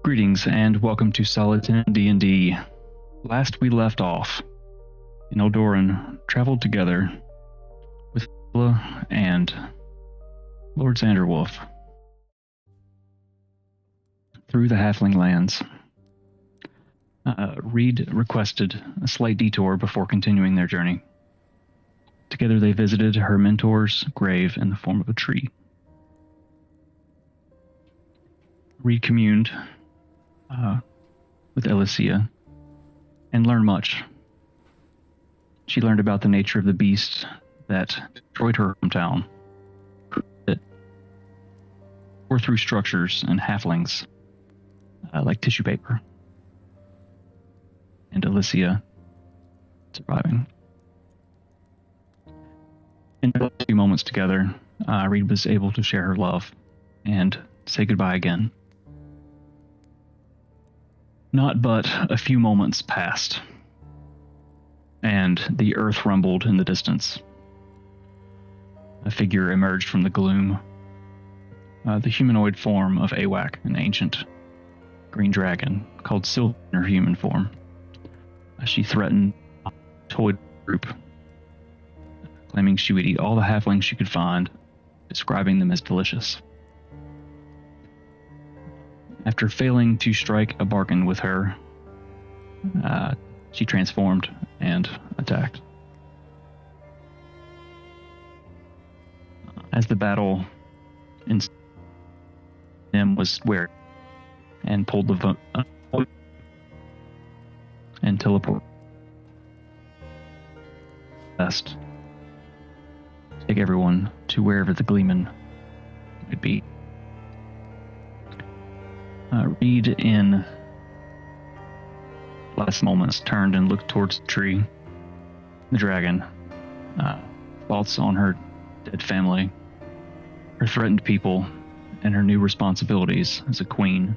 Greetings and welcome to Solid 10 D&D. Last we left off, Eldoran traveled together with Ella and Lord Xanderwolf through the Halfling lands. Reed requested a slight detour before continuing their journey. Together they visited her mentor's grave in the form of a tree. Reed communed with Alicia and learned much. She learned about the nature of the beast that destroyed her hometown, that tore through structures and halflings like tissue paper, and Alicia surviving. In a few moments together, Reed was able to share her love and say goodbye again. Not but a few moments passed, and the earth rumbled in the distance. A figure emerged from the gloom, the humanoid form of Awak, an ancient green dragon called Sylvan in her human form. She threatened the toy group, claiming she would eat all the halflings she could find, describing them as delicious. After failing to strike a bargain with her, she transformed and attacked. As the battle Nim was where and pulled the and teleport best. Take everyone to wherever the Gleeman might be. Reed, in last moments, turned and looked towards the tree, the dragon, thoughts on her dead family, her threatened people, and her new responsibilities as a queen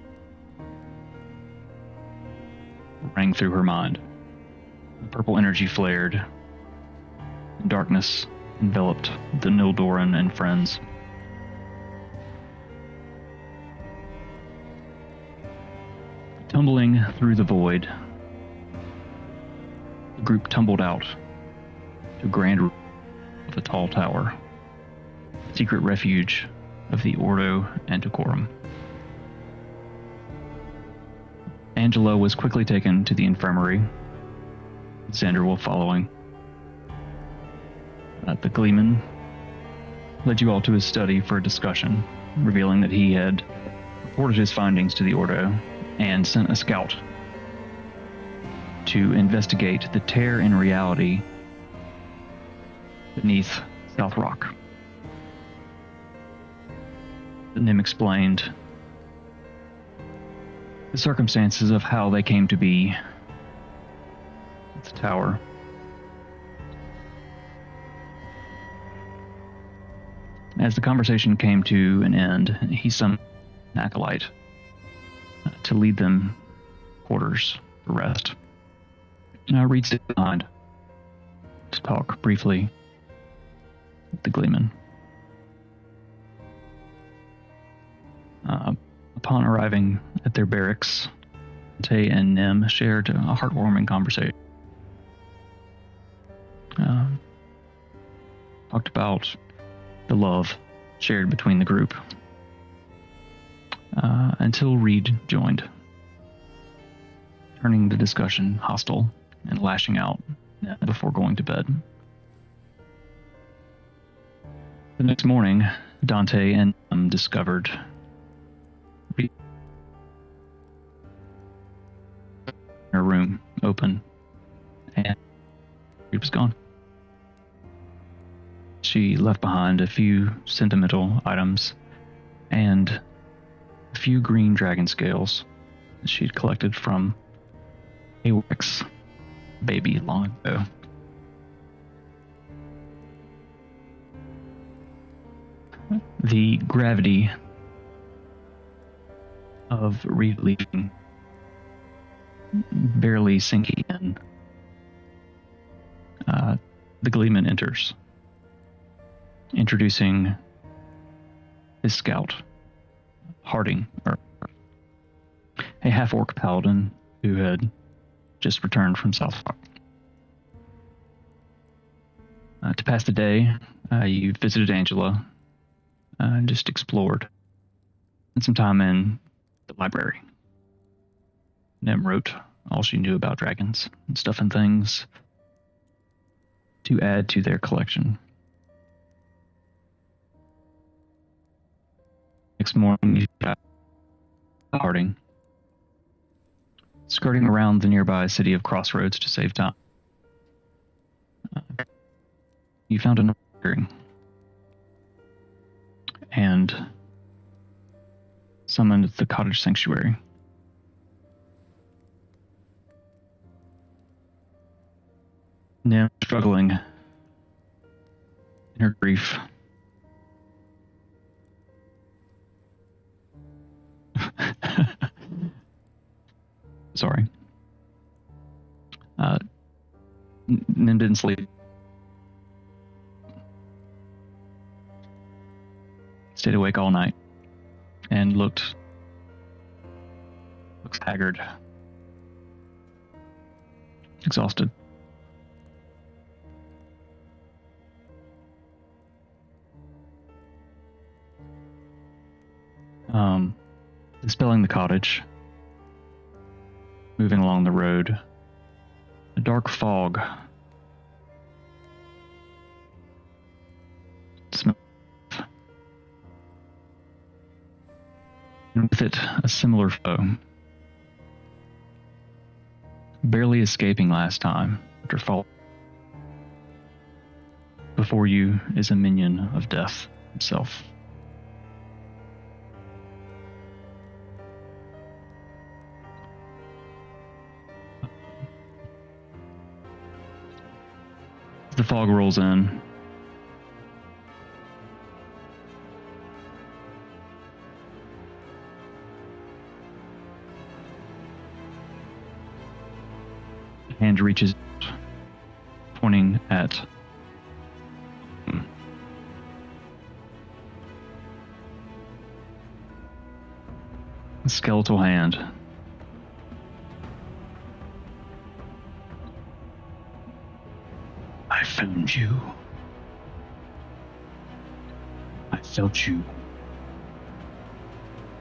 rang through her mind. The purple energy flared, and darkness enveloped the Nildoran and friends. Tumbling through the void, the group tumbled out to a grand roof of a tall tower, secret refuge of the Ordo Antiquorum. Angelo was quickly taken to the infirmary, Xanderwolf following. The Gleeman led you all to his study for a discussion, revealing that he had reported his findings to the Ordo and sent a scout to investigate the tear in reality beneath Southrock. Nim explained the circumstances of how they came to be at the tower. As the conversation came to an end, he summoned an acolyte to lead them quarters for rest. Reed stayed behind to talk briefly with the Gleeman. Upon arriving at their barracks, Tay and Nim shared a heartwarming conversation. Talked about the love shared between the group. Until Reed joined, turning the discussion hostile and lashing out before going to bed. The next morning, Dante and discovered Reed in her room open, and Reed was gone. She left behind a few sentimental items and a few green dragon scales that she'd collected from Awak's baby long ago. The gravity of Reed leaving barely sinking in. The Gleeman enters, introducing his scout, Harding, a half-orc paladin who had just returned from Southrock. To pass the day, you visited Angela, and just explored. Spent some time in the library. Nem wrote all she knew about dragons and stuff and things to add to their collection. Next morning, you got Harding, skirting around the nearby city of Crossroads to save time. You found another clearing and summoned the cottage sanctuary. Now struggling in her grief. Sorry. Nim didn't sleep. Stayed awake all night and looks haggard, exhausted. Dispelling the cottage, moving along the road, a dark fog smells, and with it a similar foe, barely escaping last time after fall. Before you is a minion of death himself. The fog rolls in. Hand reaches, pointing at a skeletal hand. I found you. I felt you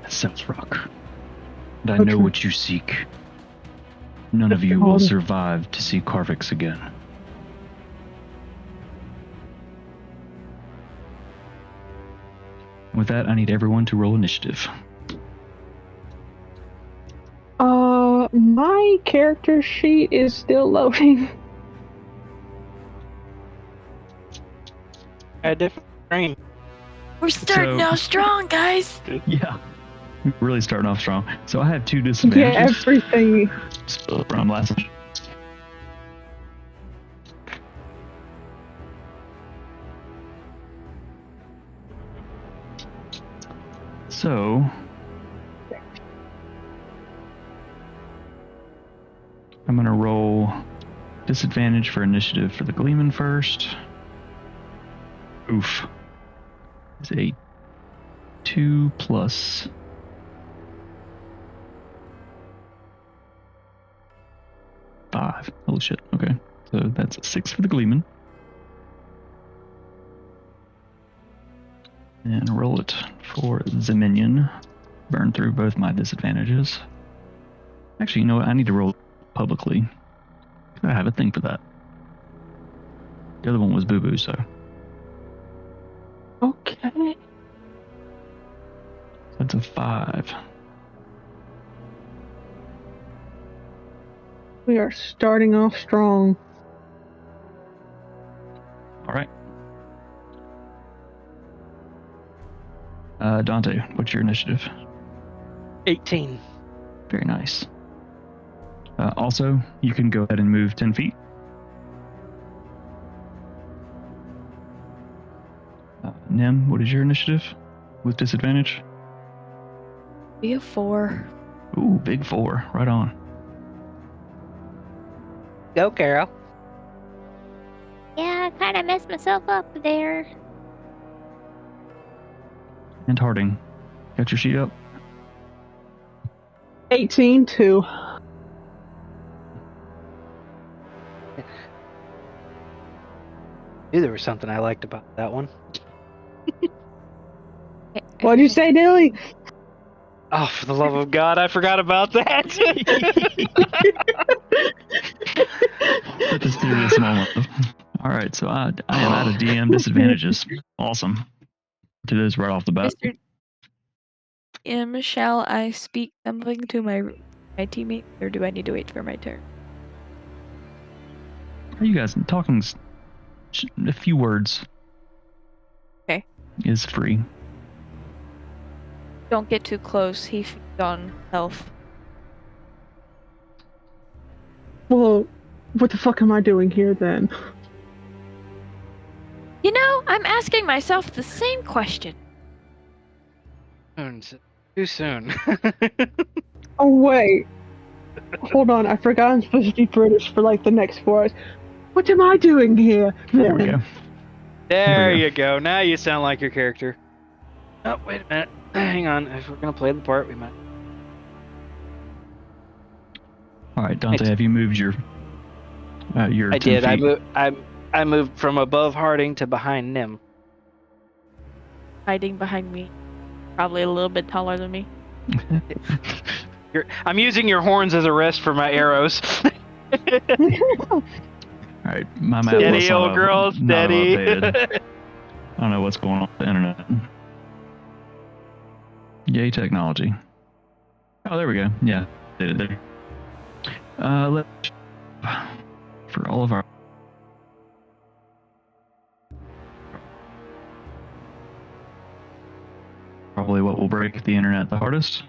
at Southrock. And I know what you seek. None of you will survive to see Carvix again. With that, I need everyone to roll initiative. My character sheet is still loading. A different screen. We're starting off strong, guys. Yeah, we're really starting off strong. So I have 2 disadvantages. Yeah, everything. From last. So I'm gonna roll disadvantage for initiative for the Gleeman first. Oof. It's a 2 plus 5. Holy shit. Okay. So that's a 6 for the Gleeman. And roll it for the minion. Burn through both my disadvantages. Actually, you know what? I need to roll publicly. I have a thing for that. The other one was Boo Boo, so. Okay. That's a 5. We are starting off strong. All right. Dante, what's your initiative? 18. Very nice. Also, you can go ahead and move 10 feet. Nim, what is your initiative with disadvantage? Be a 4. Ooh, big 4. Right on. Go, Carol. Yeah, I kind of messed myself up there. And Harding, got your sheet up? 18 too. Knew there was something I liked about that one. What'd you say, Dilly? Oh, for the love of God, I forgot about that. Such a serious moment. All right, so I am out of DM disadvantages. Awesome. Do this right off the bat. Mr. Shall I speak something to my teammate, or do I need to wait for my turn? Are you guys talking? A few words. Okay. Is free. Don't get too close. He feeds on health. Well, what the fuck am I doing here then? You know, I'm asking myself the same question. Too soon. Oh, wait. Hold on, I forgot I'm supposed to be British for like the next 4 hours. What am I doing here? There we then? go. There we go. you go. Now you sound like your character. Oh, wait a minute. Hang on. If we're gonna play the part, we might. All right, Dante, have you moved your? Your I 10 did. feet? I moved from above Harding to behind Nim. Hiding behind me. Probably a little bit taller than me. I'm using your horns as a rest for my arrows. All right, my map Steady, was not old girl, not steady. updated. I don't know what's going on with the internet. Yay, technology. Oh, there we go. Yeah, did it there. Let for all of our. Probably what will break the internet the hardest.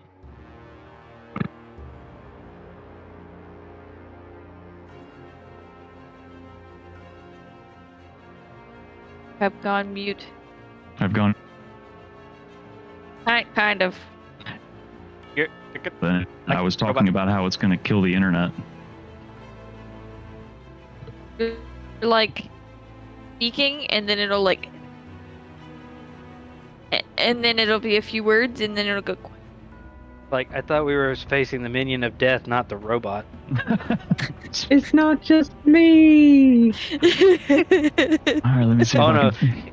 I've gone mute. I've gone. Kind of. But I was talking about how it's going to kill the internet. You're like speaking, and then it'll like, and then it'll be a few words, and then it'll go. Like, I thought we were facing the minion of death, not the robot. It's not just me. All right, let me see. Oh, if I no. can...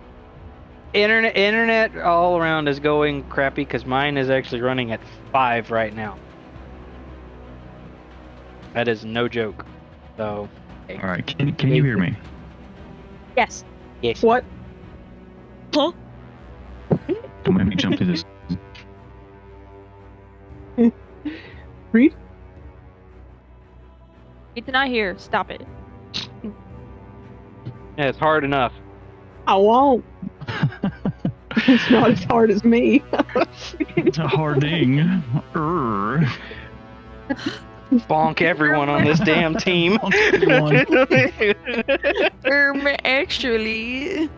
Internet all around is going crappy because mine is actually running at 5 right now. That is no joke. So. All right, can you hear me? Yes. Yes. What? Huh? Don't make me jump through this. Read? It's not here. Stop it. Yeah, it's hard enough. I won't. It's not as hard as me. It's a harding. Bonk everyone on this damn team. Actually.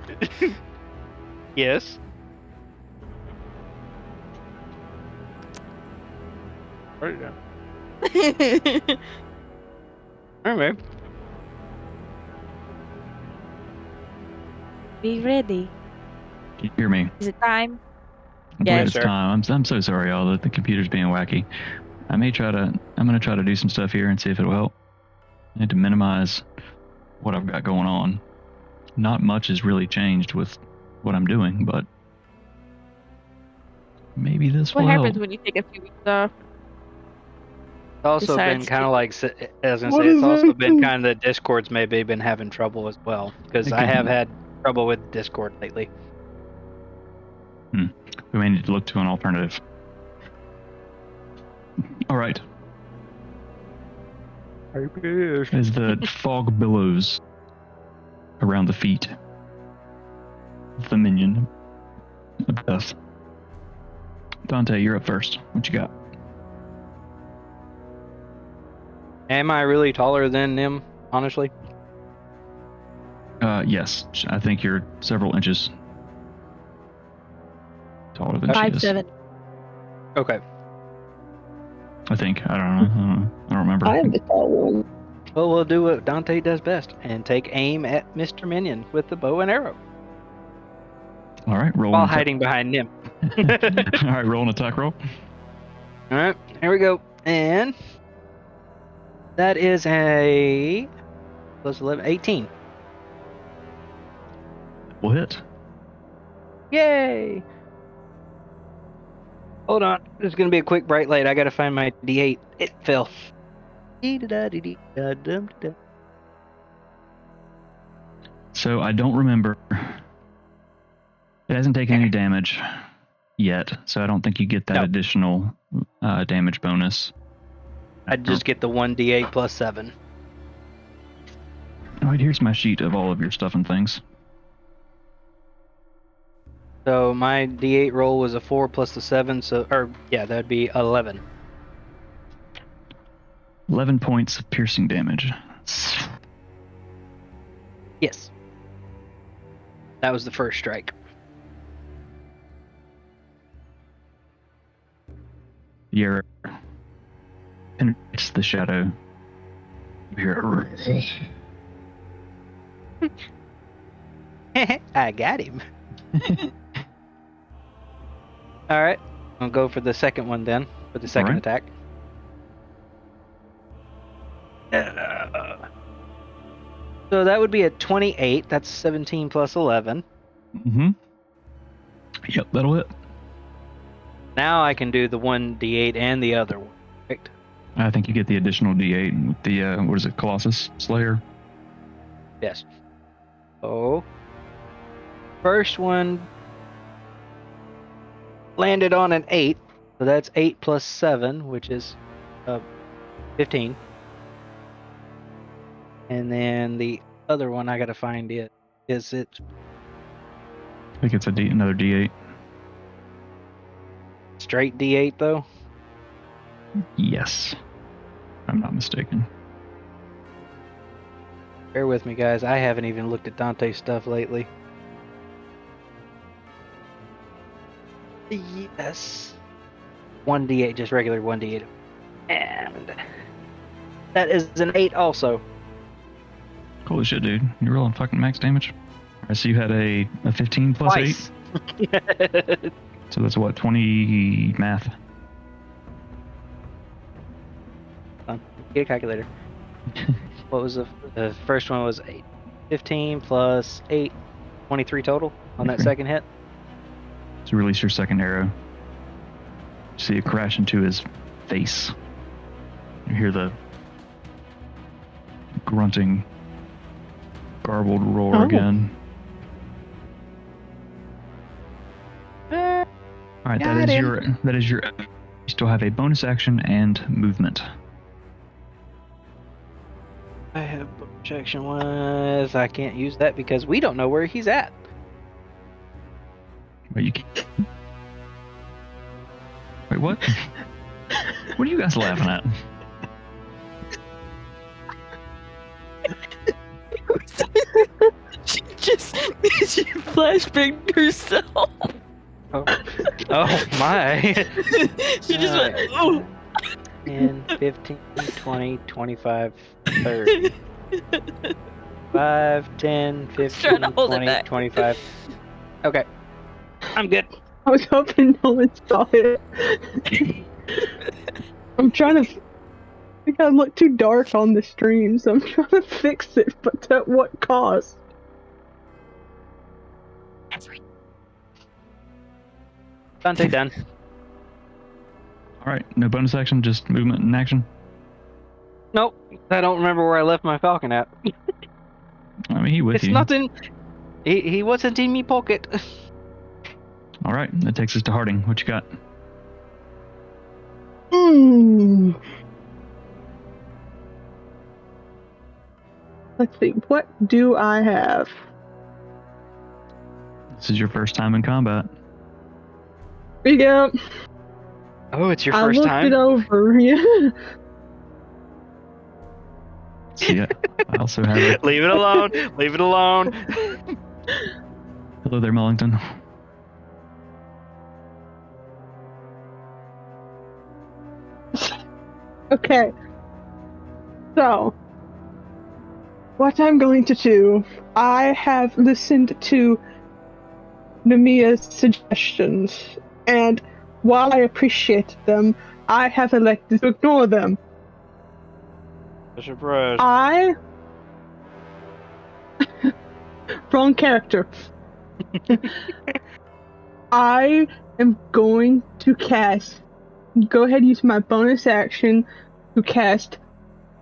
Yes. Where did I? Alright. Be ready. Can you hear me? Is it time? I believe Yes, it's sir. time. I'm so sorry, y'all, that the computer's being wacky. I'm going to try to do some stuff here and see if it'll help. I need to minimize what I've got going on. Not much has really changed with what I'm doing, but maybe this What will happens help. when you take a few weeks off? It's also been Besides kind of like, as I What say, it's is also it? been kind of the Discord's maybe been having trouble as well. Because It I could have be. had trouble with Discord lately. We may need to look to an alternative. All right. As the fog billows around the feet of the minion of death. Dante, you're up first. What you got? Am I really taller than them, honestly? Yes. I think you're several inches taller than she is. 5'7". Okay. I think. I don't know. I don't remember. I am the tall one. Well, we'll do what Dante does best and take aim at Mr. Minion with the bow and arrow All right, roll. while an attack. hiding behind him. All right, roll an attack roll. All right, here we go. And that is a plus 11, 18. Will hit. Yay! Hold on. There's going to be a quick bright light. I got to find my D8. It fell. Dee-da-da-dee-dee-da-dum-da. So I don't remember. It hasn't taken any damage yet, so I don't think you get that No. additional damage bonus. I just get the 1d8 plus 7. All right, here's my sheet of all of your stuff and things. So my d8 roll was a 4 plus the 7, that'd be 11. 11 points of piercing damage. Yes. That was the first strike. The arrow penetrates the shadow. You hear I got him. Alright. I'll go for the second one then, for the second Alright. attack. So that would be a 28. That's 17 plus 11. Mm-hmm. Yep, that'll hit. Now I can do the 1d8 and the other one. Correct? I think you get the additional D8 with the, what is it, Colossus Slayer? Yes. So, first one landed on an 8. So that's 8 plus 7, which is 15. And then the other one I gotta find it. Is it I think it's another D8. straight D8 though? Yes. I'm not mistaken. Bear with me, guys. I haven't even looked at Dante's stuff lately. Yes. 1d8, just regular 1d8. And that is an 8 also. Holy shit, dude. You're rolling fucking max damage? I see you had a 15 plus Twice. 8. So that's what, 20 math? Get a calculator. What was the first one was 8. 15 plus 8, 23 total on that Okay. second hit. So release your second arrow. See it crash into his face. You hear the grunting, garbled roar Oh. again. All right, Got that him. is your. You still have a bonus action and movement. I have projection was. I can't use that because we don't know where he's at. But you can. Wait, what? What are you guys laughing at? She just she flashbanged herself. Oh my. She just went, oh. 10, 15, 20, 25, 30. 5, 10, trying 15, to hold it 20, back. 25. Okay. I'm good. I was hoping no one saw it. I'm trying to. I think I look too dark on the stream, so I'm trying to fix it, but at what cost? That's right. Dante done. All right, no bonus action, just movement and action. Nope. I don't remember where I left my falcon at. I mean, he with It's you. nothing. He wasn't in me pocket. All right, that takes us to Harding. What you got? Let's see, what do I have? This is your first time in combat. Yep, Oh, it's your I first looked time? it over, yeah. See, I also have a. Leave it alone. Leave it alone. Hello there, Mellington. Okay. So, what I'm going to do, I have listened to Namia's suggestions, and while I appreciate them, I have elected to ignore them. Brush. I... Wrong character. I am going to cast... Go ahead and use my bonus action to cast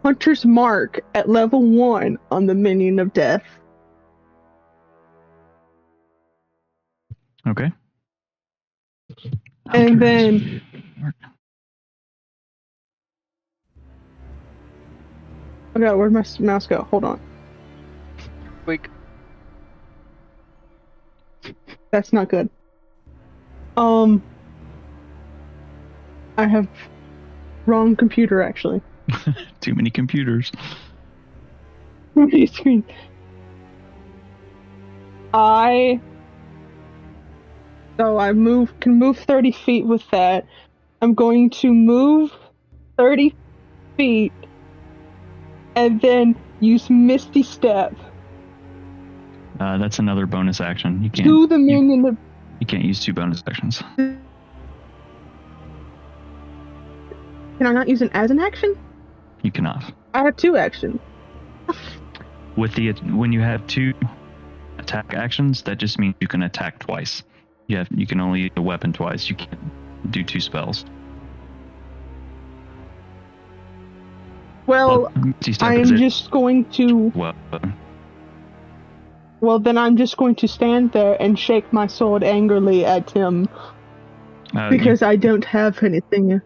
Hunter's Mark at level 1 on the Minion of Death. Okay. And then... Oh god, where'd my mouse go? Hold on. Quick. That's not good. I have wrong computer actually. Too many computers. Screen. I can move 30 feet with that. I'm going to move 30 feet and then use Misty Step That's another bonus action. You can't. to the minion. You can't use 2 bonus actions. Can I not use it as an action? You cannot. I have 2 actions. When you have 2 attack actions, that just means you can attack twice. You can only use a weapon twice. You can't do 2 spells. Well, I am just going to. Well, then I'm just going to stand there and shake my sword angrily at him because I don't have anything.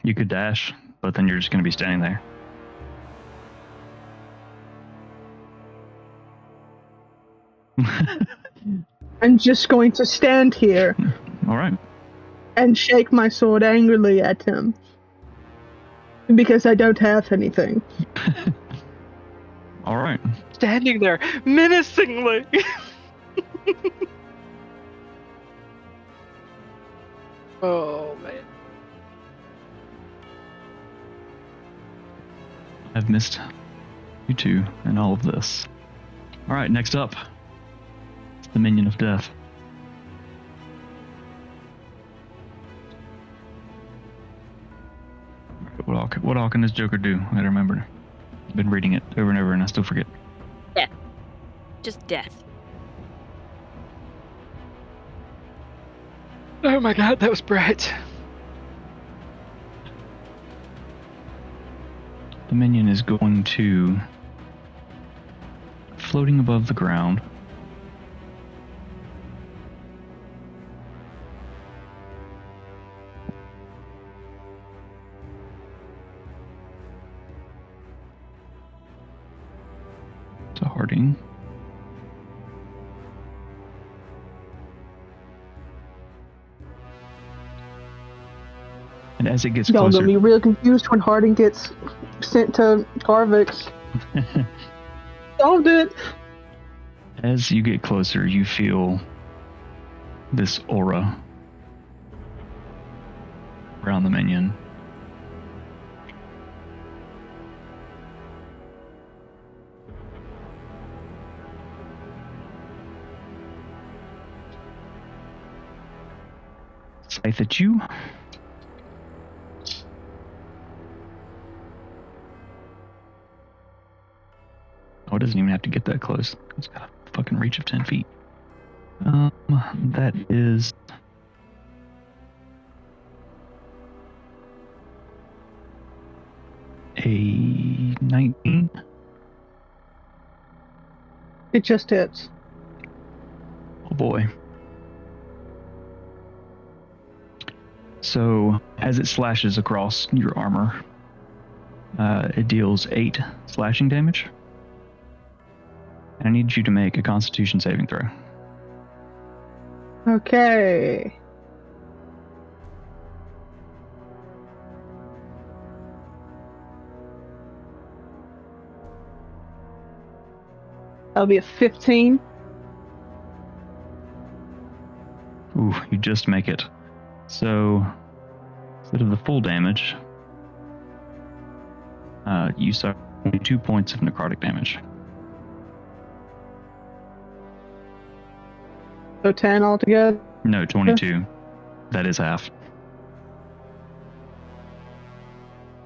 You could dash, but then you're just going to be standing there. I'm just going to stand here. All right. And shake my sword angrily at him because I don't have anything. All right. Standing there menacingly. Oh man. I've missed you 2 in all of this. All right, next up, it's the Minion of Death. What all can this Joker do? I gotta remember. I've been reading it over and over and I still forget. Death. Just death. Oh my god, that was bright. The minion is going to, floating above the ground, to Harding. And as it gets Y'all closer, gonna be real confused when Harding gets sent to Carvix. Solved it. as you get closer, you feel this aura around the minion. Scythe at you. Oh, it doesn't even have to get that close. It's got a fucking reach of 10 feet. That is... a 19. It just hits. Oh boy. So, as it slashes across your armor, it deals 8 slashing damage. And I need you to make a Constitution saving throw. Okay. That'll be a 15. Ooh, you just make it. So, instead of the full damage, you suffer only 2 points of necrotic damage. So 10 altogether. No, 22. That is half.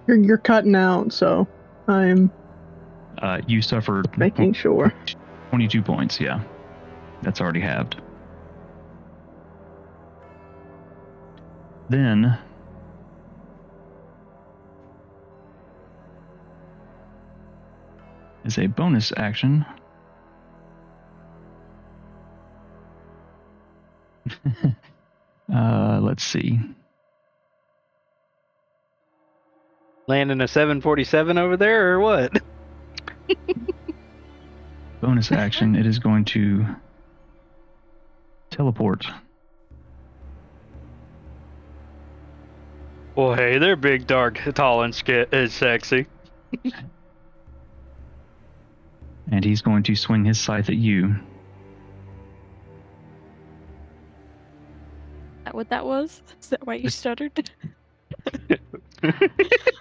You're cutting out, so I'm You suffered making sure. 22 points, yeah. That's already halved. Then as a bonus action, let's see. Landing a 747 over there, or what? Bonus action, it is going to teleport. Well, hey, they're big, dark, tall, and sexy. And he's going to swing his scythe at you. Is that what that was? Is that why you stuttered?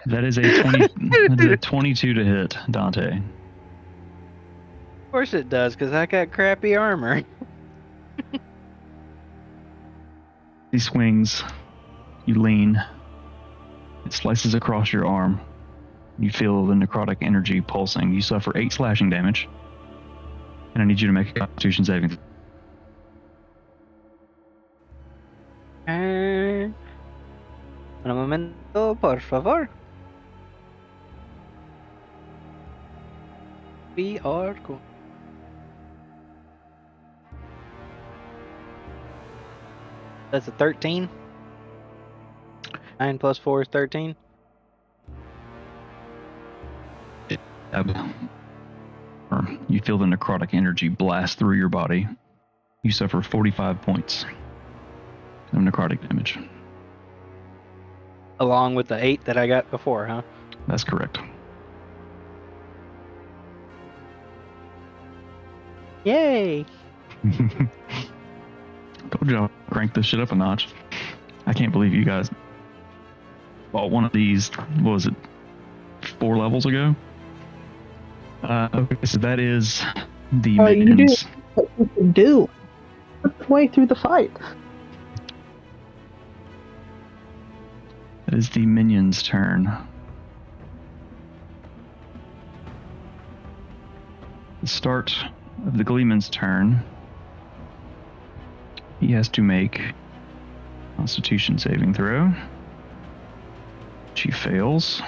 That is a 20. That is a 22 to hit, Dante. Of course it does, because I got crappy armor. He swings. You lean. It slices across your arm. You feel the necrotic energy pulsing. You suffer 8 slashing damage. And I need you to make a Constitution saving throw. Un momento, por favor. We are cool. That's a 13. 9 plus 4 is 13. You feel the necrotic energy blast through your body. You suffer 45 points of necrotic damage. Along with the 8 that I got before, huh? That's correct. Yay! Told you I'll crank this shit up a notch. I can't believe you guys bought one of these, what was it, 4 levels ago? Okay, so that is the You do minions. what you can do. Way through the fight. That is the minion's turn. The start of the Gleeman's turn. He has to make Constitution saving throw. She fails.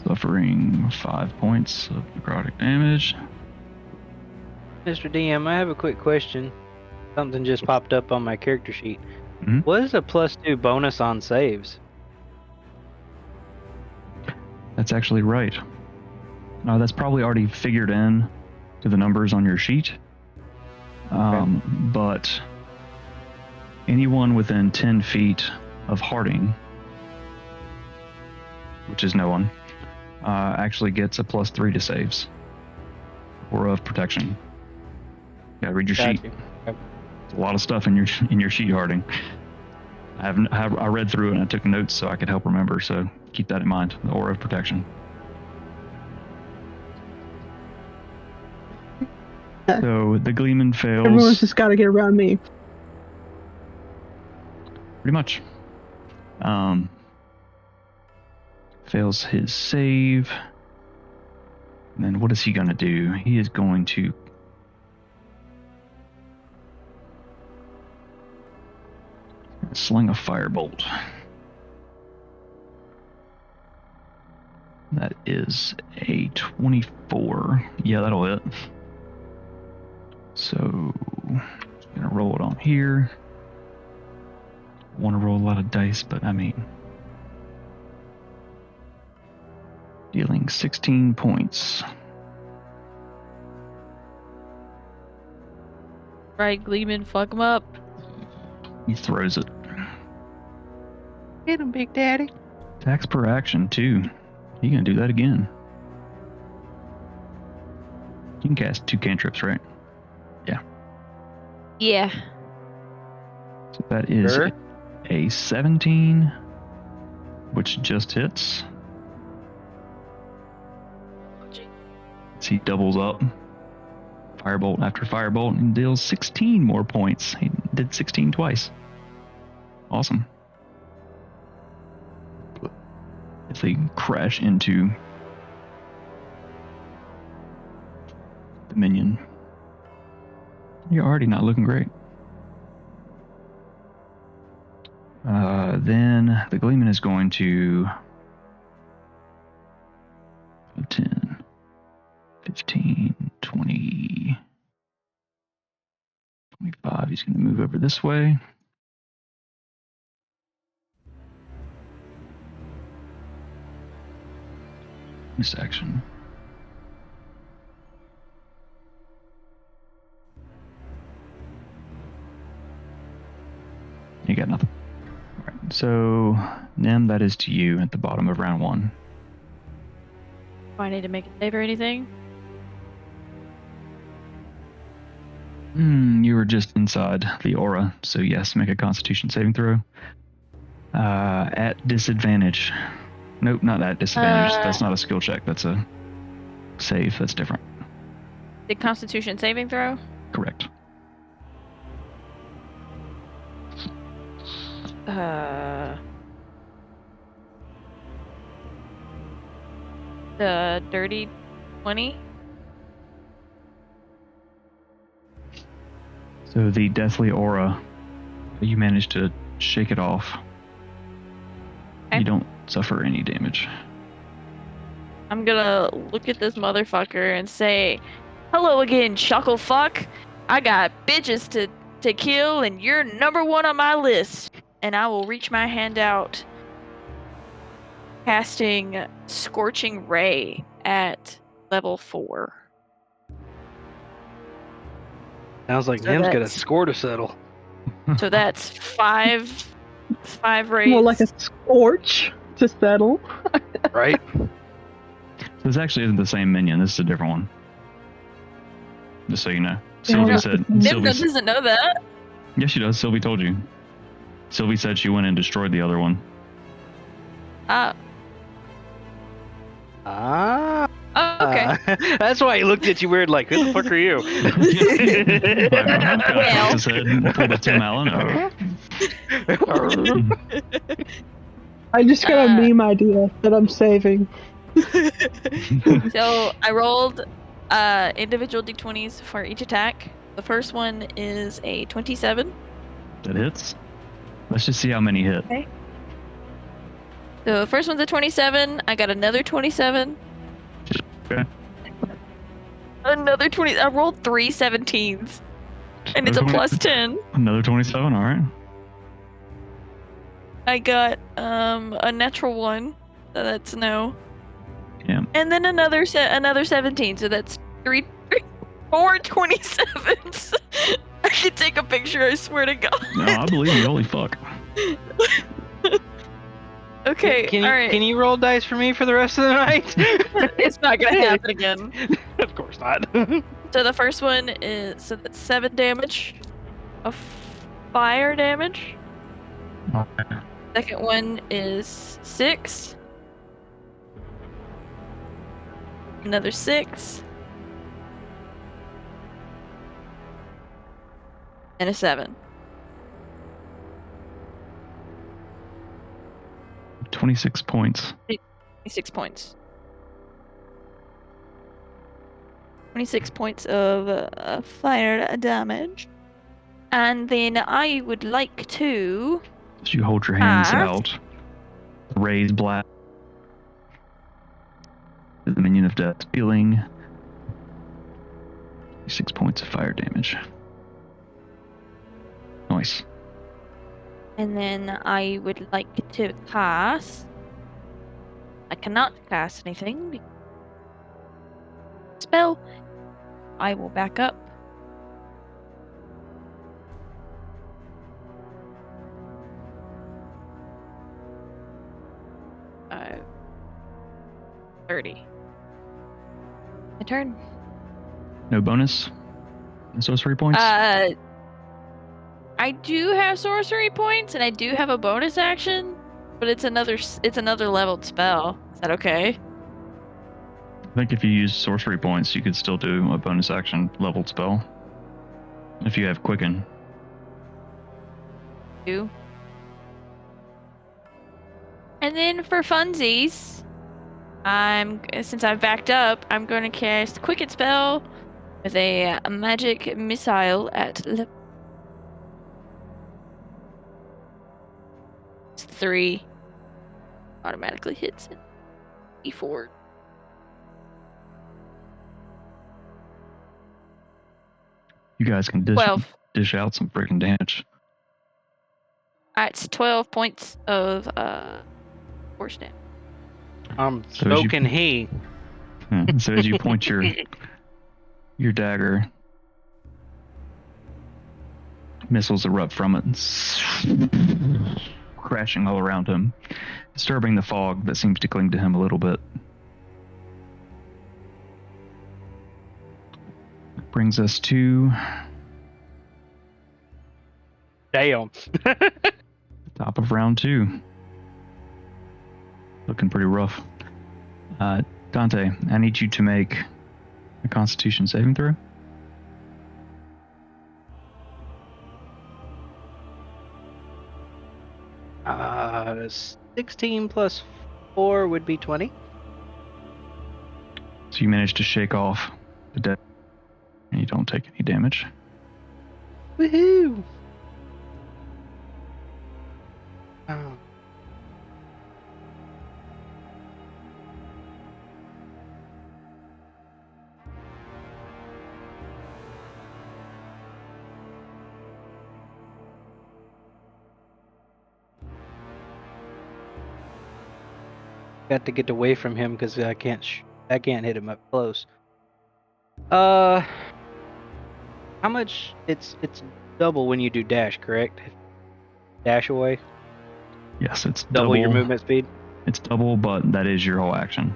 Suffering 5 points of necrotic damage. Mr. DM, I have a quick question. Something just popped up on my character sheet. Mhm. What is a +2 bonus on saves? That's actually right. That's probably already figured in to the numbers on your sheet. But anyone within 10 feet of Harding, which is no one, actually gets a +3 to saves. Or of protection. Yeah, read your sheet. Gotcha. There's a lot of stuff in your sheet, Harding. I read through it and I took notes so I could help remember, so keep that in mind. The aura of protection. So the Gleeman fails. Everyone's just got to get around me. Pretty much. Fails his save. And then what is he going to do? He is going to sling a firebolt. That is a 24. Yeah, that'll hit. So, just gonna roll it on here. Want to roll a lot of dice, but I mean, dealing 16 points. Right, Gleeman, fuck him up. He throws it. Get him, Big Daddy. Attacks per action too. He gonna do that again. You can cast 2 cantrips, right? Yeah. So that is Sure. a 17, which just hits. So he doubles up. Firebolt after firebolt and deals 16 more points. He did 16 twice. Awesome. If they crash into the minion, you're already not looking great. Then the Gleeman is going to 10, 15, 20, 25. He's going to move over this way. This action. You got nothing. All right. So, Nem, that is to you at the bottom of round 1. Do I need to make a save or anything? You were just inside the aura, so yes, make a Constitution saving throw. At disadvantage. Nope, not at disadvantage. That's not a skill check. That's a save. That's different. The Constitution saving throw? Correct. The dirty 20? So the deathly aura, you managed to shake it off. Okay. You don't suffer any damage. I'm gonna look at this motherfucker and say, hello again, chuckle fuck. I got bitches to kill and you're number 1 on my list. And I will reach my hand out, casting Scorching Ray at level 4. Sounds like So Nim's got a that's- score to settle. So that's 5 rays. More like a scorch to settle. Right? This actually isn't the same minion. This is a different one. Just so you know. Sylvie Yeah. said. Nim Sylvie, doesn't know that. yes, she does. Sylvie told you. Sylvie said she went and destroyed the other one. Ah. Oh, okay. That's why he looked at you weird like, who the fuck are you? Well. Just said, pulled a Tim Allen. I just got a Uh, meme idea that I'm saving. So I rolled individual d20s for each attack. The first one is a 27. That hits. Let's just see how many hit. So the first one's a 27. I got another 27. Okay. Another 20. I rolled 3 17s. And it's a Another plus 10. Another 27. All right. I got a natural 1. So that's no. Yeah. And then another 17. So that's 4 27s. I can take a picture, I swear to God. No, I believe you. Holy fuck. Okay, Can you, alright. can you roll dice for me for the rest of the night? It's not gonna happen again. Of course not. So the first one is, so that's 7 damage of fire damage. Second one is 6. Another 6. And a 7. 26 points. 26 points. 26 points of fire damage. And then I would like to... As you hold your hands Ah. out, raise blast. The minion of death dealing 6 points of fire damage. Nice. And then I would like to cast... I cannot cast anything. Spell. I will back up. Uh, 30. My turn. No bonus? Sorcery points? I do have sorcery points, and I do have a bonus action, but it's another leveled spell. Is that okay? I think if you use sorcery points, you could still do a bonus action leveled spell. If you have Quicken. Do. And then for funsies, since I've backed up, I'm going to cast Quicken Spell with a magic missile at level 3. Automatically hits in D4. You guys can 12. dish out some freaking damage. It's 12 points of force damage. So So can he. So as you point your dagger, missiles erupt from it, crashing all around him, disturbing the fog that seems to cling to him a little bit. Brings us to Damn. top of round 2. Looking pretty rough. Dante, I need you to make a Constitution saving throw. Uh, 16 plus 4 would be 20. So you manage to shake off the death, and you don't take any damage. Woohoo! Oh. Got to get away from him because I can't hit him up close. How much? It's double when you do dash, correct? Dash away. Yes, it's Double your movement speed. It's double, but that is your whole action.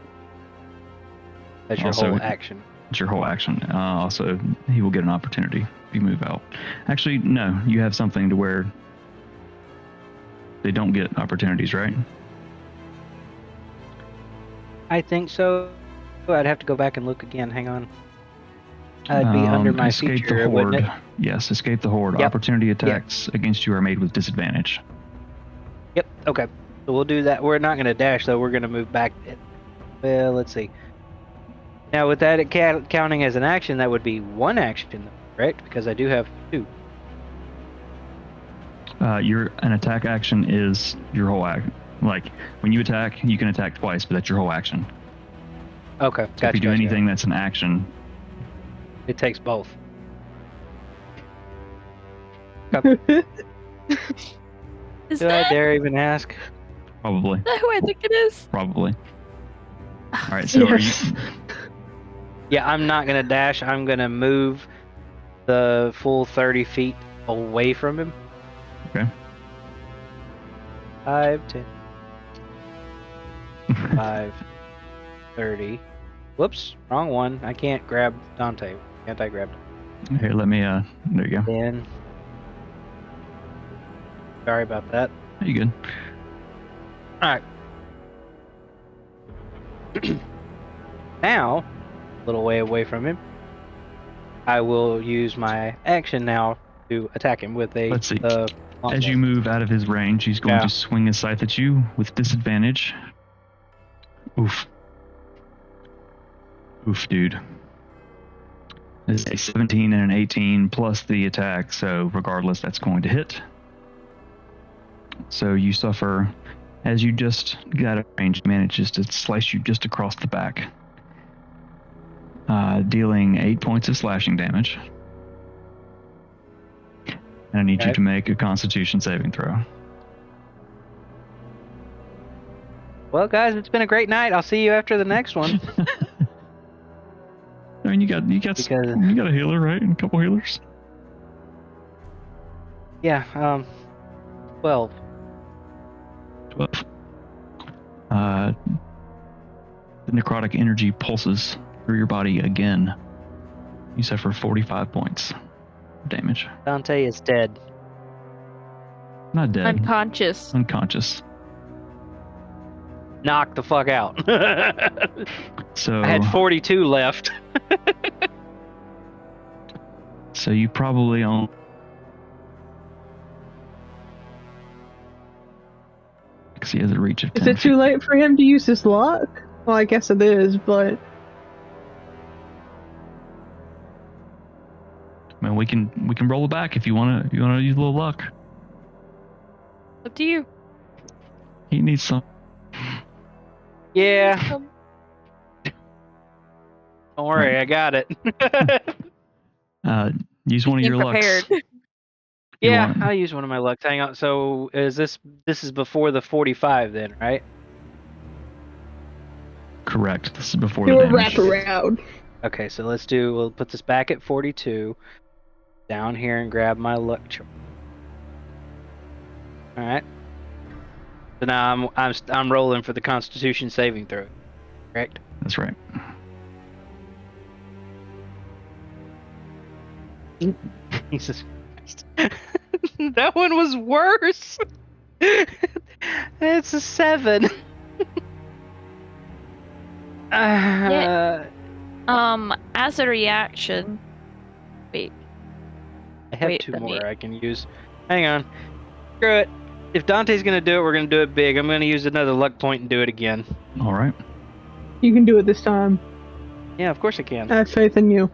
That's your Also, whole action. It's your whole action. Also, he will get an opportunity if you move out. Actually, no, you have something to where they don't get opportunities, right? I think so. I'd have to go back and look again. Hang on. I'd be under my escape feature, the wouldn't horde. it? Yes, escape the horde. Yep. Opportunity attacks against you are made with disadvantage. Yep. Okay. So we'll do that. We're not going to dash though. We're going to move back. Well, let's see. Now with that counting as an action, that would be one action, correct? Because I do have 2. An attack action is your whole act. Like when you attack, you can attack twice, but that's your whole action. Okay. So if you do anything that's an action, it takes both. Is Do I that dare even ask? probably. who I think it is? Probably. All right, so are you? Yeah, I'm not going to dash. I'm going to move the full 30 feet away from him. Okay. 5, 10, 5, 30. Whoops, wrong one. I can't grab Dante. Can't I grab Here, let me. There you go. 10? Sorry about that. You good? Alright. Now, a little way away from him, I will use my action now to attack him with a. Let's see. As longbow. you move out of his range, he's going Yeah. to swing his scythe at you with disadvantage. Oof. Oof, dude. This is a 17 and an 18 plus the attack, so regardless, that's going to hit. So you suffer, as you just got a range, manages to slice you just across the back, dealing 8 points of slashing damage. And I need you to make a Constitution saving throw. Well, guys, it's been a great night. I'll see you after the next one. I mean, you got a healer, right? And a couple healers. Yeah. 12. 12. The necrotic energy pulses through your body again. You suffer 45 points of damage. Dante is dead. Not dead. Unconscious. Unconscious. Knock the fuck out. So I had 42 left. So you probably because he has a reach of 10 Is it too late for him to use his luck? Well, I guess it is, but I mean, we can roll it back if you want to. You want to use a little luck. Up to you. He needs some. Yeah. Don't worry, Right. I got it. Use one of your Prepared. lucks. Yeah, want- I'll use one of my lucks. Hang on. So is this is before the 45 then, right? Correct. This is before do the a damage. wraparound. Okay, so we'll put this back at 42. Down here and grab my luck chart. All right. So now I'm rolling for the Constitution saving throw. Correct. That's right. Jesus Christ. That one was worse. It's a 7. Yeah. As a reaction, wait. I have Wait, 2 let me- more I can use. Hang on. Screw it. If Dante's gonna do it, we're gonna do it big. I'm gonna use another luck point and do it again. All right. You can do it this time. Yeah, of course I can. I have faith in you.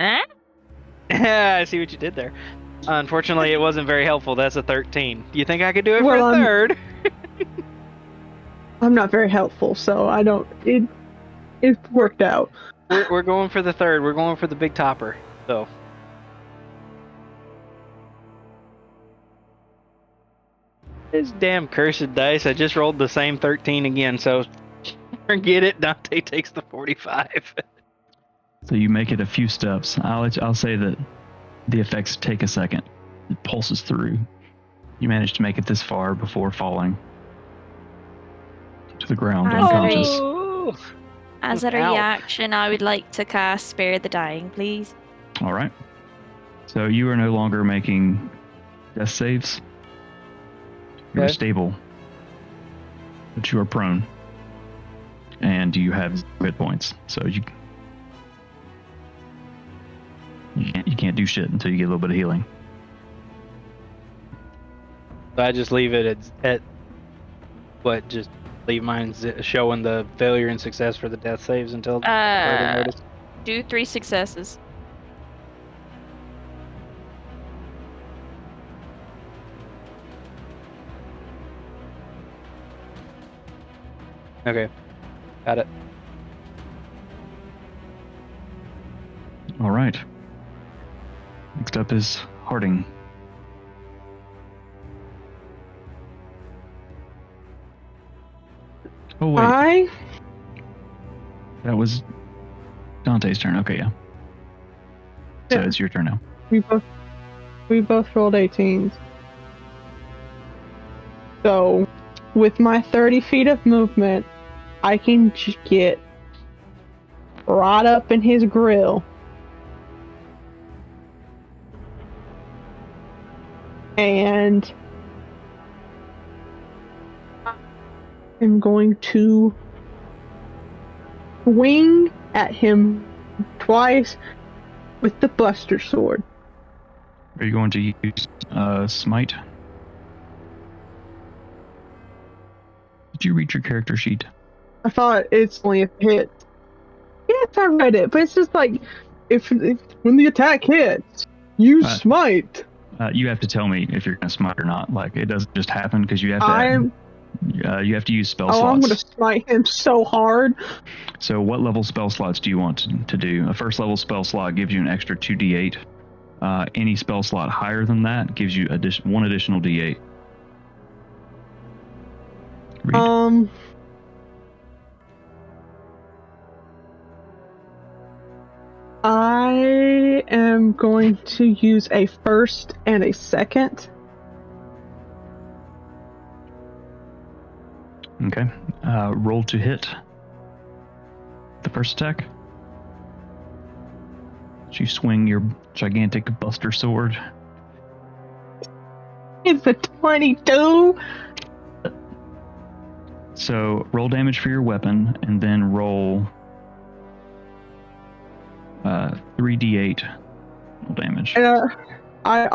Huh? I see what you did there. Unfortunately, it wasn't very helpful. That's a 13. Do you think I could do it Well, for a third? I'm not very helpful, so I don't. It worked out. We're going for the third. We're going for the big topper. So. This damn cursed dice. I just rolled the same 13 again, so forget it. Dante takes the 45. So you make it a few steps. I'll say that the effects take a second. It pulses through. You manage to make it this far before falling to the ground As unconscious. Oh. As a Ow. reaction, I would like to cast Spare the Dying, please. All right. So you are no longer making death saves. You're Okay. stable, but you are prone, and you have hit points. So you can't do shit until you get a little bit of healing. So I just leave it at what? Just leave mine showing the failure and success for the death saves until further notice. Do 3 successes. Okay, got it. All right. Next up is Harding. Oh wait, that was Dante's turn. Okay, yeah. So Yeah. it's your turn now. We both rolled 18s. So, with my 30 feet of movement, I can get right up in his grill. And I'm going to swing at him twice with the Buster Sword. Are you going to use Smite? Did you read your character sheet? I thought it's only a hit. Yes, I read it, but it's just like if when the attack hits, use smite. You have to tell me if you're going to smite or not. Like it doesn't just happen because you have to. You have to use spell slots. I'm gonna smite him so hard. So what level spell slots do you want to do? A first level spell slot gives you an extra 2d8. Any spell slot higher than that gives you one additional d8. Read. I am going to use a first and a second. Okay. Roll to hit. The first attack. You swing your gigantic Buster Sword. It's a 22. So roll damage for your weapon, and then roll 3d8 damage. I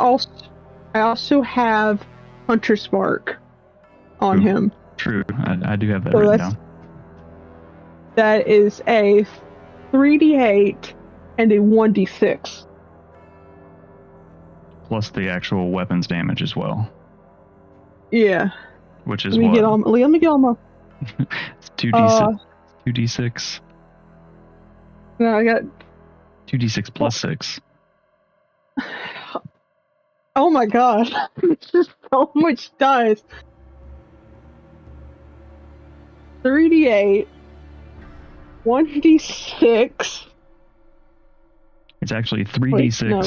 also have Hunter's Mark. on him. True. I do have that So written that's- down. That is a 3d8 and a 1d6. Plus the actual weapons damage as well, Yeah. which is Let me what? get on my. It's 2d6. 2d6. No, I got. 2d6 plus 6. Oh my god. This is so much dice. 3d8, 1d6. It's actually Wait, 3d6. no.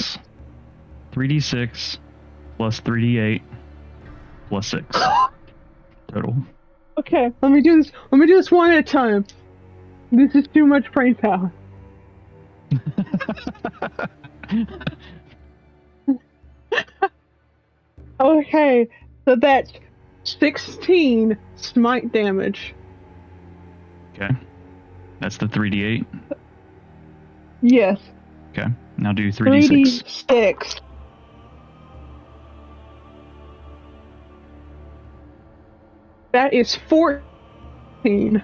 3d6 plus 3d8 plus 6 total. Okay, let me do this one at a time. This is too much brain power. Okay, so that's 16 smite damage. Okay. That's the 3d8. Yes. Okay. Now do 3d6. 3d6. That is 14.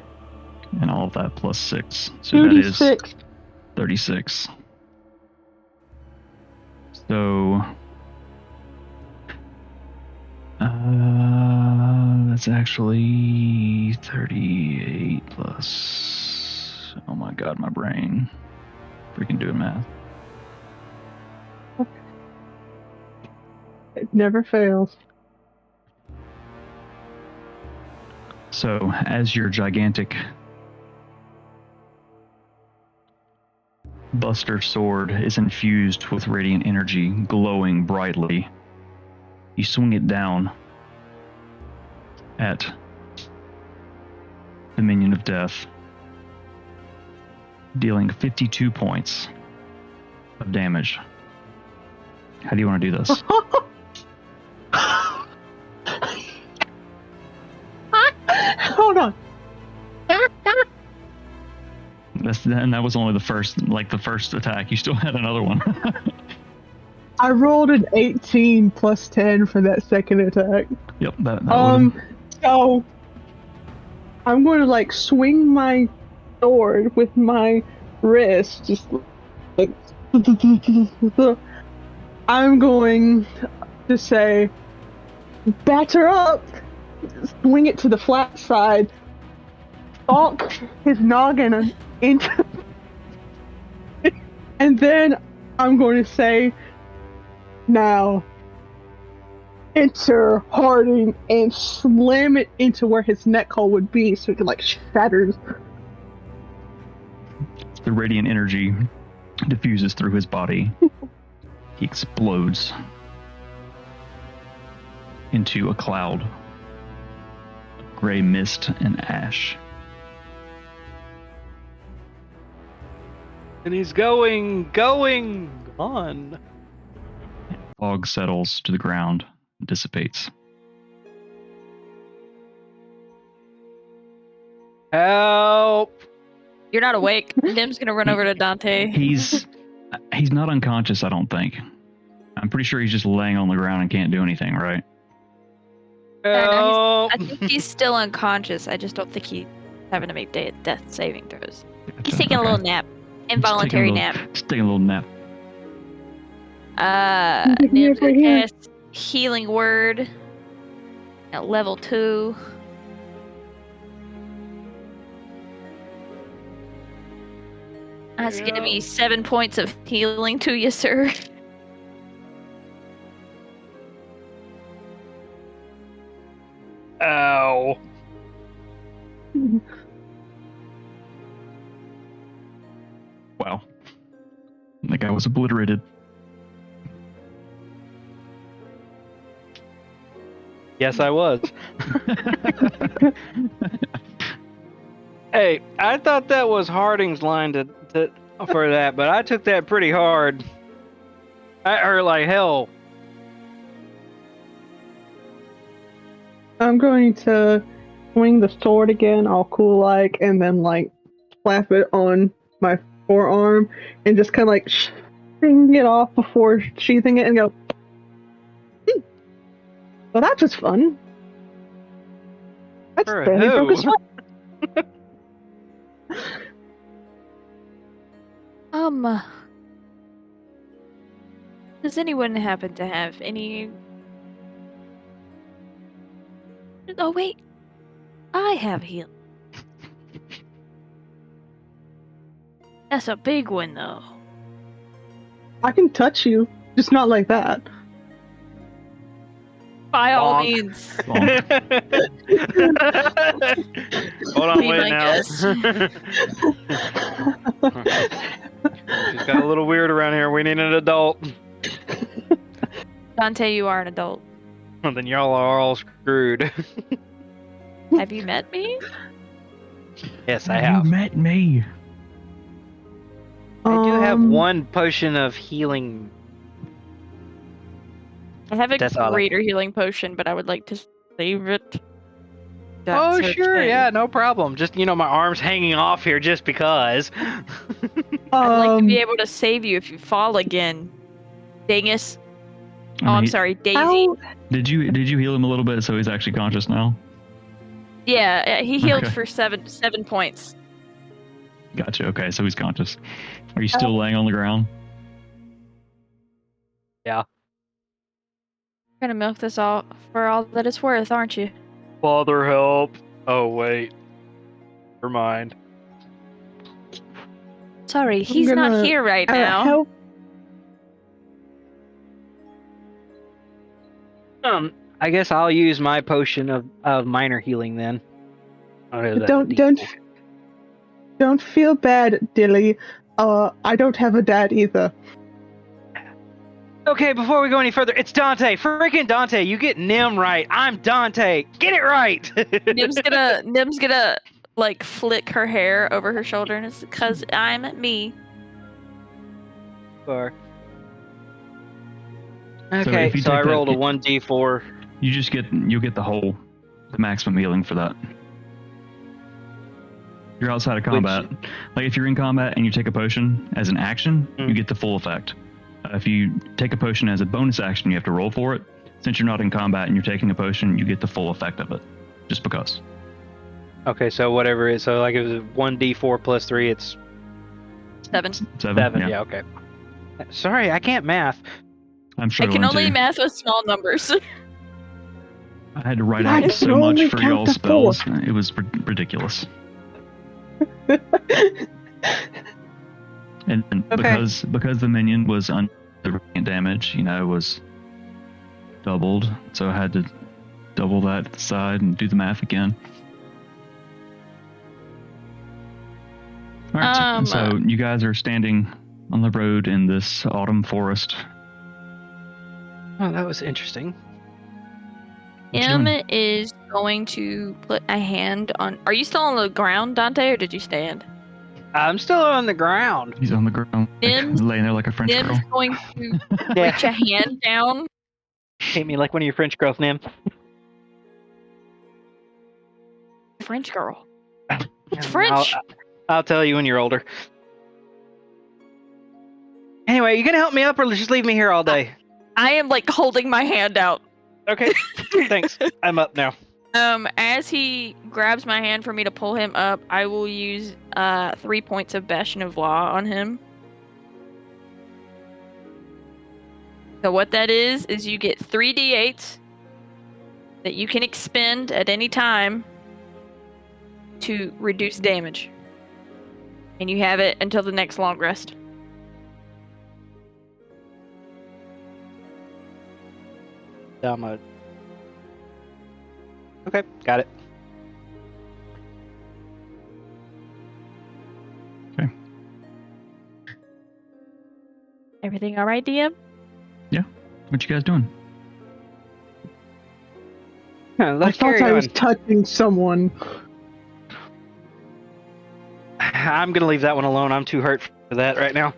And all of that plus 6. So that is 36. 36. So that's actually 38 plus. Oh my god, my brain. Freaking doing math. It never fails. So, as your gigantic Buster sword is infused with radiant energy, glowing brightly, you swing it down at the minion of death, dealing 52 points of damage. How do you want to do this? Hold on. And that was only the first attack. You still had another one. I rolled an 18 plus 10 for that second attack. Yep, that would've- So I'm going to like swing my sword with my wrist, just like I'm going to say, batter up, swing it to the flat side, bonk his noggin into, and then I'm going to say, now enter Harding and slam it into where his neck hole would be so it like shatters. The radiant energy diffuses through his body. He explodes into a cloud of gray mist and ash. And he's going on. Fog settles to the ground and dissipates. Help! You're not awake. Nim's gonna run over to Dante. He's not unconscious, I don't think. I'm pretty sure he's just laying on the ground and can't do anything, right? Help! I think he's still unconscious. I just don't think he's having to make death saving throws. He's Gotcha, taking a okay. little nap. Just Involuntary taking a nap. Just taking a little nap. Nim's right gonna here. cast Healing Word at level 2. That's gonna be 7 points of healing to you, sir. Ow. Wow. That guy was obliterated. Yes, I was. Hey, I thought that was Harding's line for that, but I took that pretty hard. That hurt like hell. I'm going to swing the sword again, all cool like, and then like slap it on my forearm and just kind of like shing it off before sheathing it and go, well, that was fun. For Danny broke his who? foot. Does anyone happen to have any? Oh wait, I have heal. That's a big one though. I can touch you, just not like that. By all Bonk. means. Hold on, Be wait my now. guest. She's got a little weird around here. We need an adult. Dante, you are an adult. Well, then y'all are all screwed. Have you met me? Yes, I You have. met me. I do have Um, one potion of healing. I have a That's all I- greater healing potion, but I would like to save it. Oh, That's sure, okay. yeah, no problem. Just, my arm's hanging off here just because. I'd like to be able to save you if you fall again. Dingus. Oh, I'm sorry, Daisy. how Did you heal him a little bit so he's actually conscious now? Yeah, he healed Okay. for seven points. Gotcha. Okay, so he's conscious. Are you still laying on the ground? You're gonna milk this all for all that it's worth, aren't you? Father, help. Oh, wait. Never mind. Sorry, he's not gonna, here right now. help. I guess I'll use my potion of minor healing then. Oh, is that Don't D4? don't feel bad, Dilly. I don't have a dad either. Okay, before we go any further, it's Dante. Freaking Dante, you get Nim right. I'm Dante. Get it right. Nim's gonna like flick her hair over her shoulder, and it's because I'm me. Or- if Okay, you so take I that- rolled a 1d4. You'll get the maximum healing for that. You're outside of combat. Like if you're in combat and you take a potion as an action, you get the full effect. If you take a potion as a bonus action, you have to roll for it. Since you're not in combat and you're taking a potion, you get the full effect of it, just because. Okay, so whatever it is. So like it was 1d4 plus 3, it's 7. 7. Yeah, okay. Sorry, I can't math. I'm I struggling can only too. math with small numbers. I had to write I out can so much only for count y'all's to 4. spells. It was ridiculous. And Okay. because the minion was under damage, was doubled, so I had to double that side and do the math again. All right, so you guys are standing on the road in this autumn forest. Oh, that was interesting. What you Em doing? is going to put a hand on. Are you still on the ground, Dante, or did you stand? I'm still on the ground. He's on the ground, Nim's- laying there like a French Nim's girl. going to Yeah. reach a hand down. Hate me like one of your French girls, Nim. French girl. It's French. I'll tell you when you're older. Anyway, you gonna help me up or just leave me here all day? I am like holding my hand out. Okay, thanks. I'm up now. As he grabs my hand for me to pull him up, I will use 3 points of Bastion of Law on him. So what that is you get 3 d8s that you can expend at any time to reduce damage. And you have it until the next long rest. Okay, got it. Everything alright, DM? What you guys doing? Let's I thought carry I on. was touching someone. I'm gonna leave that one alone. I'm too hurt for that right now.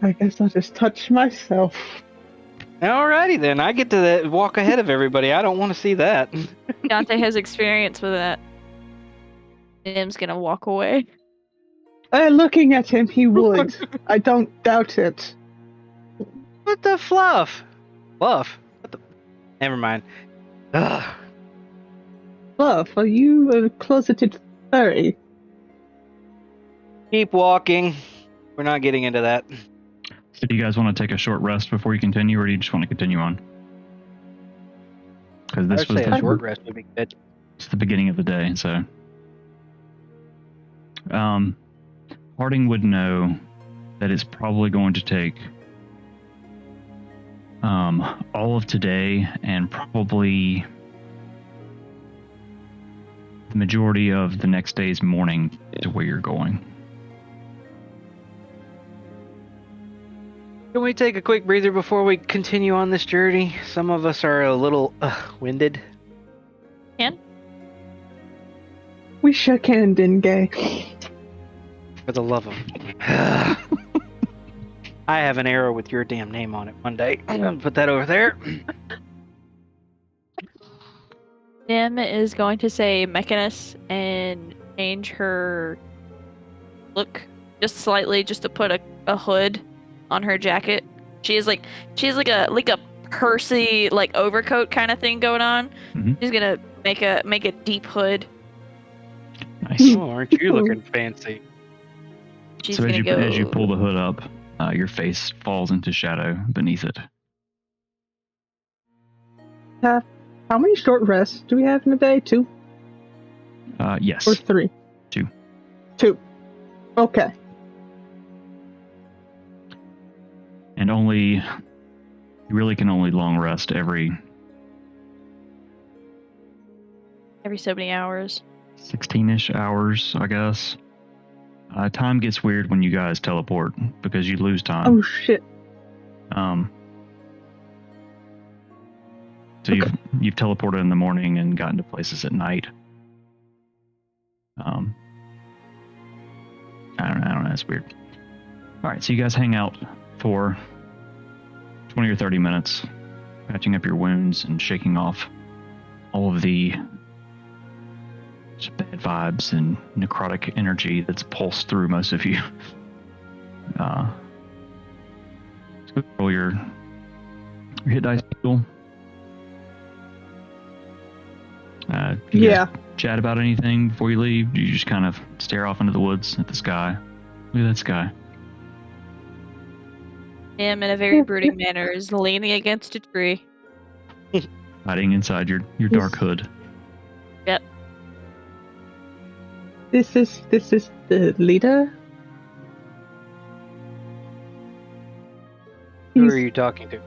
I guess I'll just touch myself. Alrighty then. I get to walk ahead of everybody. I don't want to see that. Dante has experience with that. Nim's gonna walk away. Looking at him, he would. I don't doubt it. What the fluff? Fluff? What the? Never mind. Ugh. Fluff, are you a closeted furry? Keep walking. We're not getting into that. So do you guys want to take a short rest before you continue, or do you just want to continue on? Because I this would was say a short rest would be good. it's the beginning of the day, so Harding would know that it's probably going to take all of today and probably the majority of the next day's morning to where you're going. Can we take a quick breather before we continue on this journey? Some of us are a little winded. We shook hand, didn't gay. For the love of... I have an arrow with your damn name on it one day. I'm gonna put that over there. Nim is going to say Mechanus and change her look just slightly, just to put a hood on her jacket. She has like a Percy like overcoat kind of thing going on. Mhm. She's gonna make a deep hood. Nice. Oh, aren't you looking fancy? She's So gonna as you pull the hood up, your face falls into shadow beneath it. How many short rests do we have in a day? 2 Yes. or 3? 2. 2. Okay. And you really can only long rest every so many hours. 16-ish hours, I guess. Time gets weird when you guys teleport because you lose time. Oh shit. So you've teleported in the morning and gotten to places at night. I don't know. It's weird. All right, so you guys hang out for 20 or 30 minutes, patching up your wounds and shaking off all of the bad vibes and necrotic energy that's pulsed through most of you. Let's go roll your hit dice tool. You guys chat about anything before you leave? Do you just kind of stare off into the woods at the sky? Look at that sky. Nim, in a very brooding manner, is leaning against a tree. Hiding inside your dark hood. Yep. This is the leader. Who are you talking to?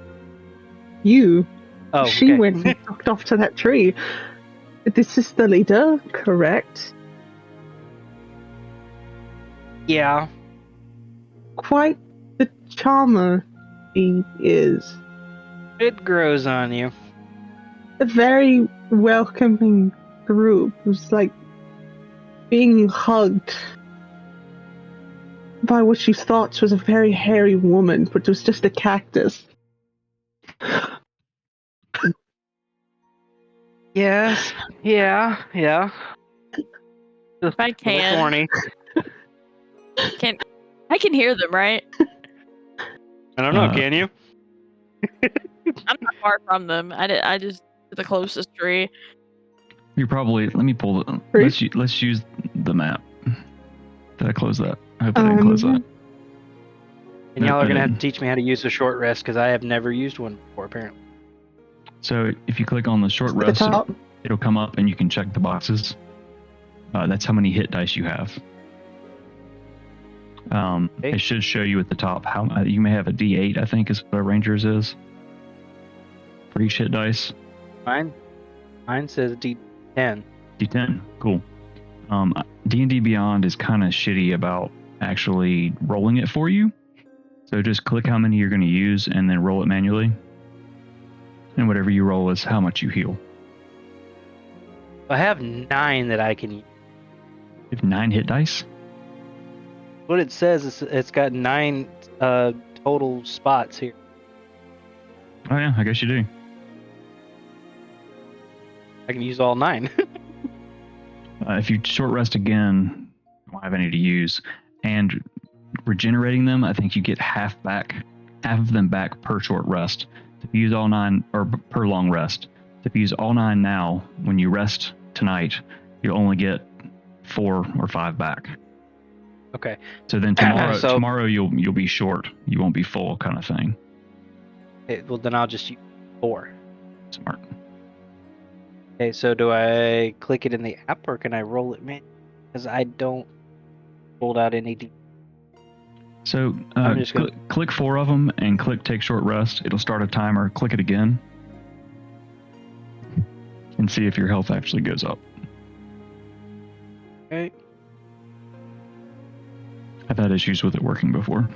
You. Oh, She okay. went and fucked off to that tree. This is the leader, correct? Yeah. Quite the charmer he is. It grows on you. A very welcoming group. It was like being hugged by what you thought was a very hairy woman, but it was just a cactus. Yes. Yeah. If I can, Horny. I can hear them, right? I don't know. Can you? I'm not far from them. I just the closest tree. You're probably. Let me pull the. Tree? Let's use the map. Did I close that? I hope I didn't close that. And y'all No, are I gonna have to didn't. teach me how to use a short rest because I have never used one before. Apparently. So if you click on the short At the rest, top. it'll come up and you can check the boxes. That's how many hit dice you have. Okay. It should show you at the top how you may have a D8. I think is what a ranger's is for each hit dice. Mine says D10. D10. Cool. D&D Beyond is kind of shitty about actually rolling it for you. So just click how many you're going to use and then roll it manually. And whatever you roll is how much you heal. I have 9 that I can use. You have 9 hit dice? What it says is it's got 9 total spots here. Oh yeah, I guess you do. I can use all 9. If you short rest again, you won't have any to use. And regenerating them, I think you get half of them back per short rest. If you use all 9, or per long rest. If you use all 9 now, when you rest tonight, you'll only get 4 or 5 back. Okay. So then So- tomorrow you'll be short. You won't be full, kind of thing. Well, then I'll just use 4. Smart. Okay, so do I click it in the app or can I roll it, man? Because I don't roll out any. So I'm just gonna- click 4 of them and click take short rest. It'll start a timer. Click it again and see if your health actually goes up. Okay. I've had issues with it working before.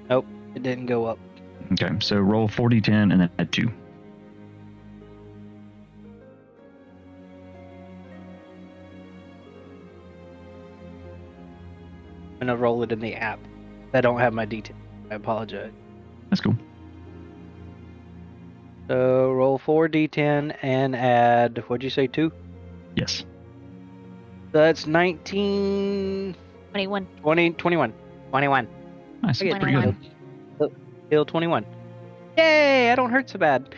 Nope, it didn't go up. Okay, so roll 4d10 and then add 2. I'm gonna roll it in the app. I don't have my details. I apologize. That's cool. So roll 4d10 and add, what'd you say, 2? Yes. So that's 19, 21. 20, 21. 21. Nice. I get Pretty good. Heal 21. Yay! I don't hurt so bad.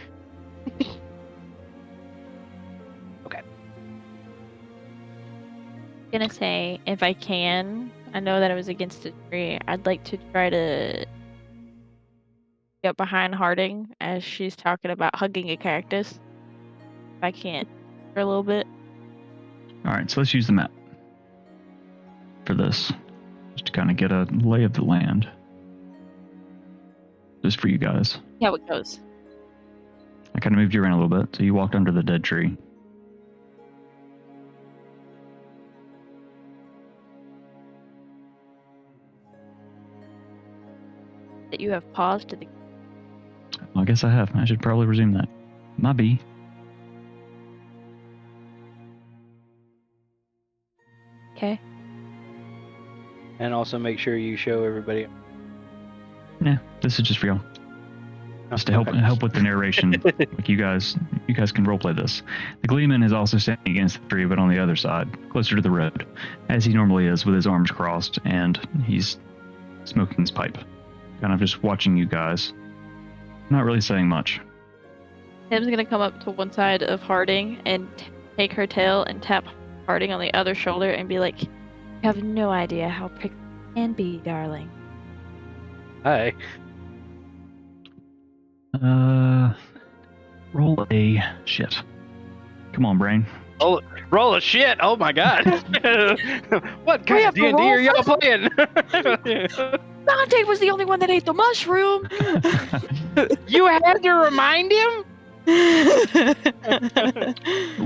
Gonna say, if I can, I know that it was against a tree. I'd like to try to get behind Harding as she's talking about hugging a cactus. If I can't, for a little bit. All right, so let's use the map for this, just to kind of get a lay of the land. Just for you guys. See how it goes. I kind of moved you around a little bit, so you walked under the dead tree. That you have paused to the. Well, I guess I have. I should probably resume that. Might be. Okay. And also make sure you show everybody. Yeah, this is just for y'all. Just to help with the narration. Like you guys can roleplay this. The Gleeman is also standing against the tree, but on the other side, closer to the road, as he normally is, with his arms crossed, and he's smoking his pipe. Kind of just watching you guys. Not really saying much. Tim's gonna come up to one side of Harding and take her tail and tap Harding on the other shoulder and be like, "You have no idea how prickly it can be, darling." Hi. Roll a shit. Come on, brain. Roll a shit! Oh my god! What kind of have to D&D roll are y'all for playing? Dante was the only one that ate the mushroom. You had to remind him?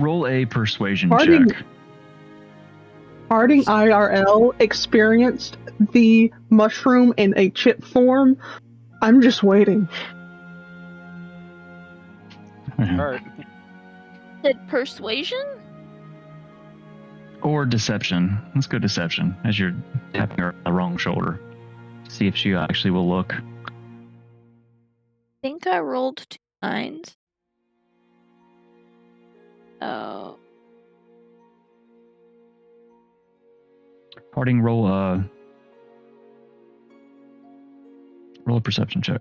Roll a persuasion Harding- check. Harding IRL experienced the mushroom in a chip form. I'm just waiting. Alright. Said persuasion? Or deception. Let's go deception, as you're tapping her on the wrong shoulder. See if she actually will look. I think I rolled 2 9s. Oh. Harding, roll a perception check.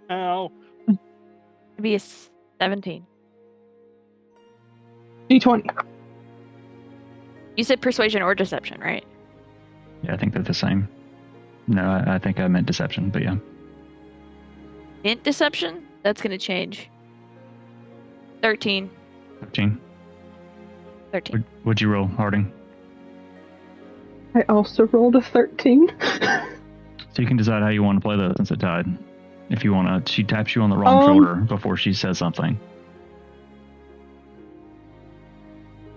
Ow. It'd be a 17. D20. You said persuasion or deception, right? Yeah, I think they're the same. No, I think I meant deception, but yeah. Int deception? That's gonna change. 13. 13. 13. What'd you roll, Harding? I also rolled a 13. So you can decide how you want to play this since it tied. If you want to, she taps you on the wrong shoulder before she says something.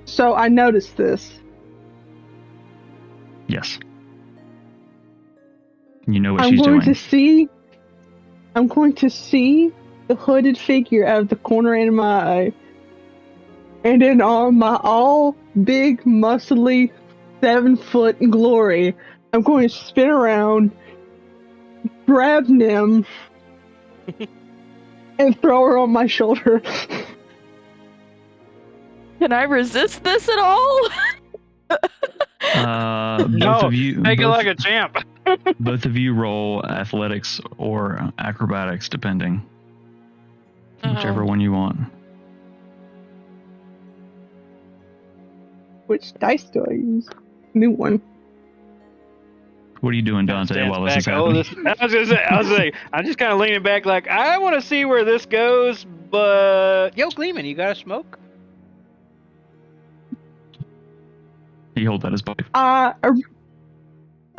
So I noticed this. Yes. You know what I'm she's going doing. I'm going to see the hooded figure out of the corner of my eye. And in all my big, muscly, 7-foot glory, I'm going to spin around, grab Nim, and throw her on my shoulder. Can I resist this at all? Both of you, Make it both, like a champ. both of you roll athletics or acrobatics, depending. Whichever one you want. Which dice do I use? New one. What are you doing, Dante, Stands while this is back. Oh, happening? I was gonna say, I'm just kind of leaning back, like I want to see where this goes. But yo, Gleeman, you got a smoke? He holds out his pipe. I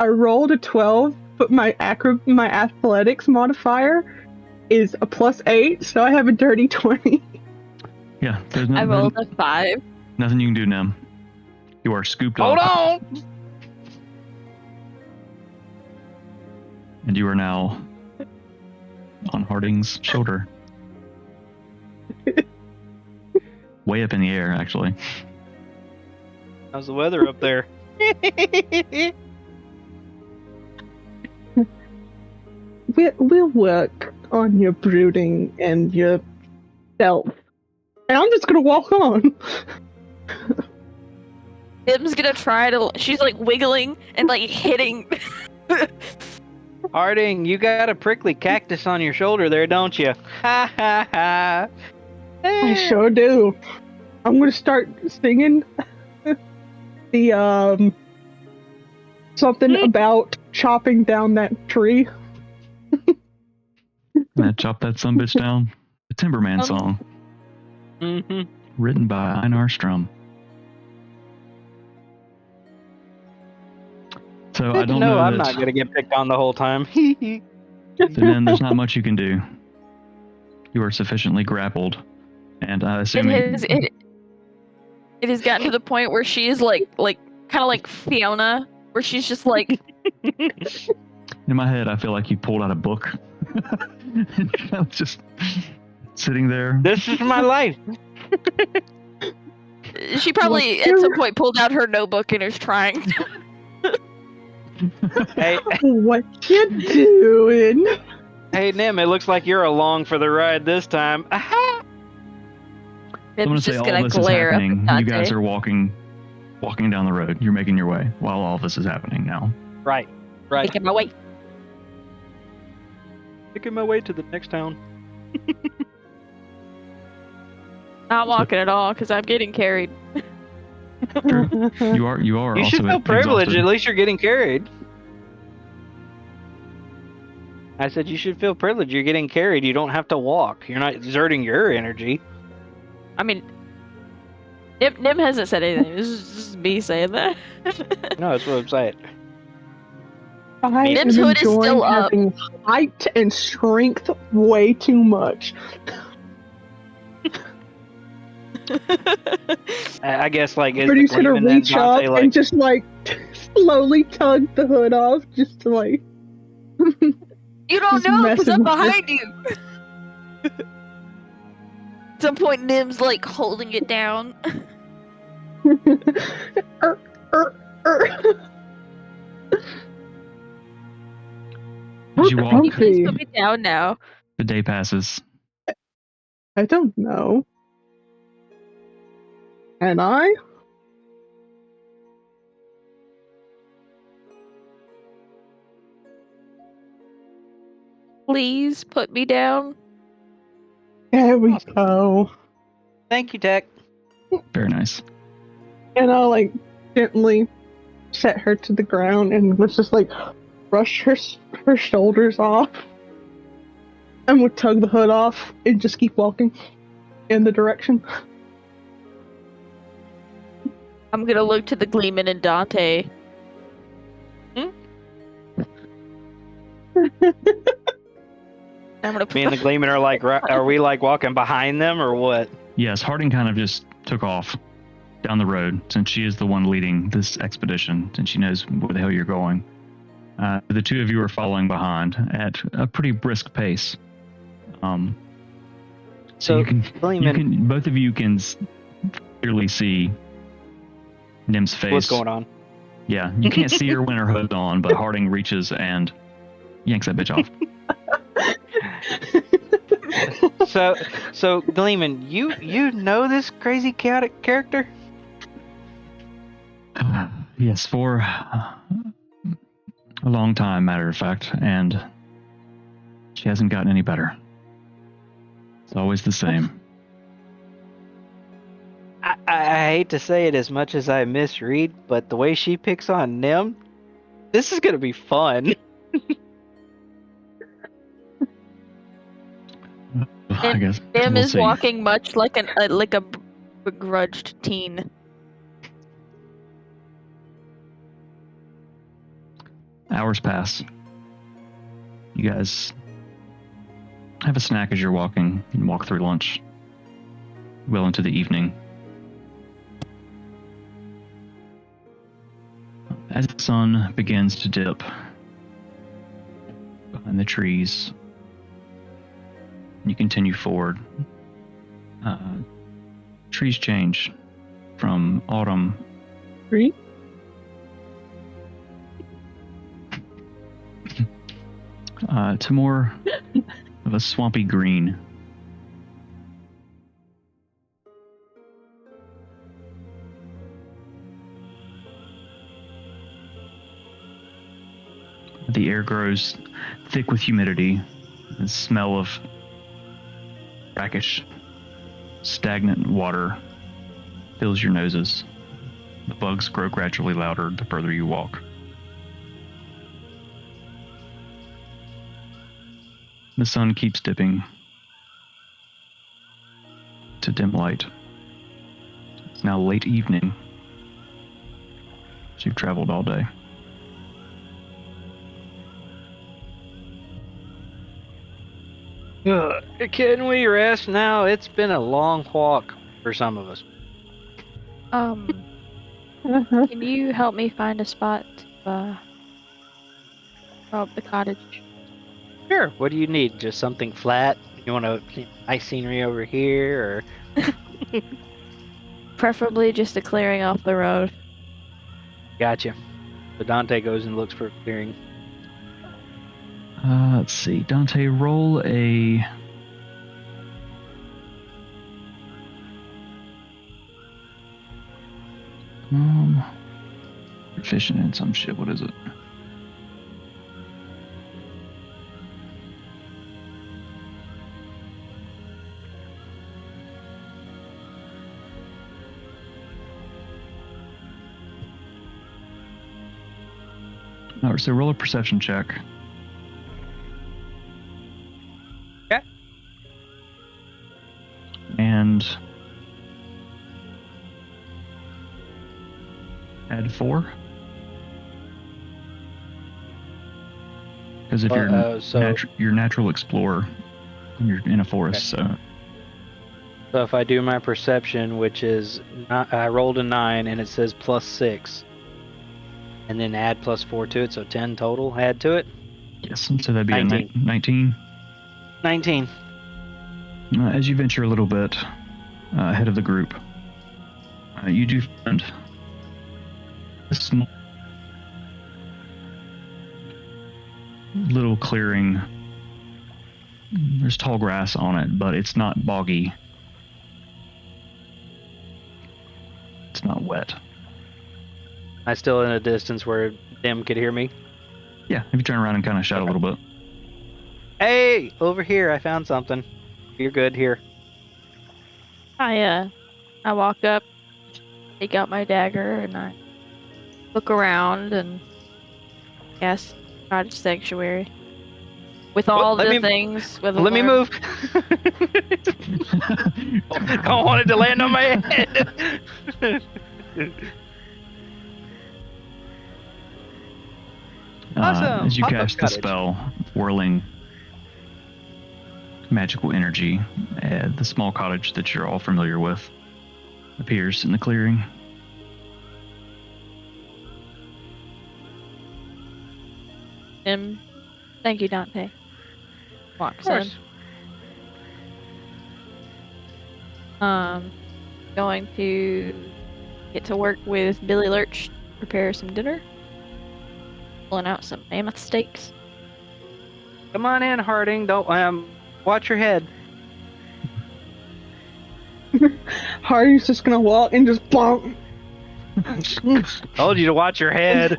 rolled a 12, but my athletics modifier is a +8, so I have a dirty 20. Yeah, there's I rolled a 5. nothing you can do, Nim. You are scooped Hold off. on. And you are now on Harding's shoulder. Way up in the air, actually. How's the weather up there? We'll work on your brooding and your stealth. And I'm just gonna walk on. Nim's gonna try to. She's like wiggling and like hitting. Harding, you got a prickly cactus on your shoulder there, don't you? Ha ha ha. I sure do. I'm gonna start singing the something about chopping down that tree. Chop that sumbitch down. The Timberman song, Mm-hmm. written by Einar Strum. So I don't know I'm that, not gonna get picked on the whole time. so then there's not much you can do. You are sufficiently grappled, and I assume It has gotten to the point where she is like kind of like Fiona, where she's just like in my head I feel like you pulled out a book. And you're kind of just sitting there. This is my life. she probably at some point pulled out her notebook and is trying. Hey, What you doing? hey, Nim, it looks like you're along for the ride this time. Aha! I'm gonna Nim's say just all gonna this is glare up happening. at You guys Dante. are walking down the road. You're making your way while all this is happening now. Right. Making my way. Making my way to the next town. Not walking at all because I'm getting carried. True. You are You also should feel privileged. exhausted. At least you're getting carried. I said you should feel privileged. You're getting carried. You don't have to walk. You're not exerting your energy. I mean, Nim hasn't said anything. This is just me saying that. No, that's what I'm saying. I am Nim's hood is enjoying still up. having height and strength way too much. I guess like is Pretty the soon to Gleeman then reach up Dante like and just like slowly tug the hood off, just to like. You don't Just know because messing I'm with behind you. At some point, Nim's like holding it down. Er, er. As you walk, Please put me down now. the day passes. I don't know. And I? Please put me down. There we go. thank you, Tech. Very nice. And I'll like gently set her to the ground and let's just like brush her shoulders off. And we'll tug the hood off and just keep walking in the direction. I'm gonna look to the Gleeman and Dante. I'm gonna Me and the Gleeman are like, are we like walking behind them or what? Yes, Harding kind of just took off down the road since she is the one leading this expedition, since she knows where the hell you're going. The two of you are following behind at a pretty brisk pace. So you can both of you can clearly see Nim's face. What's going on? Yeah, you can't see her when her hood's on, but Harding reaches and yanks that bitch off. So Gleeman, you know this crazy chaotic character? Yes, for a long time, matter of fact, and she hasn't gotten any better. It's always the same. I hate to say it as much as I miss Reed, but the way she picks on Nim, this is gonna be fun. I guess Nim we'll is see. walking much like a begrudged teen. Hours pass. You guys have a snack as you're walking and walk through lunch. Well into the evening. As the sun begins to dip behind the trees, you continue forward. Trees change from autumn Green? to more of a swampy green. The air grows thick with humidity. The smell of brackish, stagnant water fills your noses. The bugs grow gradually louder the further you walk. The sun keeps dipping to dim light. It's now late evening, so you've traveled all day. Can we rest now? It's been a long walk for some of us. Can you help me find a spot to rob the cottage? Sure. What do you need? Just something flat? You want a nice scenery over here, or? Preferably just a clearing off the road. Gotcha. So Dante goes and looks for a clearing. Let's see. Dante, roll a... proficient in some shit. What is it? Alright, so roll a perception check. Okay. And add 4. Because if you're natural explorer, and you're in a forest, Okay. so So if I do my perception, which is I rolled a 9 and it says +6, and then add +4 to it, so 10 total. Add to it. yes, so that'd be 19. a 19. 19. As you venture a little bit ahead of the group, you do find a small little clearing. There's tall grass on it, but it's not boggy. It's not wet. I still in a distance where Dim could hear me. Yeah, if you turn around and kind of shout a little bit. Hey, over here, I found something. You're good here. I walk up, take out my dagger, and I look around and cast cottage sanctuary. With all let the me- things. With Let me alarm. move. Don't want it to land on my head. Awesome. As you Pop-up cast the cottage. spell, whirling magical energy, the small cottage that you're all familiar with appears in the clearing. Thank you, Dante. Walks Of in. course. Going to get to work with Billy Lurch, prepare some dinner. Pulling out some mammoth steaks. Come on in, Harding. Don't watch your head. Hardy's just gonna walk and just bonk. Told you to watch your head.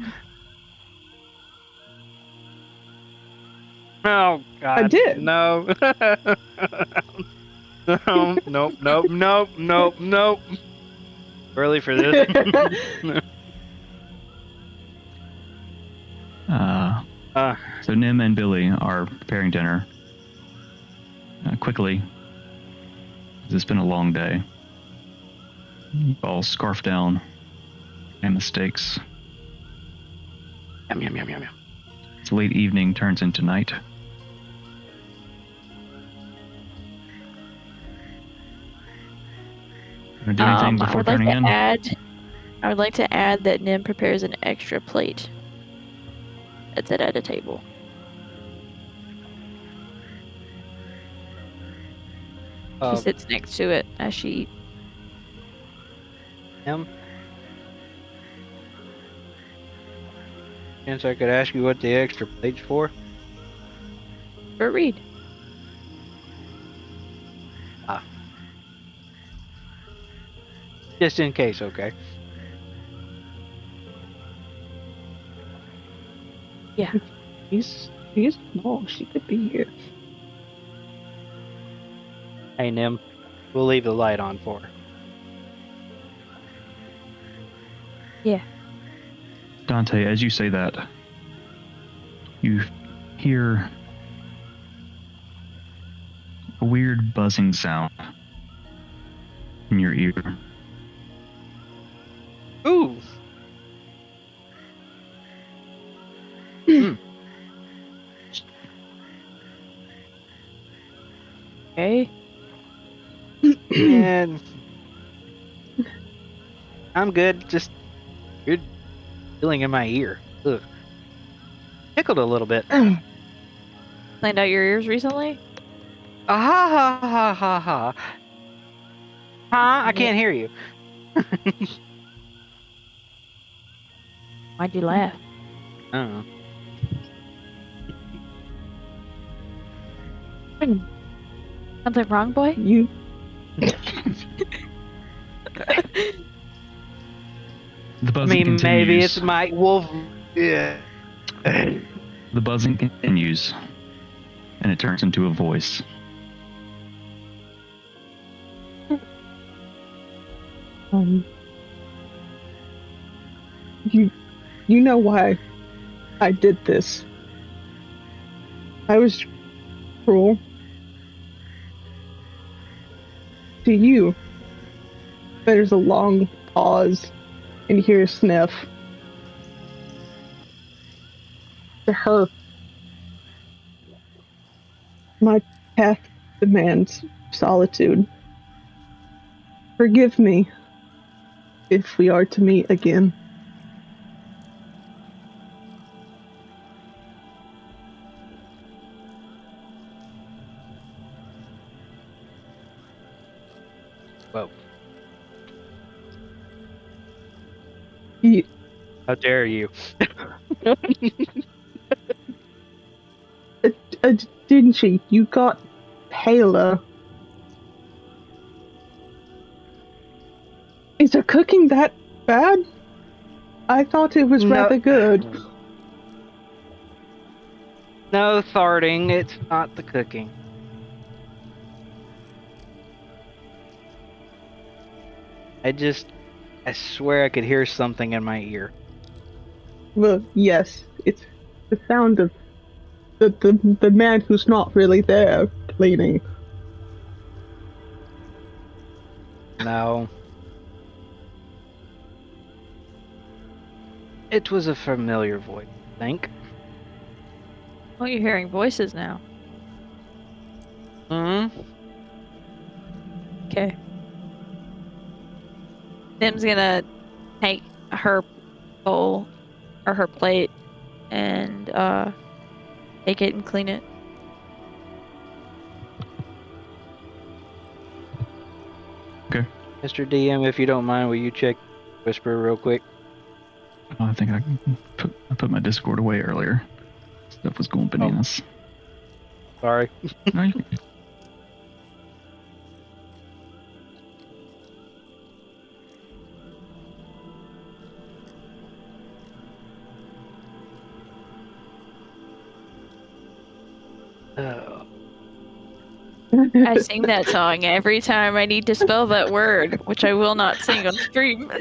Oh God! I did. No. No. Nope. Nope. Nope. Nope. Nope. Early for this. So Nim and Billy are preparing dinner. Quickly, 'cause it's been a long day. You all scarf down and the steaks. Yum, yum, yum, yum, yum. It's late evening turns into night. Wanna do anything I before would like turning to in? I would like to add that Nim prepares an extra plate. That's it at a table. She sits next to it as she eats. Him? Chance I could ask you what the extra plate's for? For read. Just in case, okay? Yeah. She's small. She could be here. Hey, Nim. We'll leave the light on for her. Yeah. Dante, as you say that, you hear a weird buzzing sound in your ear. Ooh! Okay. And I'm good. Just weird feeling in my ear. Ugh. Tickled a little bit. Cleaned out your ears recently? Ah ha ha ha ha ha. Huh? I can't hear you. Why'd you laugh? I don't know. Something wrong, boy? You The I buzzing mean, continues. maybe it's my wolf. Yeah. The buzzing continues, and it turns into a voice. you know why I did this. I was cruel to you. There's a long pause, and you hear a sniff. To her, my path demands solitude. Forgive me if we are to meet again. Whoa. You, How dare you? didn't she? You got paler. Is her cooking that bad? I thought it was rather good. No farting. It's not the cooking. I swear I could hear something in my ear. Well, yes, it's the sound of the man who's not really there cleaning. No. It was a familiar voice, I think. Oh, you're hearing voices now. Hmm? Okay. Nim's gonna take her bowl or her plate and take it and clean it. Okay. Mr. DM, if you don't mind, will you check Whisper real quick? Oh, I think I put my Discord away earlier. Stuff was going bananas. Sorry. No, you- Oh. I sing that song every time I need to spell that word, which I will not sing on stream.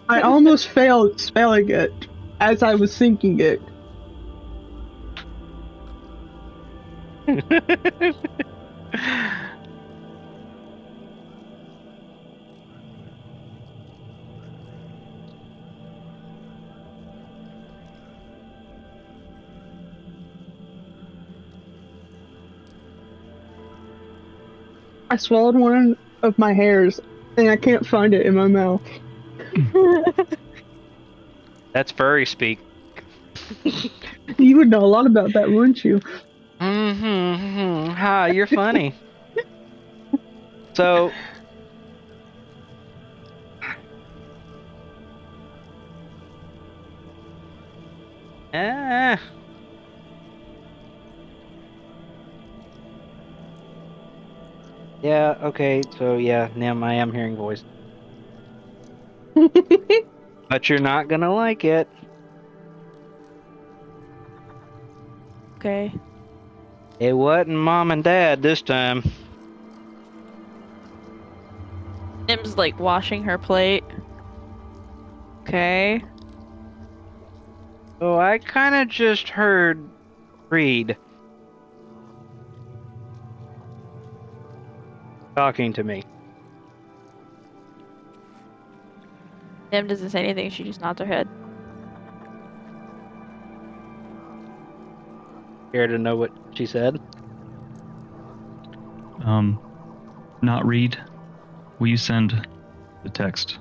I almost failed spelling it as I was thinking it. I swallowed one of my hairs and I can't find it in my mouth. That's furry speak. You would know a lot about that, wouldn't you? Ha, you're funny. So, eh. Yeah, okay, so yeah, Nim, I am hearing voice. But you're not gonna like it. Okay. It wasn't Mom and Dad this time. Nim's like washing her plate. Okay. So I kinda just heard Reed talking to me. Nim doesn't say anything, she just nods her head. Care to know what she said? Not read. Will you send the text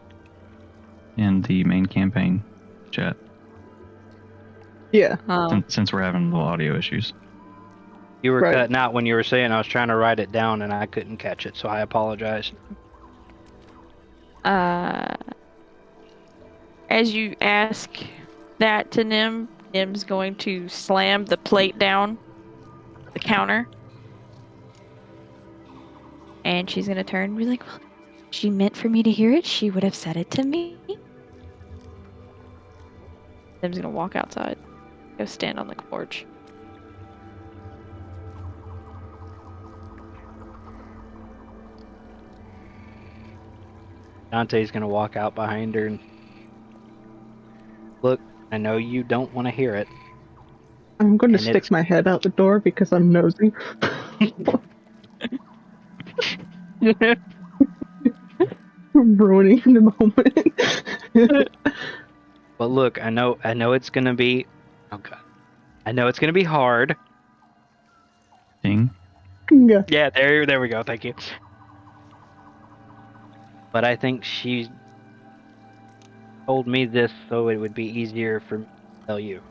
in the main campaign chat? Yeah. Since we're having little audio issues. You were Right. cutting out when you were saying I was trying to write it down and I couldn't catch it, so I apologize. As you ask that to Nim, Nim's going to slam the plate down the counter. And she's gonna turn and be like, well, she meant for me to hear it, she would have said it to me. Nim's gonna walk outside. Go stand on the porch. Dante's gonna walk out behind her and look, I know you don't want to hear it. I'm going to And stick it's- my head out the door because I'm nosy. Ruining the moment. But look, I know it's gonna be, oh god, I know it's gonna be hard. Ding. Yeah. Yeah, there we go. Thank you. But I think she told me this so it would be easier for me to tell you.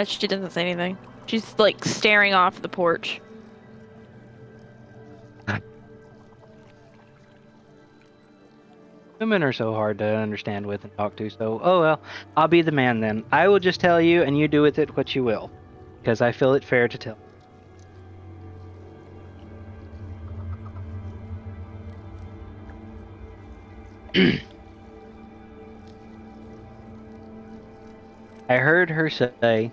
She doesn't say anything. She's like staring off the porch. Women are so hard to understand with and talk to, so oh well, I'll be the man then. I will just tell you and you do with it what you will. Because I feel it fair to tell. I heard her say,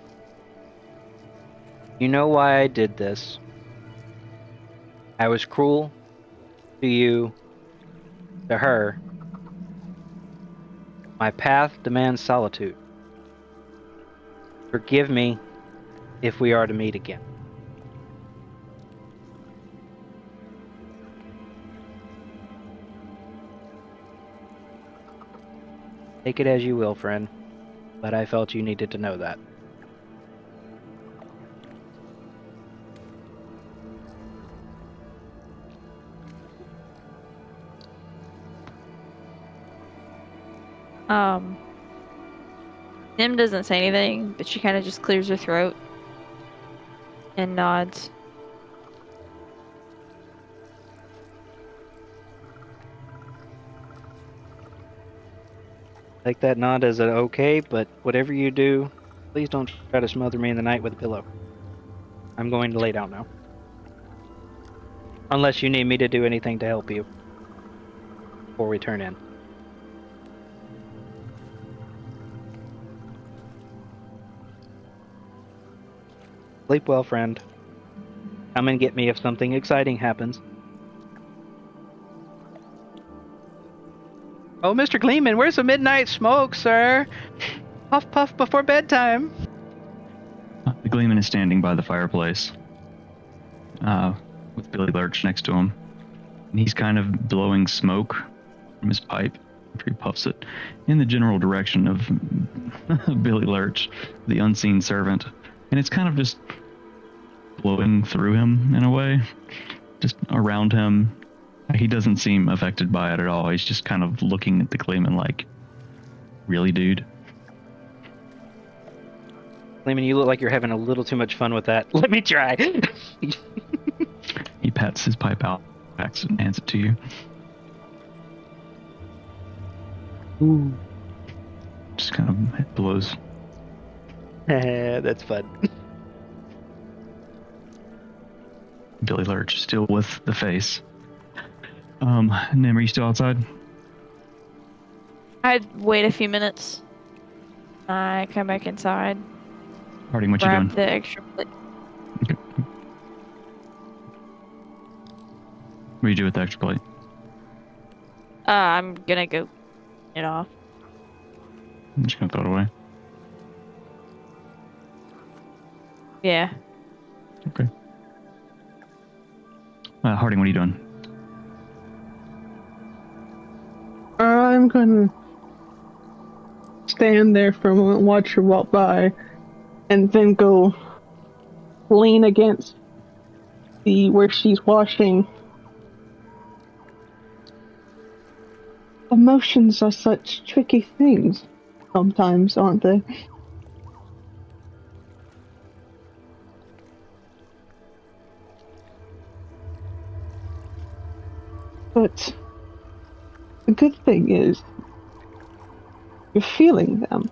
you know why I did this. I was cruel to you, to her. My path demands solitude. Forgive me if we are to meet again. Take it as you will, friend, but I felt you needed to know that. Nim doesn't say anything, but she kind of just clears her throat and nods. Take that nod as an okay, but whatever you do, please don't try to smother me in the night with a pillow. I'm going to lay down now. Unless you need me to do anything to help you before we turn in. Sleep well, friend. Come and get me if something exciting happens. Oh, Mr. Gleeman, where's the midnight smoke, sir? Puff, puff before bedtime. The Gleeman is standing by the fireplace, with Billy Lurch next to him. And he's kind of blowing smoke from his pipe after he puffs it in the general direction of Billy Lurch, the unseen servant. And it's kind of just blowing through him in a way, just around him. He doesn't seem affected by it at all. He's just kind of looking at the Gleeman like, really, dude? Lehman, you look like you're having a little too much fun with that. Let me try. He pats his pipe out, backs it, and hands it to you. Ooh. Just kind of blows. That's fun. Billy Lurch still with the face. Nim, are you still outside? I'd wait a few minutes. I come back inside. Harding, what you Grab doing? the extra plate. Okay. What do you do with the extra plate? I'm gonna go it off. I'm just gonna throw it away. Yeah. Okay. Harding, what are you doing? I'm gonna stand there for a moment, watch her walk by, and then go lean against the where she's washing. Emotions are such tricky things sometimes, aren't they? But the good thing is, you're feeling them,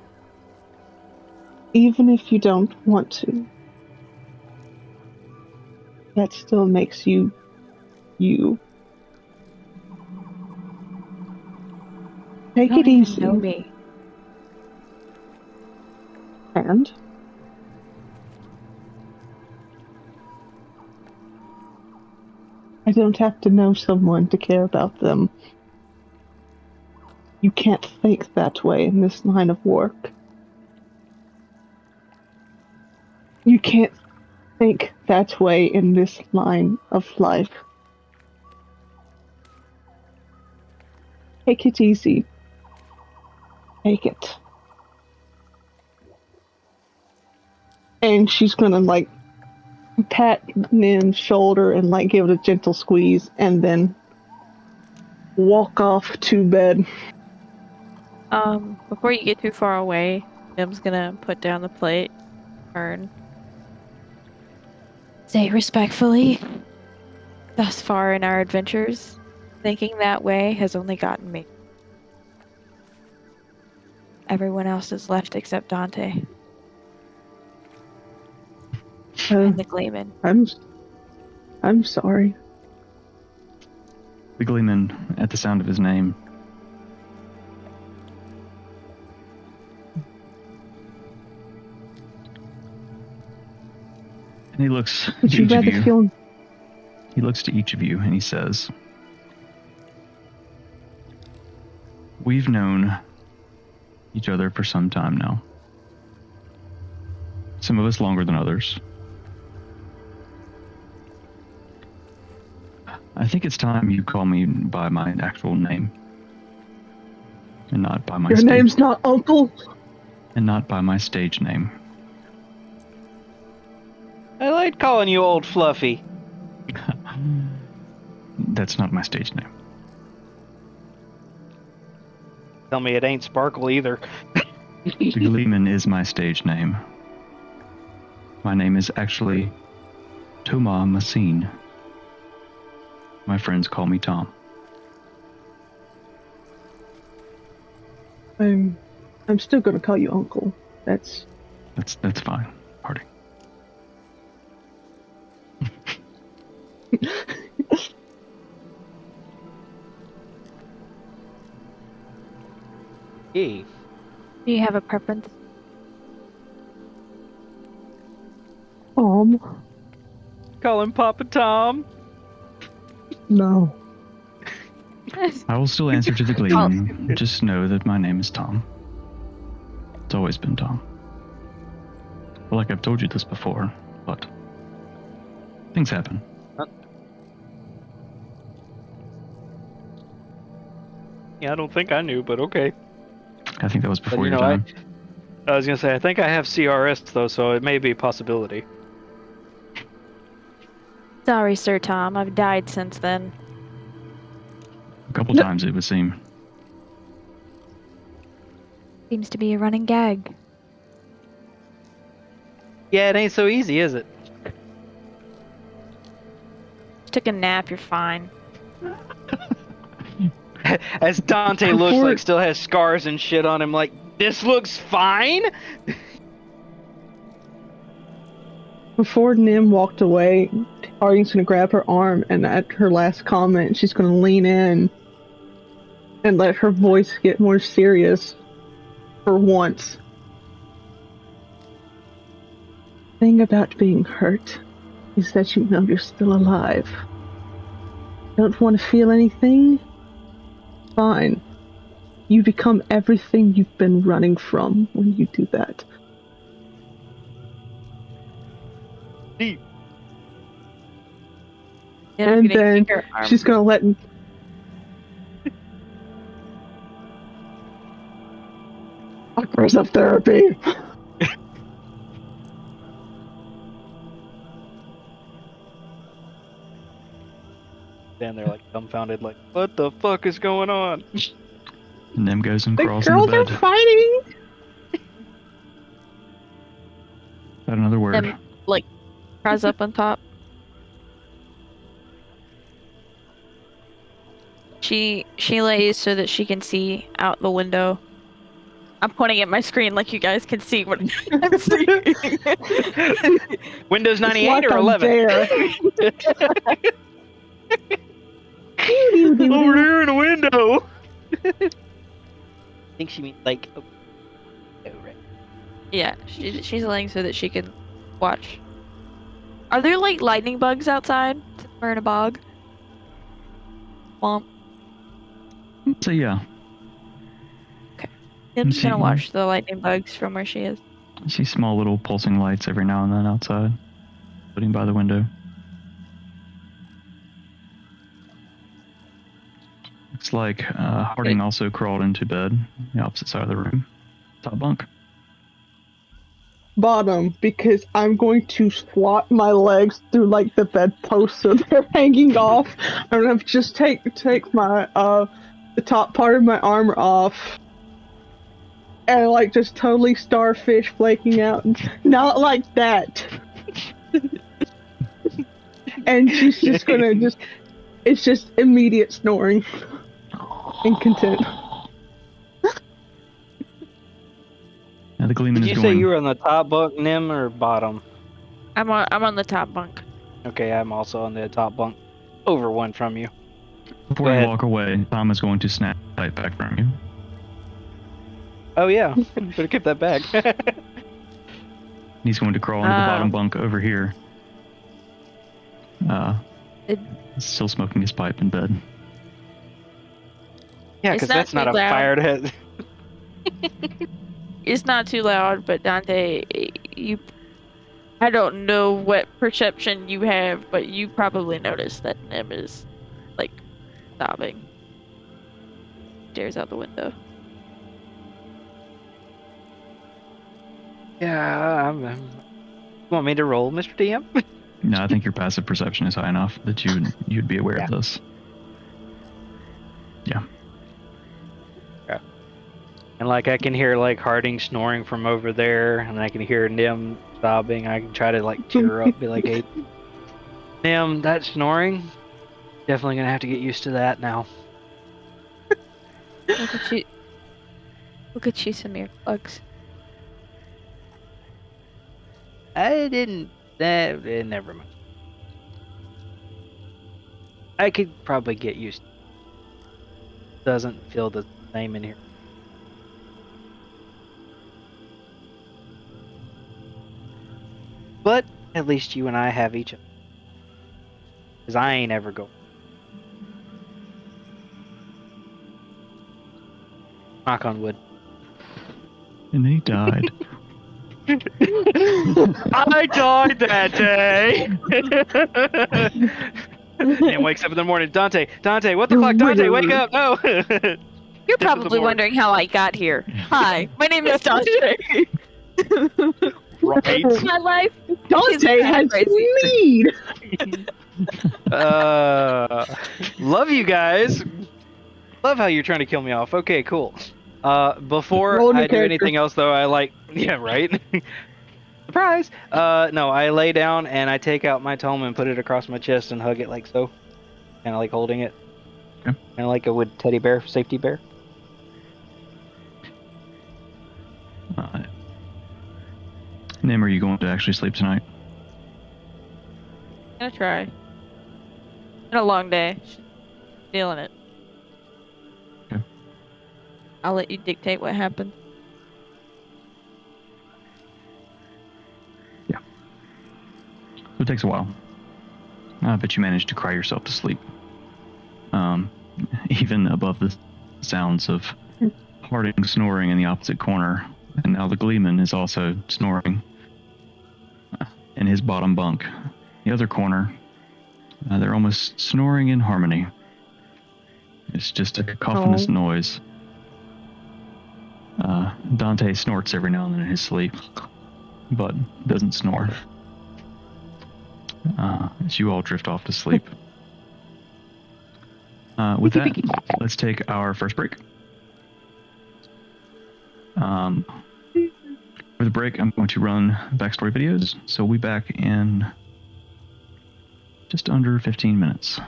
even if you don't want to. That still makes you, you. Take You it don't even easy. know me. And I don't have to know someone to care about them. You can't think that way in this line of work. You can't think that way in this line of life. Take it easy. Take it. And she's gonna, like, pat Nim's shoulder and, like, give it a gentle squeeze, and then walk off to bed. Before you get too far away, Nim's gonna put down the plate, turn. Say respectfully, thus far in our adventures, thinking that way has only gotten me. Everyone else is left except Dante and the Gleeman. I'm sorry. The Gleeman, at the sound of his name, and he looks Would to you each of rather you. feel He looks to each of you and he says, "We've known each other for some time now. Some of us longer than others. I think it's time you call me by my actual name. And not by my your name's not Uncle? and not by my stage name." I like calling you Old Fluffy. That's not my stage name. Tell me it ain't Sparkle either. The Gleeman is my stage name. My name is actually Toma Massine. My friends call me Tom. I'm still gonna call you Uncle. That's That's fine, Harding. Hey. Do you have a preference? oh, Tom? Call him Papa Tom. No. I will still answer to the Gleeman. Just know that my name is Tom. It's always been Tom. Well, like I've told you this before, but things happen. Yeah, I don't think I knew, but okay. I think that was before But, your time. I was gonna say I think I have CRS though, so it may be a possibility. Sorry, Sir Tom. I've died since then. A couple times, it would seem. Seems to be a running gag. Yeah, it ain't so easy, is it? Took a nap, you're fine. As Dante looks like still has scars and shit on him, like, this looks fine? Before Nim walked away, Harding's gonna grab her arm, and at her last comment, she's gonna lean in and let her voice get more serious for once. The thing about being hurt is that you know you're still alive. Don't want to feel anything? Fine. You become everything you've been running from when you do that. Deep. And then she's gonna let Where's up therapy? Stand there like dumbfounded, like, what the fuck is going on? And Nim goes and The crawls in girls the are bed. fighting! Is that another word? Nim, like, crawls up on top. She lays so that she can see out the window. I'm pointing at my screen like you guys can see what I'm seeing. Windows 98 like or I'm 11? there. Over there in the window! I think she means like... Oh, right. Yeah, she's laying so that she can watch. Are there like lightning bugs outside? We're in a bog. Swamp. So yeah, Nim's gonna see- watch the lightning bugs from where she is. I see small little pulsing lights every now and then outside, floating by the window. Looks like Harding also crawled into bed, the opposite side of the room, top bunk. Bottom, because I'm going to slot my legs through like the bedpost so they're hanging off. I'm gonna just take my the top part of my armor off. And like just totally starfish flaking out. Not like that. And she's just gonna it's just immediate snoring and content. Now the Gleeman Did is you going. say you were on the top bunk, Nim, or bottom? I'm on the top bunk. Okay, I'm also on the top bunk. Over one from you. Before Go you ahead. walk away, Tom is going to snap the pipe back from you. Oh yeah, better keep that bag. He's going to crawl into the bottom bunk over here. Still smoking his pipe in bed. Yeah, It's because not that's not too a loud. fire to hit. It's not too loud, but Dante, I don't know what perception you have, but you probably noticed that Nim is, like, sobbing. Stares out the window. Yeah, you want me to roll, Mr. DM? No, I think your passive perception is high enough that you'd be aware of this. Yeah. And like I can hear like Harding snoring from over there, and I can hear Nim sobbing. I can try to like cheer her up, be like, "Hey, Nim, that snoring, definitely gonna have to get used to that now." Look at you. Look at you, some earplugs. I didn't. Never mind. I could probably get used to it. Doesn't feel the same in here. But At least you and I have each other. Because I ain't ever going. Knock on wood. And he died. I died that day! And wakes up in the morning. Dante, what the fuck? Dante, wake up! No! You're This is the probably morning. wondering how I got here. Hi, my name is Dante. Right? My life Dante It's kinda has crazy. need. Love you guys. Love how you're trying to kill me off. Okay, cool. Before Roll new I do character. anything else, though, I like, yeah, right. Surprise! No, I lay down and I take out my tome and put it across my chest and hug it like so, kind of like holding it, Okay. kind of like a wood teddy bear, safety bear. Nim, are you going to actually sleep tonight? I'm gonna try. Been a long day. Feeling it. Okay. I'll let you dictate what happens. So it takes a while. But you manage to cry yourself to sleep. Even above the sounds of Harding snoring in the opposite corner. And now the Gleeman is also snoring in his bottom bunk. The other corner, they're almost snoring in harmony. It's just a cacophonous noise. Dante snorts every now and then in his sleep, but doesn't snore. As you all drift off to sleep. With that, let's take our first break. For the break, I'm going to run backstory videos, so we'll be back in just under 15 minutes.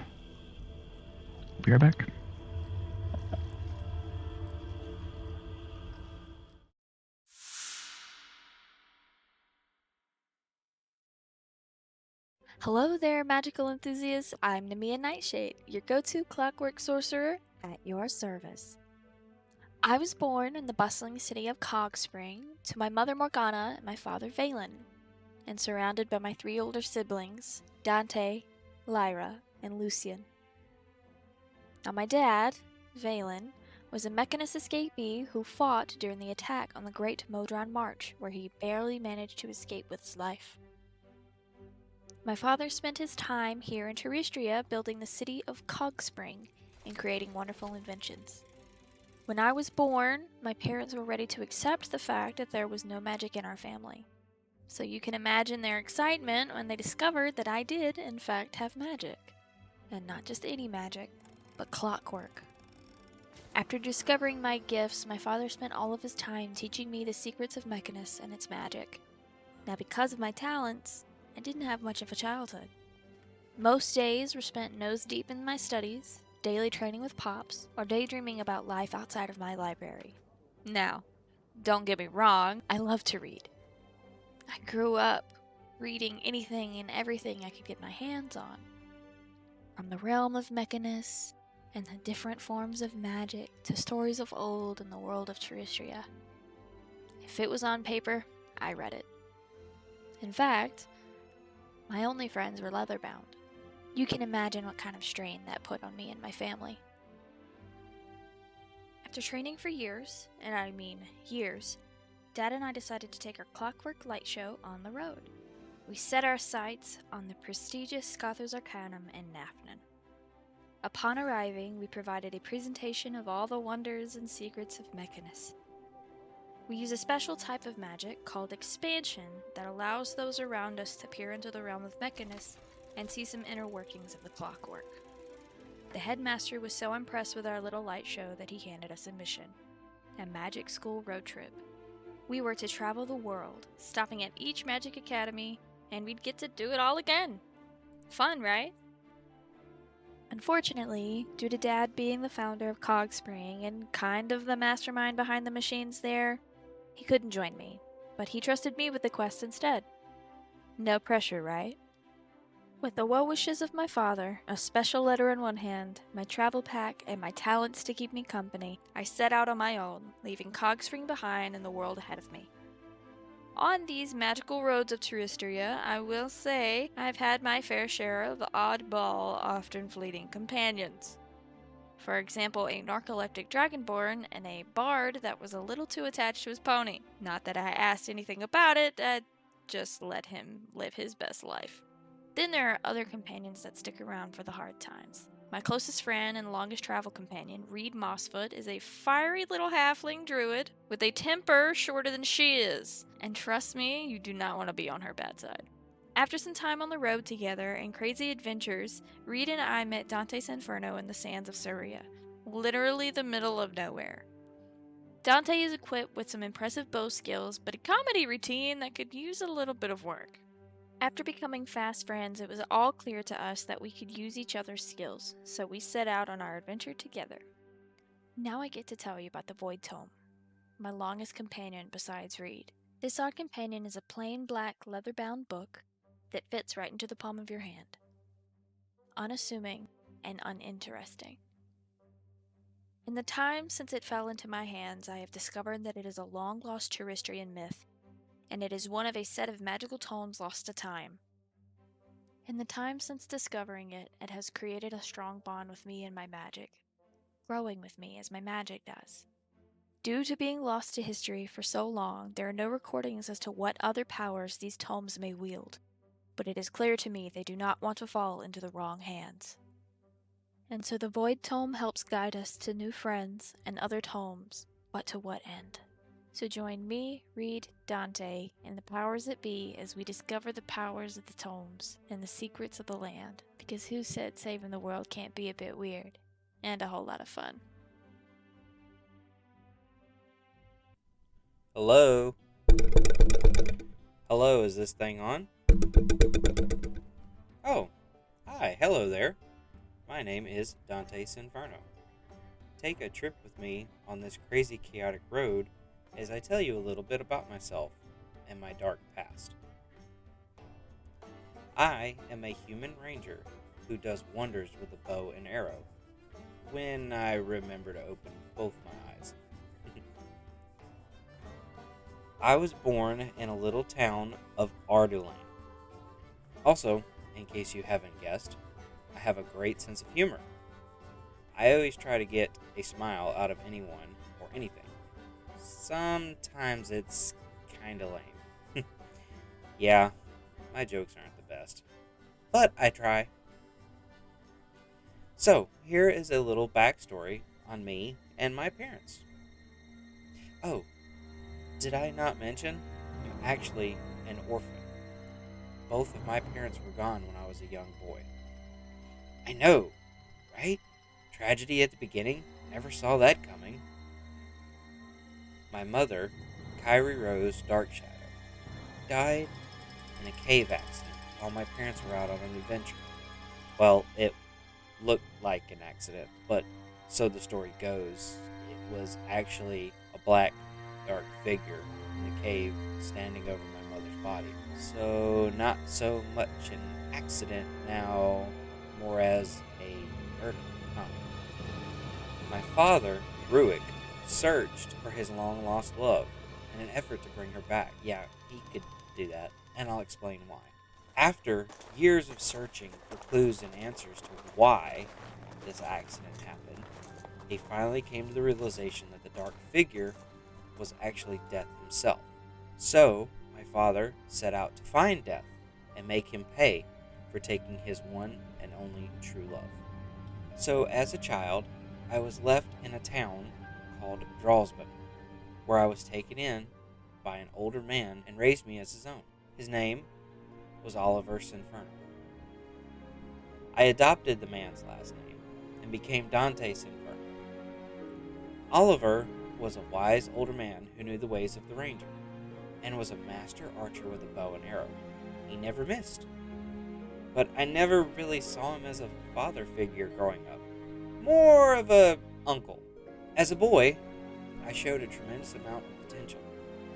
Be right back. Hello there, magical enthusiasts. I'm Nemia Nightshade, your go-to clockwork sorcerer at your service. I was born in the bustling city of Cogspring to my mother Morgana and my father Valen, and surrounded by my 3 older siblings, Dante, Lyra, and Lucian. Now my dad, Valen, was a Mechanist escapee who fought during the attack on the Great Modron March, where he barely managed to escape with his life. My father spent his time here in Terrestria building the city of Cogspring and creating wonderful inventions. When I was born, my parents were ready to accept the fact that there was no magic in our family. So you can imagine their excitement when they discovered that I did, in fact, have magic. And not just any magic, but clockwork. After discovering my gifts, my father spent all of his time teaching me the secrets of Mechanus and its magic. Now because of my talents, I didn't have much of a childhood. Most days were spent nose deep in my studies, daily training with Pops, or daydreaming about life outside of my library. Now, don't get me wrong, I love to read. I grew up reading anything and everything I could get my hands on. From the realm of Mechanus and the different forms of magic to stories of old in the world of Terrestria. If it was on paper, I read it. In fact, my only friends were leather-bound. You can imagine what kind of strain that put on me and my family. After training for years, and I mean years, Dad and I decided to take our Clockwork Light Show on the road. We set our sights on the prestigious Scothers Arcanum in Nafnan. Upon arriving, we provided a presentation of all the wonders and secrets of Mechanus. We use a special type of magic called expansion that allows those around us to peer into the realm of Mechanus and see some inner workings of the clockwork. The headmaster was so impressed with our little light show that he handed us a mission, a magic school road trip. We were to travel the world, stopping at each magic academy, and we'd get to do it all again. Fun, right? Unfortunately, due to Dad being the founder of Cogspring and kind of the mastermind behind the machines there, he couldn't join me, but he trusted me with the quest instead. No pressure, right? With the well wishes of my father, a special letter in one hand, my travel pack, and my talents to keep me company, I set out on my own, leaving Cogspring behind and the world ahead of me. On these magical roads of Teristria, I will say I've had my fair share of oddball, often fleeting companions. For example, a narcoleptic dragonborn and a bard that was a little too attached to his pony. Not that I asked anything about it, I just let him live his best life. Then there are other companions that stick around for the hard times. My closest friend and longest travel companion, Reed Mossfoot, is a fiery little halfling druid with a temper shorter than she is. And trust me, you do not want to be on her bad side. After some time on the road together and crazy adventures, Reed and I met Dante's Inferno in the sands of Suria, literally the middle of nowhere. Dante is equipped with some impressive bow skills, but a comedy routine that could use a little bit of work. After becoming fast friends, it was all clear to us that we could use each other's skills, so we set out on our adventure together. Now I get to tell you about the Void Tome, my longest companion besides Reed. This odd companion is a plain black leather-bound book that fits right into the palm of your hand. Unassuming and uninteresting. In the time since it fell into my hands, I have discovered that it is a long-lost Terrestrian myth, and it is one of a set of magical tomes lost to time. In the time since discovering it, it has created a strong bond with me and my magic, growing with me as my magic does. Due to being lost to history for so long, there are no recordings as to what other powers these tomes may wield, but it is clear to me they do not want to fall into the wrong hands. And so the Void Tome helps guide us to new friends and other tomes, but to what end? So join me, Reed, Dante, and the powers that be as we discover the powers of the tomes and the secrets of the land, because who said saving the world can't be a bit weird? And a whole lot of fun. Hello? Hello, is this thing on? Oh, hi, hello there. My name is Dante's Inferno. Take a trip with me on this crazy chaotic road as I tell you a little bit about myself and my dark past. I am a human ranger who does wonders with a bow and arrow when I remember to open both my eyes. I was born in a little town of Ardulan. Also, in case you haven't guessed, I have a great sense of humor. I always try to get a smile out of anyone or anything. Sometimes it's kinda lame. Yeah, my jokes aren't the best, but I try. So, here is a little backstory on me and my parents. Oh, did I not mention? I'm actually an orphan. Both of my parents were gone when I was a young boy. I know, right? Tragedy at the beginning, never saw that coming. My mother, Kyrie Rose Darkshadow, died in a cave accident while my parents were out on an adventure. Well, it looked like an accident, but so the story goes, it was actually a black, dark figure in the cave standing over my mother's body. So not so much an accident now, more as a murder, huh? My father, Ruick, searched for his long-lost love in an effort to bring her back. Yeah, he could do that, and I'll explain why. After years of searching for clues and answers to why this accident happened, he finally came to the realization that the dark figure was actually Death himself. So, my father set out to find Death and make him pay for taking his one and only true love. So, as a child, I was left in a town called Drawsbane, where I was taken in by an older man and raised me as his own. His name was Oliver Sinferno. I adopted the man's last name and became Dante Sinferno. Oliver was a wise older man who knew the ways of the ranger and was a master archer with a bow and arrow. He never missed. But I never really saw him as a father figure growing up. More of a uncle. As a boy, I showed a tremendous amount of potential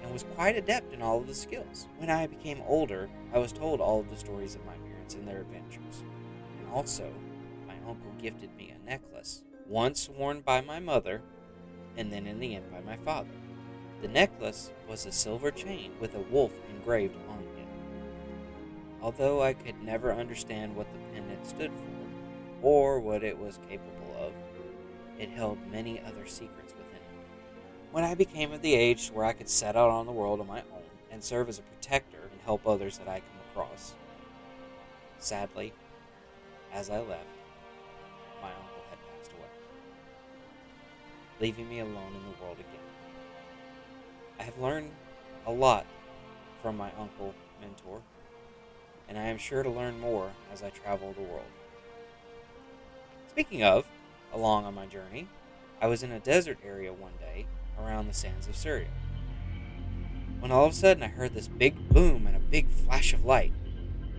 and was quite adept in all of the skills. When I became older, I was told all of the stories of my parents and their adventures. And also, my uncle gifted me a necklace, once worn by my mother, and then in the end by my father. The necklace was a silver chain with a wolf engraved on it. Although I could never understand what the pendant stood for, or what it was capable of, it held many other secrets within it. When I became of the age where I could set out on the world on my own and serve as a protector and help others that I come across, sadly, as I left, my uncle had passed away, leaving me alone in the world again. I have learned a lot from my uncle mentor, and I am sure to learn more as I travel the world. Speaking of, along on my journey, I was in a desert area one day around the sands of Syria, when all of a sudden I heard this big boom and a big flash of light,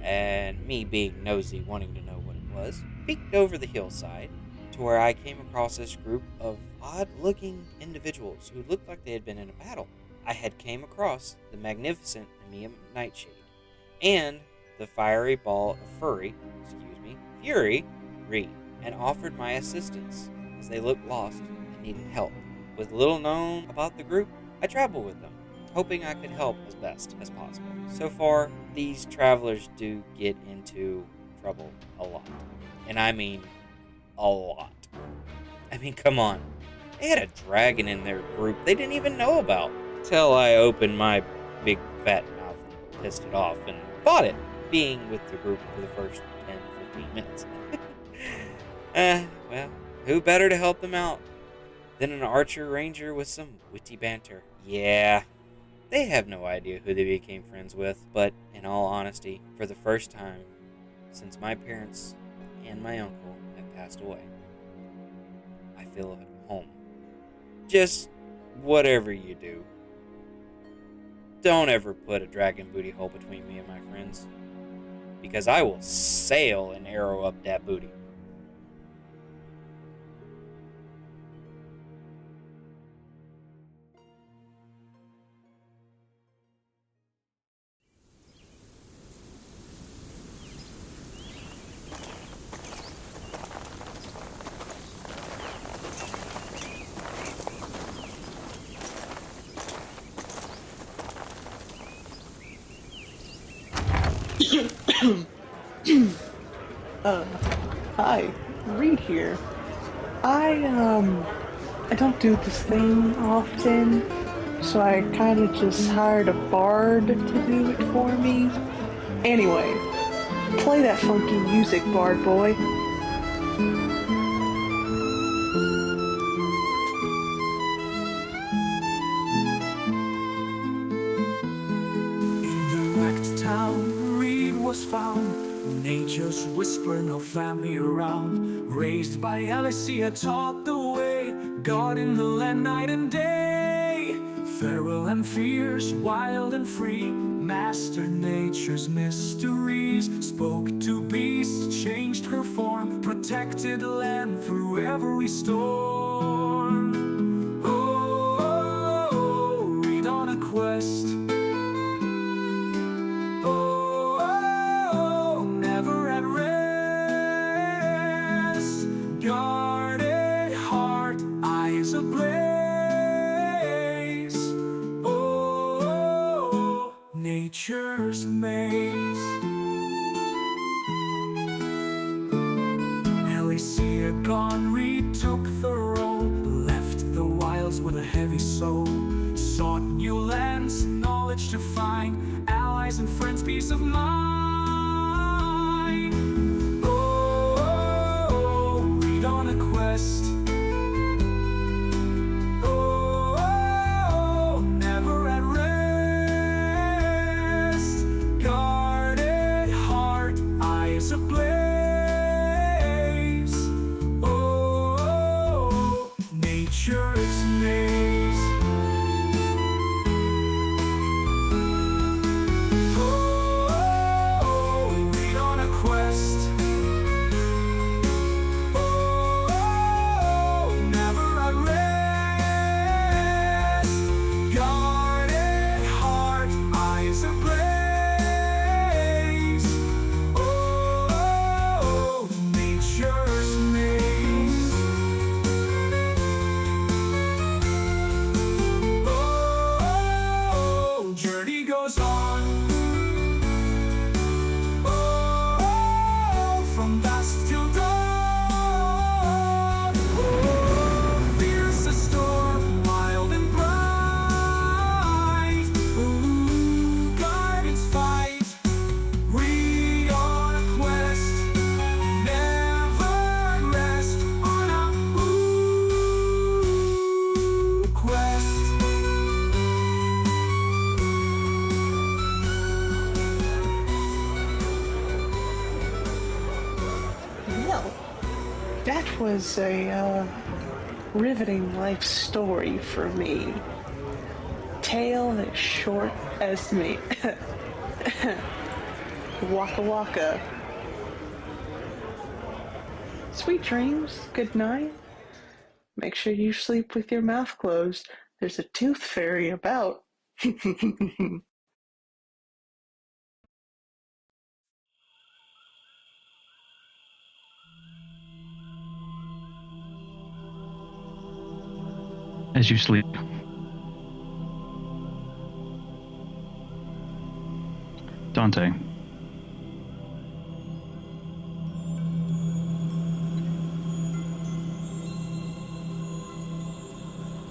and me being nosy, wanting to know what it was, peeked over the hillside to where I came across this group of odd-looking individuals who looked like they had been in a battle. I had came across the magnificent Nemia Nightshade and the fiery ball of Fury Reed, and offered my assistance as they looked lost and needed help. With little known about the group, I traveled with them, hoping I could help as best as possible. So far, these travelers do get into trouble a lot. And I mean a lot. I mean, come on. They had a dragon in their group they didn't even know about. Till I opened my big fat mouth and pissed it off and fought it, being with the group for the first 10-15 minutes. Well, who better to help them out than an archer ranger with some witty banter? Yeah, they have no idea who they became friends with, but in all honesty, for the first time since my parents and my uncle have passed away, I feel at home. Just whatever you do, don't ever put a dragon booty hole between me and my friends, because I will sail and arrow up that booty. Hi, Reed here. I don't do this thing often, so I kind of just hired a bard to do it for me. Anyway, play that funky music, bard boy. In the wrecked town, Reed was found. Nature's whisper, no family around. Raised by Alicia, taught the way, God in the land night and day. Feral and fierce, wild and free, mastered nature's mysteries. Spoke to beasts, changed her form, protected land through every storm. Oh, Reed on a quest. Guarded heart, eyes ablaze. Oh, nature's maze. Alicia gone, Reed took the road, left the wilds with a heavy soul. Sought new lands, knowledge to find, allies and friends, peace of mind. On a quest. Oh, never at rest. Guarded heart, eyes ablaze. Oh, nature's maze. Oh, Reed on a quest. That was a riveting life story for me. Tale as short as me. Waka waka. Sweet dreams. Good night. Make sure you sleep with your mouth closed. There's a tooth fairy about. As you sleep, Dante,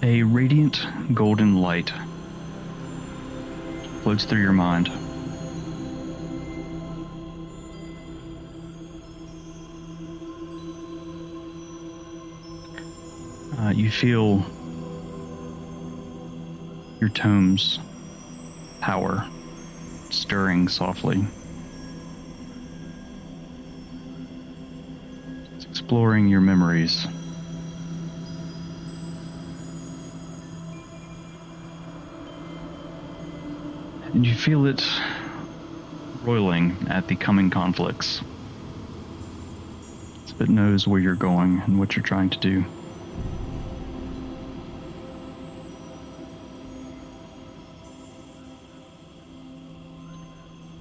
a radiant golden light floats through your mind. You feel your tome's power stirring softly. It's exploring your memories. And you feel it roiling at the coming conflicts. So it knows where you're going and what you're trying to do.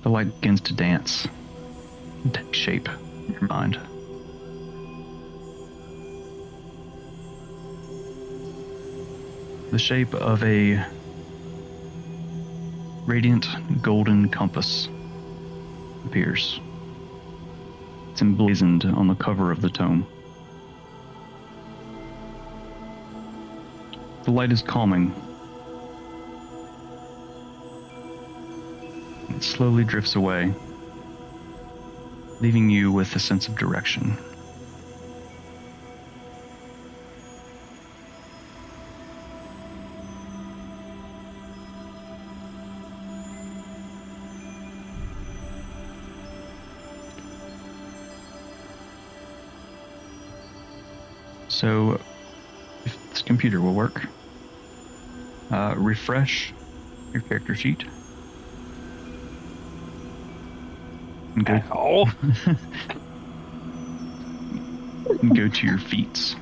The light begins to dance and take shape in your mind. The shape of a radiant golden compass appears. It's emblazoned on the cover of the tome. The light is calming. It slowly drifts away, leaving you with a sense of direction. So, if this computer will work, refresh your character sheet. And go, and go to your feats.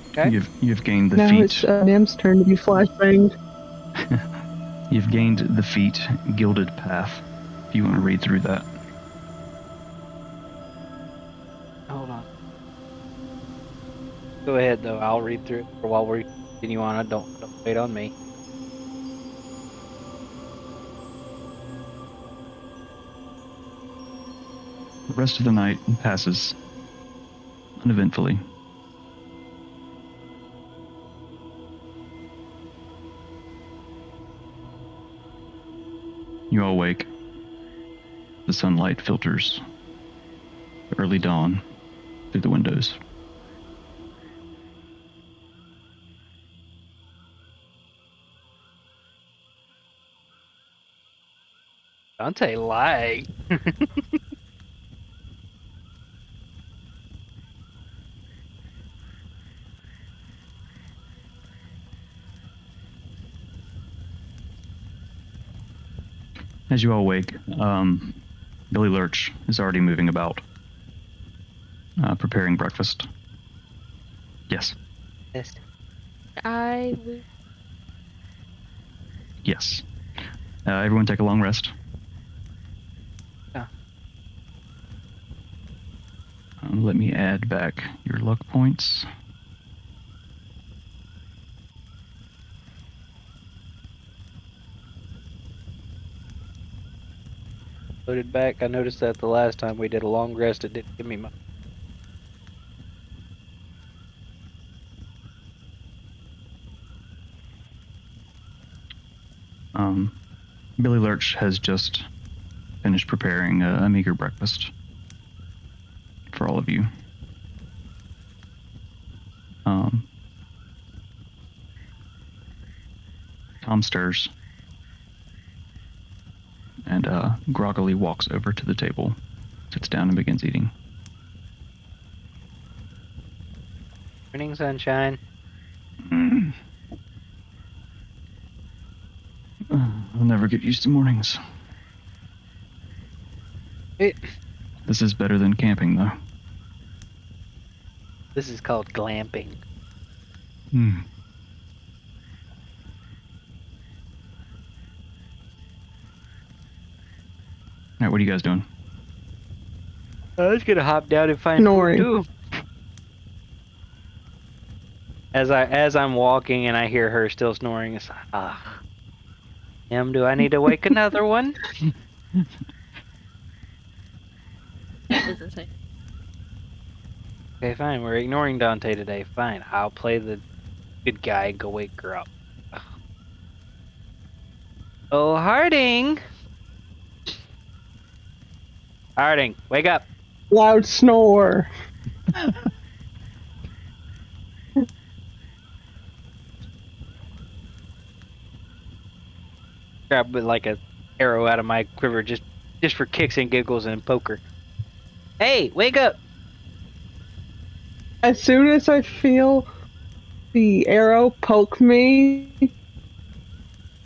Okay. You've gained the Now feat. it's Nim's turn to be flashbanged. You've gained the feat Gilded Path. If you want to read through that. Hold on. Go ahead though. I'll read through it for while we continue on. Don't wait on me. The rest of the night passes uneventfully. You all wake. The sunlight filters the early dawn through the windows. Dante lied. As you all wake, Billy Lurch is already moving about, preparing breakfast. Yes. Yes. Yes. Everyone take a long rest. Yeah. Let me add back your luck points. Loaded back. I noticed that the last time we did a long rest, it didn't give me my. Billy Lurch has just finished preparing a meager breakfast for all of you. Tom stirs and groggily walks over to the table, sits down and begins eating. Morning, sunshine. Mm. I'll never get used to mornings. It, This is better than camping, though. this is called glamping. Hmm. All right, what are you guys doing? I was gonna hop down and find Snoring. food too. As I'm walking and I hear her still snoring, it's like, do I need to wake another one? That is insane. Okay, fine. We're ignoring Dante today. Fine. I'll play the good guy and go wake her up. Ugh. Oh, Harding! Harding, wake up! Loud snore. Grab like a arrow out of my quiver just for kicks and giggles and poker. Hey, wake up! As soon as I feel the arrow poke me,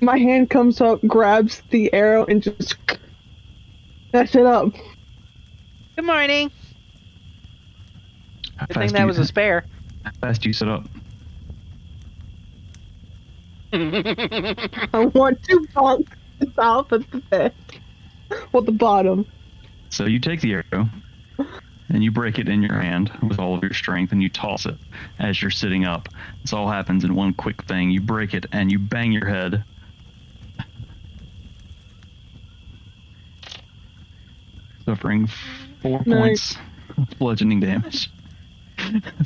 my hand comes up, grabs the arrow, and just snatch it up. Good morning. How Good thing that was a spare. How fast do you sit up? I want to bonk the top of the bed. Well, the bottom. So you take the arrow, and you break it in your hand with all of your strength, and you toss it as you're sitting up. This all happens in one quick thing. You break it, and you bang your head. Suffering 4 points of bludgeoning damage.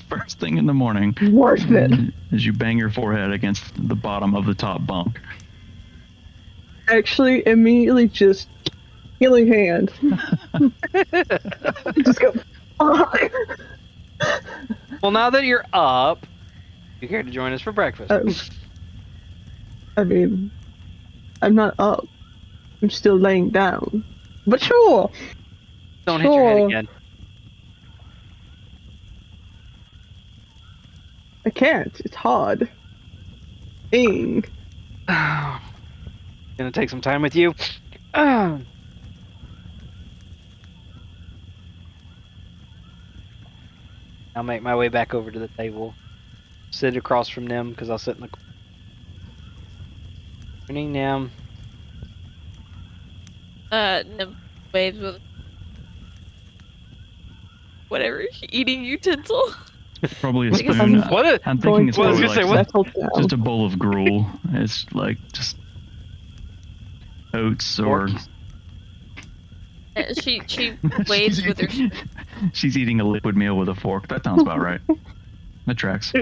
First thing in the morning. Worth it. As you bang your forehead against the bottom of the top bunk. Actually, immediately just healing hand. Just go, fuck. Well, now that you're up, you care to join us for breakfast? I mean, I'm not up. I'm still laying down. But sure. Don't hit your head again. I can't. It's hard. Dang. Gonna take some time with you. I'll make my way back over to the table. Sit across from them because I'll sit in the turning them. Nim waves with whatever eating utensil. Probably a spoon. I'm thinking it's What was probably I like gonna say, just a bowl of gruel. It's like just oats or. She waves with her. She's eating a liquid meal with a fork. That sounds about right. That tracks.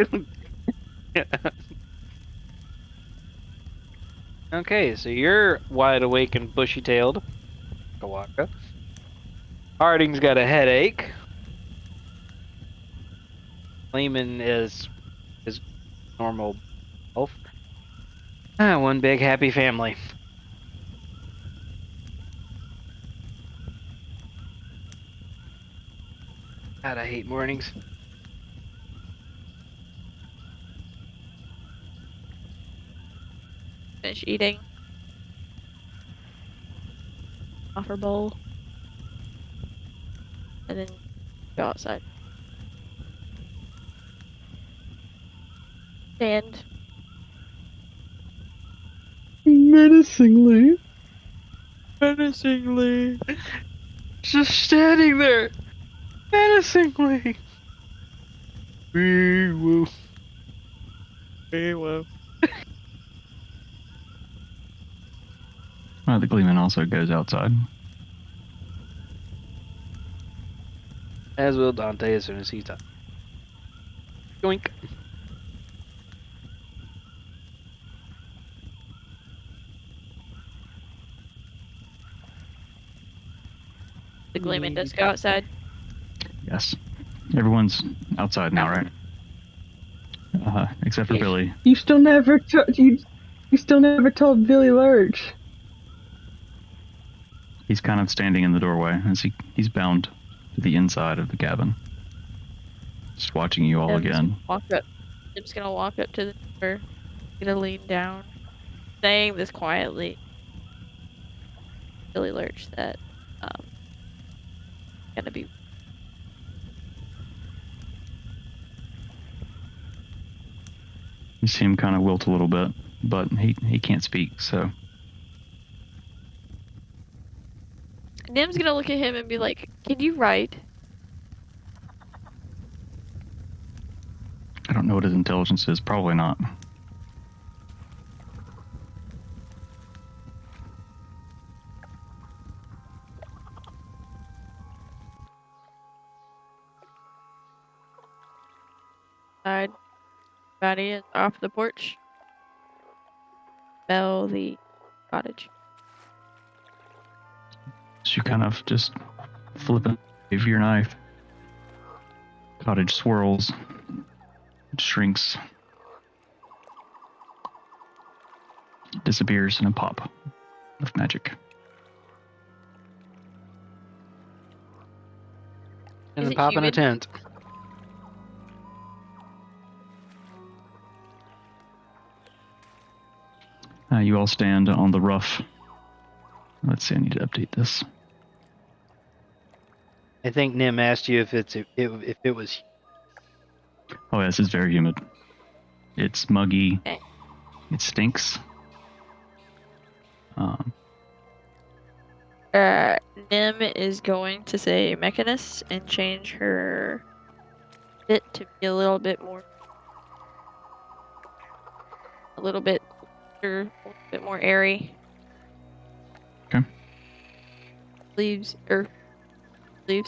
Okay, so you're wide awake and bushy-tailed. Waka. Harding's got a headache. Lehman is normal health. One big happy family. God, I hate mornings. Finish eating. Offer bowl. And then go outside. Stand. Menacingly. Menacingly. Just standing there. Menacingly. Wee woo. Wee woo. The Gleeman also goes outside. As will Dante as soon as he's done. Yoink. The Gleeman does go outside. Yes. Everyone's outside now, right? Except for Billy. You still never you still never told Billy Lurch. He's kind of standing in the doorway as he's bound to the inside of the cabin. Just watching you all again. Nim's gonna walk up to the door, gonna lean down, saying this quietly. Billy Lurch that gonna be. You see him kind of wilt a little bit, but he can't speak, so. Nim's gonna look at him and be like, "Can you write?" I don't know what his intelligence is. Probably not. Side body is off the porch. Bell the cottage. So you kind of just flip and wave your knife. Cottage swirls, shrinks, disappears in a pop of magic. And Is a it pop in a humid? tent. You all stand on the rough. Let's see, I need to update this. I think Nim asked you if it was. Oh, yes, it's very humid. It's muggy. Okay. It stinks. Nim is going to say mechanist and change her bit to be a little bit more airy. Okay. Sleeves. Okay.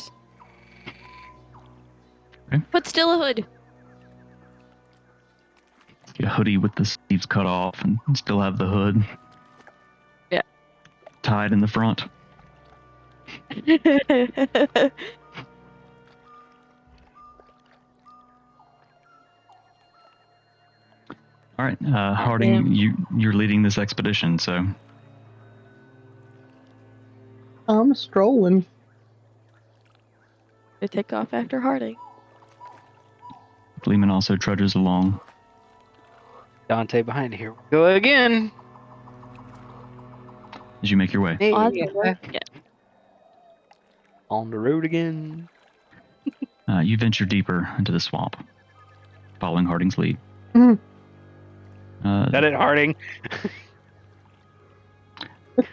But still a hood. Get a hoodie with the sleeves cut off and still have the hood. Yeah. Tied in the front. All right, Harding, you're leading this expedition, so. I'm strolling. They take off after Harding. Lehman also trudges along. Dante behind. Here we go again. As you make your way. Hey, Yeah. on the road again. You venture deeper into the swamp, following Harding's lead. Mm. Got it, Harding.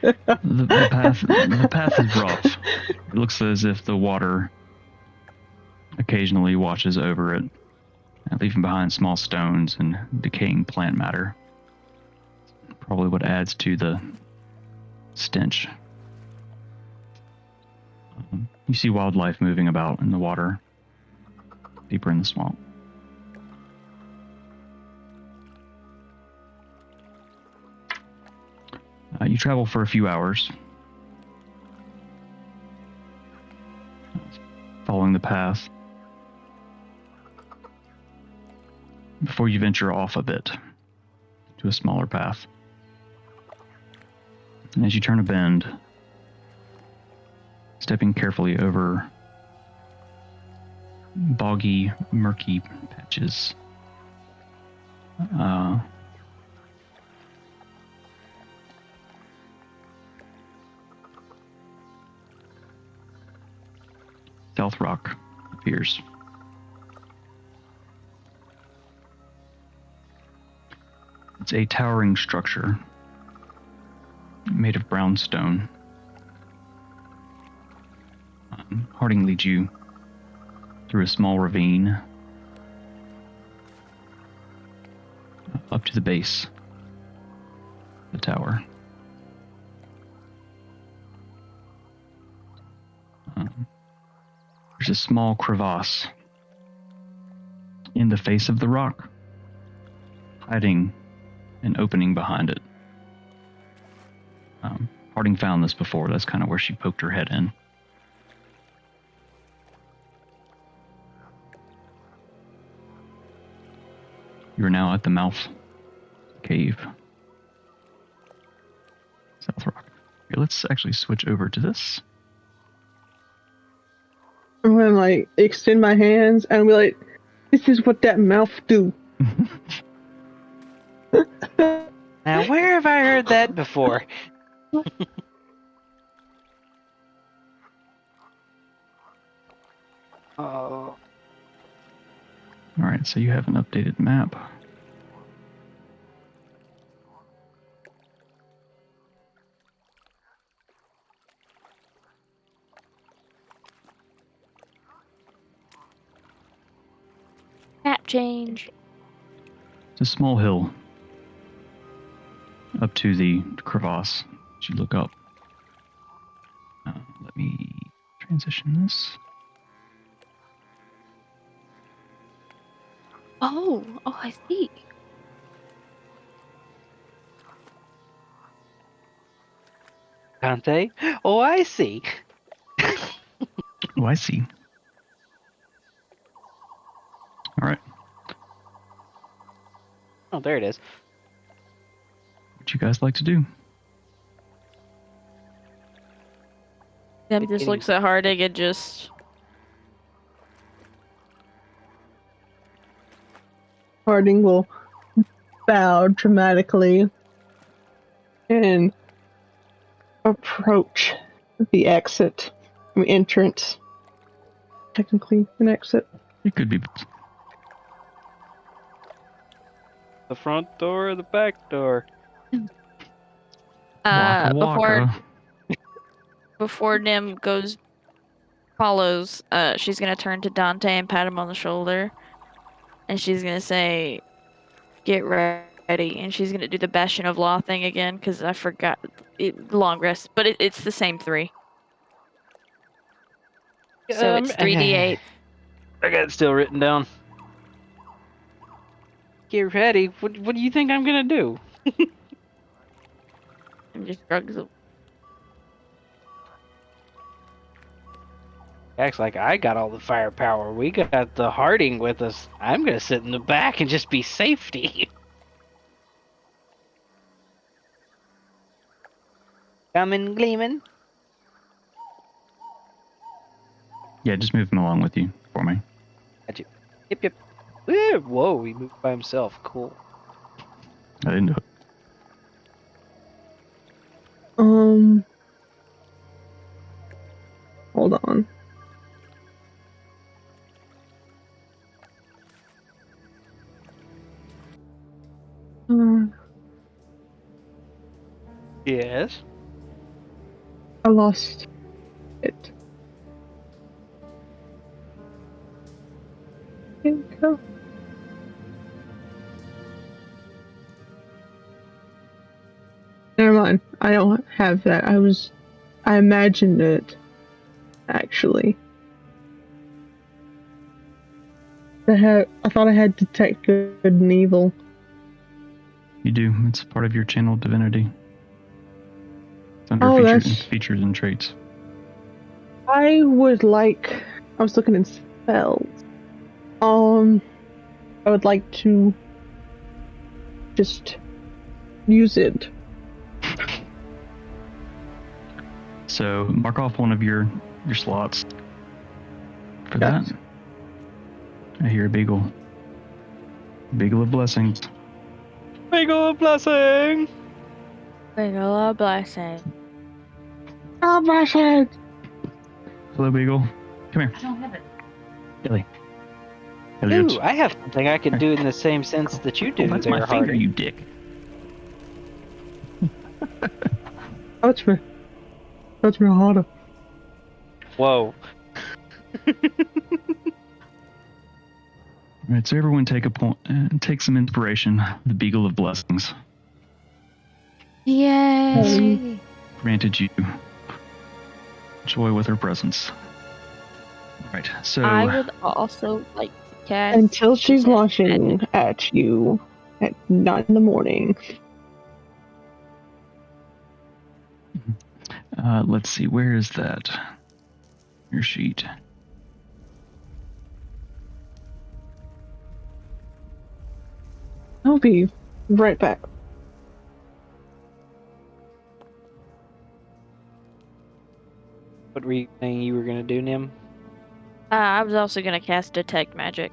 The path is rough. It looks as if the water occasionally washes over it, leaving behind small stones and decaying plant matter. Probably what adds to the stench. You see wildlife moving about in the water, deeper in the swamp. You travel for a few hours, following the path, before you venture off a bit to a smaller path. And as you turn a bend, stepping carefully over boggy, murky patches, Southrock appears. It's a towering structure made of brown stone. Harding leads you through a small ravine up to the base of the tower. There's a small crevasse in the face of the rock, hiding an opening behind it. Harding found this before. That's kind of where she poked her head in. You're now at the mouth cave. Southrock. Here, let's actually switch over to this. I'm gonna extend my hands and be like, This is what that mouth do. Now, where have I heard that before? Oh, All right, so you have an updated map. Map change. It's a small hill up to the crevasse. As you look up. Let me transition this. Oh, I see. Dante? Oh, I see. Oh, I see. All right. Oh, there it is. What you guys like to do? Dem just looks at Harding and just. Harding will bow dramatically and approach the exit. Entrance. Technically, an exit. It could be. The front door or the back door? Waka Before waka. before Nim follows, she's gonna turn to Dante and pat him on the shoulder, and she's gonna say, "Get ready," and she's gonna do the Bastion of Law thing again because I forgot long rest, but it's the same 3. So it's 3d8. I got it still written down. Get ready. What do you think I'm gonna do? And just shrugs. Acts like I got all the firepower. We got the Harding with us. I'm gonna sit in the back and just be safety. Coming, gleaming. Yeah, just move him along with you for me. Got you. Yep. Whoa, he moved by himself. Cool. I didn't do it. Hold on. Yes. I lost it. Here we go. Never mind. I don't have that. I imagined it. Actually. I thought I had detect good and evil. You do. It's part of your channel divinity. It's under features and traits. I was looking at spells. I would like to just use it. So mark off one of your slots for Yes. that. I hear a beagle. Beagle of blessings. Beagle of blessing. Beagle of blessing. Oh, blessed! Hello, beagle. Come here. I don't have it. Billy. Ooh, I have something I can do in the same sense that you do. That's there, my finger, Harding. you dick. Touch me harder. Whoa. All right, so everyone take a point, take some inspiration. The Beagle of Blessings Yay! granted you joy with her presence. All right, so I would also like to cast. Until she's Detect launching Magic. at you at 9 in the morning. let's see, where is that? Your sheet. I'll be right back. What were you saying you were gonna do, Nim? I was also gonna cast Detect Magic.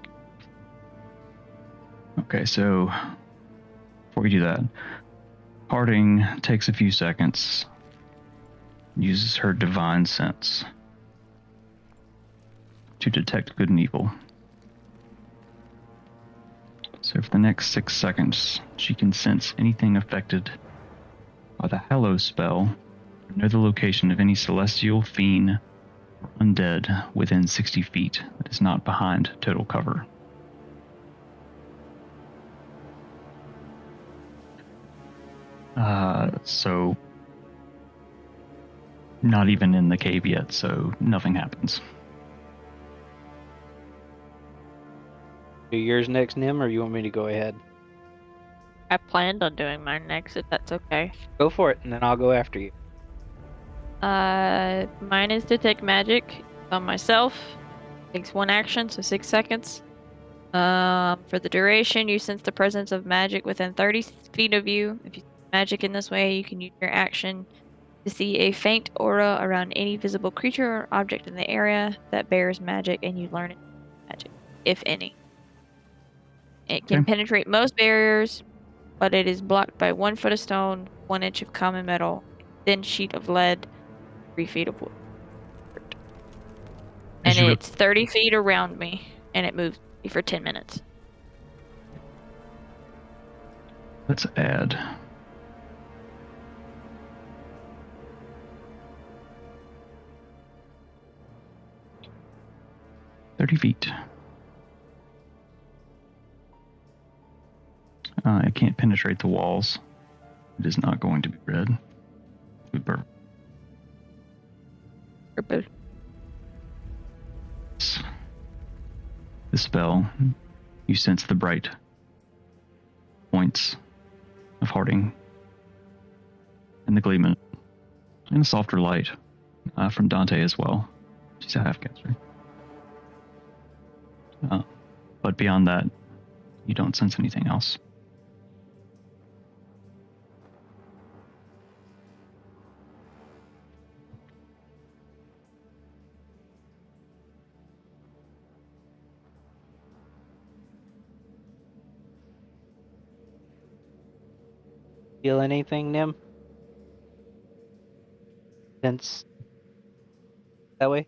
Okay, so before we do that, Harding takes a few seconds, uses her divine sense to detect good and evil. So for the next 6 seconds, she can sense anything affected by the Hallow spell, or know the location of any celestial, fiend, or undead within 60 feet that is not behind total cover. So not even in the cave yet, so nothing happens. Do yours next, Nim, or you want me to go ahead? I planned on doing mine next, if that's okay. Go for it, and then I'll go after you. Mine is Detect Magic on myself. Takes 1 action, so 6 seconds. For the duration, you sense the presence of magic within 30 feet of you. If you see magic in this way, you can use your action to see a faint aura around any visible creature or object in the area that bears magic, and you learn magic, if any. It can penetrate most barriers, but it is blocked by 1 foot of stone, 1 inch of common metal, a thin sheet of lead, 3 feet of wood. And it's 30 feet around me, and it moves me for 10 minutes. Let's add. "30 feet. It can't penetrate the walls. It is not going to be red. Purple. The spell, you sense the bright points of Harding and the gleaming and a softer light from Dante as well. She's a half-caster. But beyond that, you don't sense anything else. Feel anything, Nim? Sense that way?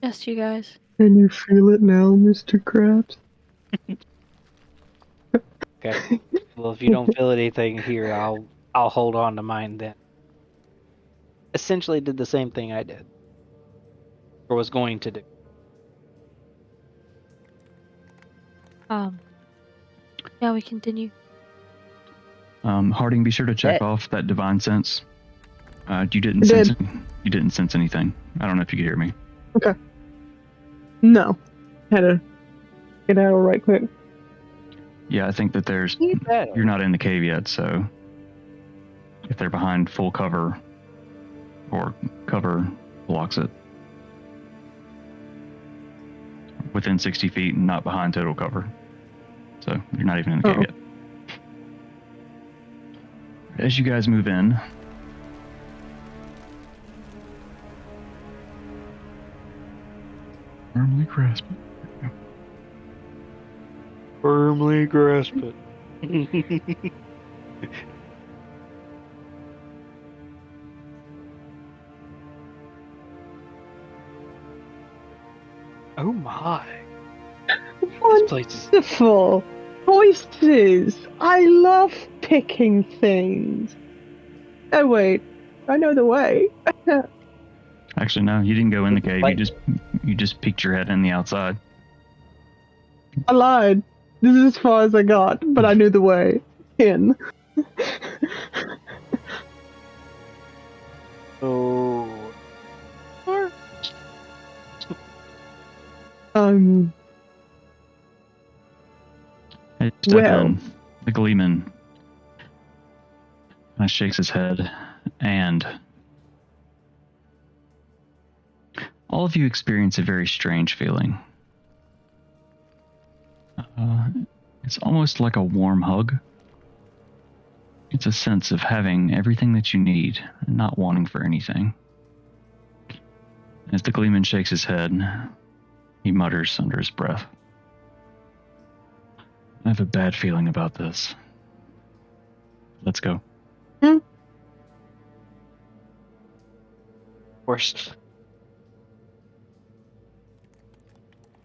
Yes, you guys. Can you feel it now, Mr. Krabs? Okay. Well, if you don't feel anything here, I'll hold on to mine then. Essentially did the same thing I did. Or was going to do. Yeah, we continue. Harding, be sure to check off that divine sense. You didn't sense anything. I don't know if you could hear me. Okay. No. Had to get out right quick. Yeah, I think that you're not in the cave yet, so if they're behind full cover or cover blocks it. Within 60 feet and not behind total cover. So you're not even in the cave yet. As you guys move in, firmly grasp it. Firmly grasp it. Oh my. This place is Wonderful. Voices. I love picking things. Oh wait, I know the way. Actually, no, you didn't go in the cave. You just peeked your head in the outside. I lied. This is as far as I got, but I knew the way in. Oh. The Gleeman shakes his head, and all of you experience a very strange feeling. It's almost like a warm hug. It's a sense of having everything that you need and not wanting for anything. As the Gleeman shakes his head, he mutters under his breath, have a bad feeling about this. Let's go. Of course.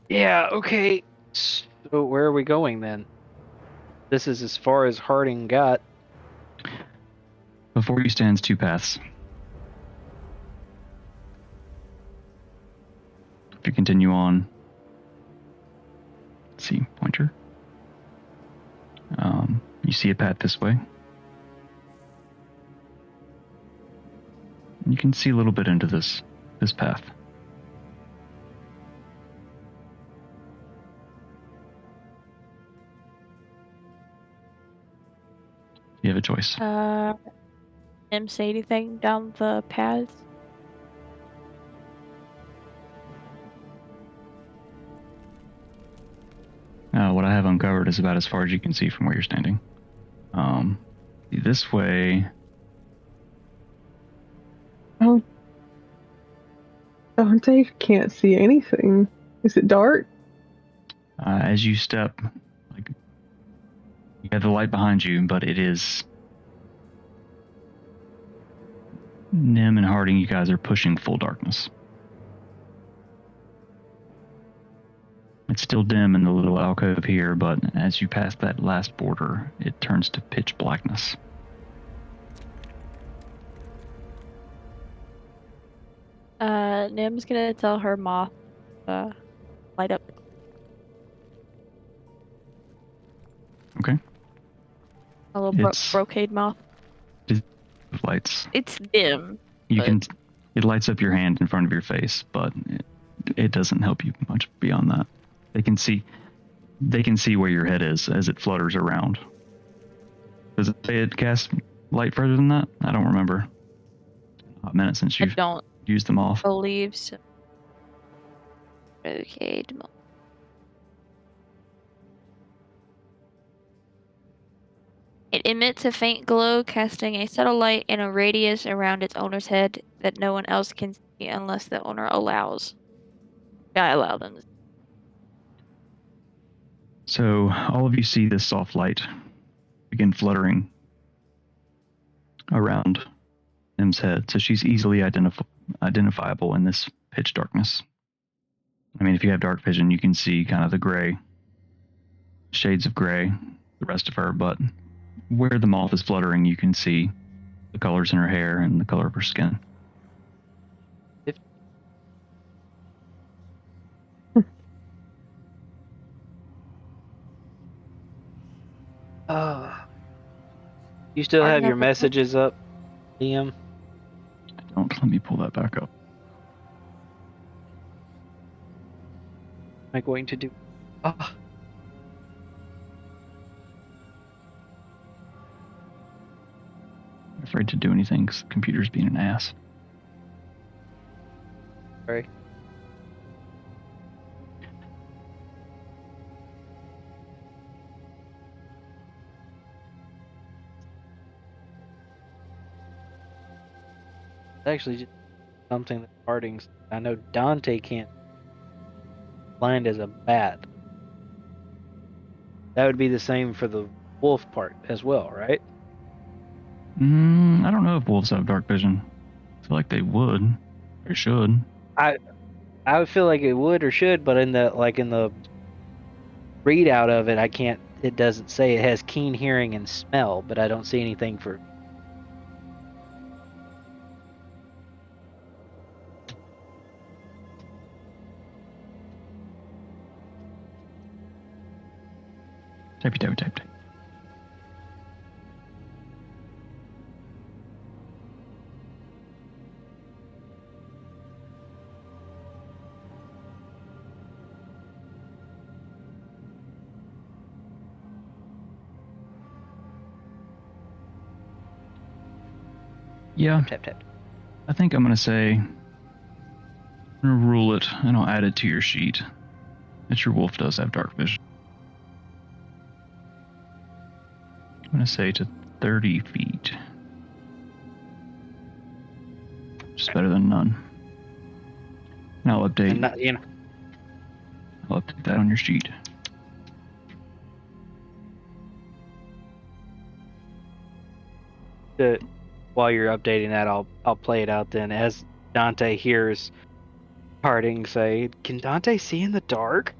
Yeah, okay. So where are we going then? This is as far as Harding got. Before you stands two paths. If you continue on, let's see, pointer. You see a path this way. You can see a little bit into this path. You have a choice. Him say anything down the paths? What I have uncovered is about as far as you can see from where you're standing. This way. Oh, Dante can't see anything. Is it dark? As you step, like, you have the light behind you, but it is. Nim and Harding, you guys are pushing full darkness. It's still dim in the little alcove here, but as you pass that last border, it turns to pitch blackness. Nim's gonna tell her moth light up. Okay. A little brocade moth. Lights. It's dim. It lights up your hand in front of your face, but it doesn't help you much beyond that. They can see where your head is as it flutters around. Does it say it casts light further than that? I don't remember. It's been a hot minute since you've used them off. Believe so. Okay. It emits a faint glow, casting a subtle light in a radius around its owner's head that no one else can see unless the owner allows. I allow them. So all of you see this soft light begin fluttering around Nim's head. So she's easily identifiable in this pitch darkness. I mean, if you have dark vision, you can see kind of the gray, shades of gray, the rest of her, but where the moth is fluttering, you can see the colors in her hair and the color of her skin. You still have your messages up, Liam? I don't. Let me pull that back up. Am I going to do? Oh. I'm afraid to do anything because the computer's being an ass. Sorry. It's actually just something that Harding's. I know Dante can't. Blind as a bat. That would be the same for the wolf part as well, right? I don't know if wolves have dark vision. I feel like they would, or should. I would feel like it would or should, but in the readout of it, I can't. It doesn't say it has keen hearing and smell, but I don't see anything for. Type. Yeah. Tap. I think I'm going to say, I'm going to rule it, and I'll add it to your sheet, that your wolf does have dark vision. I'm going to say to 30 feet. Just better than none. And I'll update. I'll update that on your sheet. while you're updating that, I'll play it out then as Dante hears Harding say, "Can Dante see in the dark?"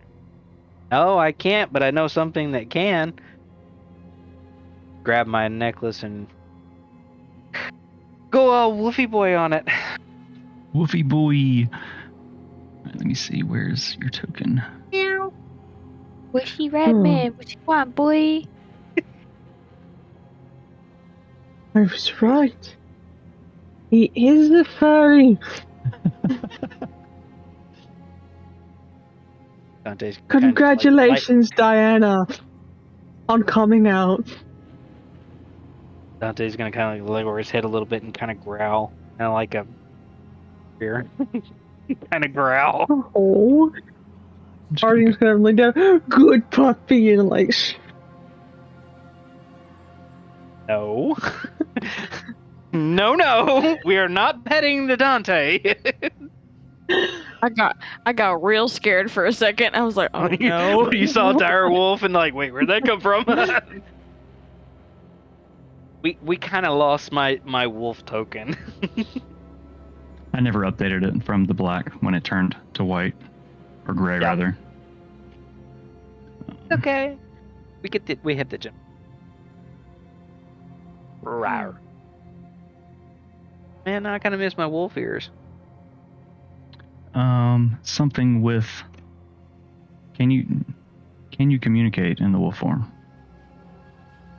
"No, I can't, but I know something that can." Grab my necklace and go all woofy boy on it. Woofy boy. Alright, let me see. Where's your token? Meow. Wishy red man, what you want, boy? I was right. He is a furry. Dante's Congratulations, Diana, on coming out. Dante's gonna kind of lower his head a little bit and kind of growl, kind of like a bear, kind of growl. Oh, Just Harding's gonna lay down. Good puppy, and like, No. No, we are not petting the Dante. I got real scared for a second. I was like, oh no. You saw dire wolf and like, wait, where'd that come from? we kind of lost my wolf token. I never updated it from the black when it turned to white. Or gray, Yeah. rather. Okay. We hit the gym. Rawr. Man, I kind of miss my wolf ears. Something with... Can you communicate in the wolf form?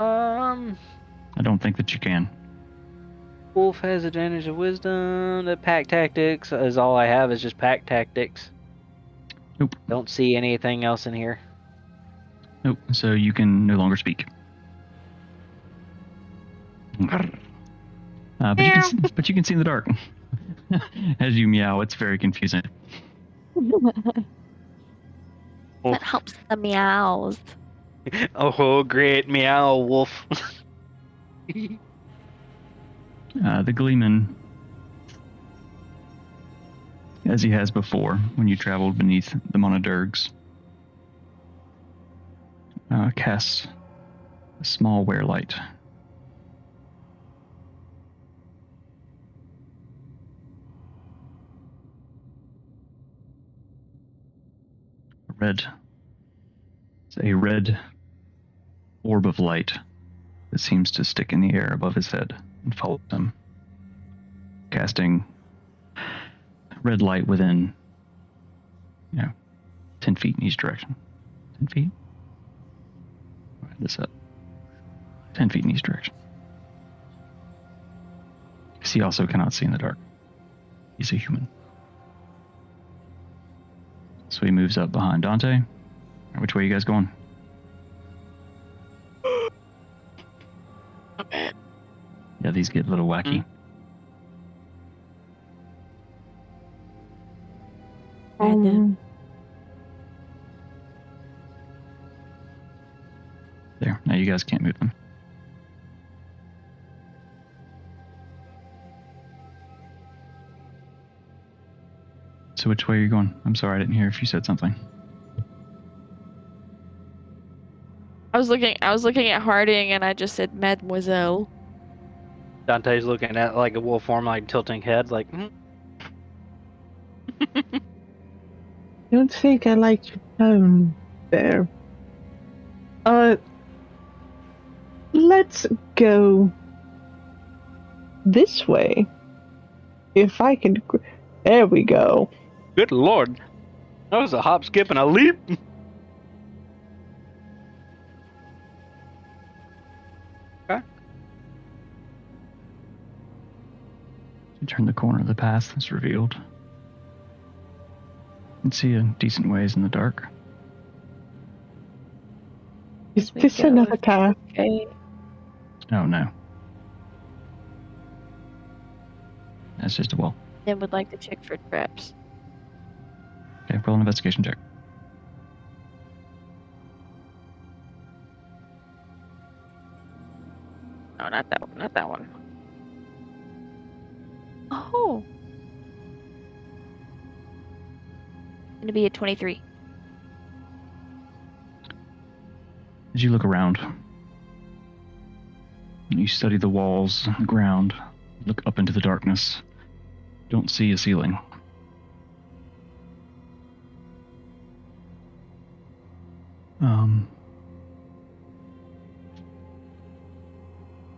I don't think that you can. Wolf has advantage of wisdom. The pack tactics is all I have is just pack tactics. Nope. Don't see anything else in here. Nope. So you can no longer speak. But you can see in the dark. As you meow, it's very confusing. That helps the meows. Oh, great meow, wolf. The Gleeman, as he has before when you traveled beneath the Monodurgs, casts a small wear-light. It's a red orb of light that seems to stick in the air above his head and follow him, casting red light within, 10 feet in each direction. 10 feet? I'll add this up. 10 feet in each direction. Because he also cannot see in the dark. He's a human. So he moves up behind Dante. Which way are you guys going? Okay. Yeah, these get a little wacky. There. Now you guys can't move them. So which way are you going? I'm sorry, I didn't hear if you said something. I was looking at Harding and I just said Mademoiselle. Dante's looking at like a wolf form, like tilting head, like. don't think I like your tone there. Let's go this way. If I can. There we go. Good lord, that was a hop, skip, and a leap. Okay. You turn the corner of the path that's revealed. You can see a decent ways in the dark. Is this another path? Okay. Oh no. That's just a wall. Then would like to check for traps. Okay, roll an investigation check. No, not that one. Not that one. Oh. Gonna be a 23. As you look around, You study the walls, the ground, look up into the darkness. Don't see a ceiling.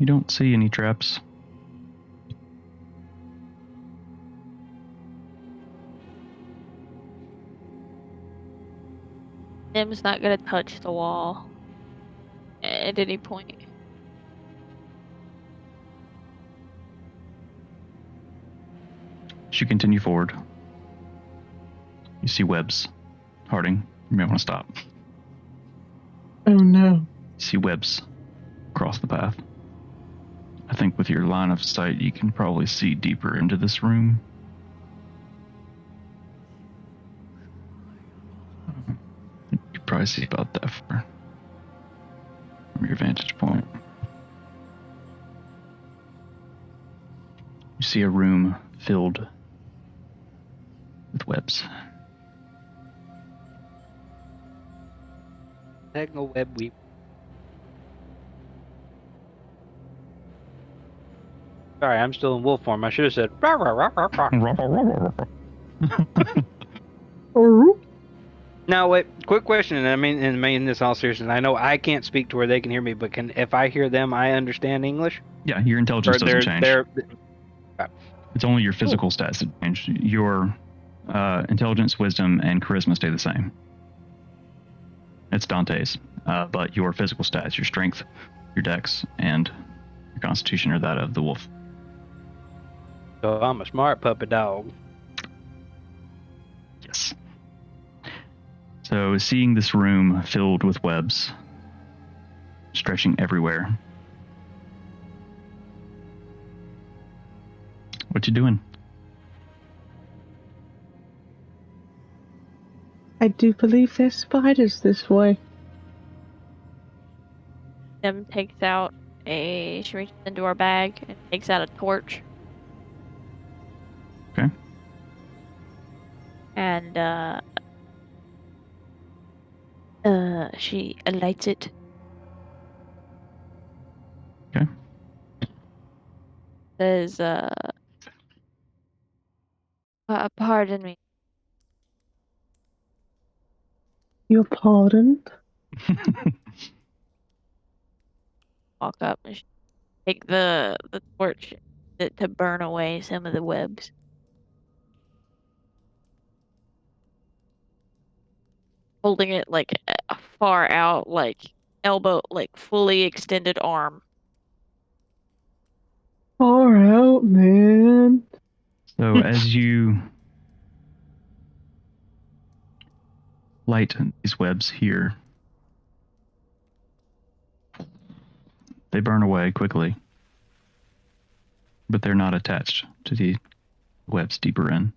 You don't see any traps. Nim's not gonna touch the wall at any point. As you continue forward, you see webs. Harding, you may want to stop. Oh no. You see webs across the path. I think with your line of sight, you can probably see deeper into this room. You can probably see about that far from your vantage point. You see a room filled with webs. Techno web weep. Sorry, I'm still in wolf form. I should have said. "Rah, rah, rah, rah, rah." Now, wait. Quick question, and I mean this all seriousness. I know I can't speak to where they can hear me, but if I hear them, I understand English. Yeah, your intelligence doesn't change. They're, It's only your physical stats that change. Your intelligence, wisdom, and charisma stay the same. It's Dante's, but your physical stats, your strength, your dex, and your constitution are that of the wolf. So I'm a smart puppy dog. Yes. So seeing this room filled with webs, stretching everywhere. What you doing? I do believe there's spiders this way. Nim takes out she reaches into her bag and takes out a torch. Okay. And she lights it. Okay. Says, pardon me. Your pardon? Walk up and take the torch to burn away some of the webs. Holding it like far out, like elbow, like fully extended arm. Far out, man. So as you light these webs here, they burn away quickly, but they're not attached to the webs deeper in.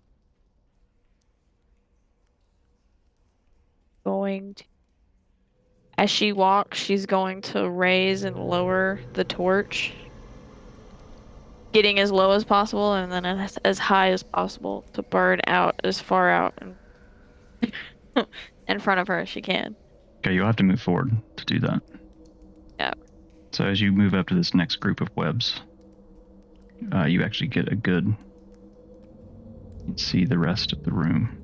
As she walks, she's going to raise and lower the torch, getting as low as possible and then as high as possible to burn out as far out in front of her as she can. Okay, you'll have to move forward to do that. Yeah. So as you move up to this next group of webs, you actually get a good... You can see the rest of the room.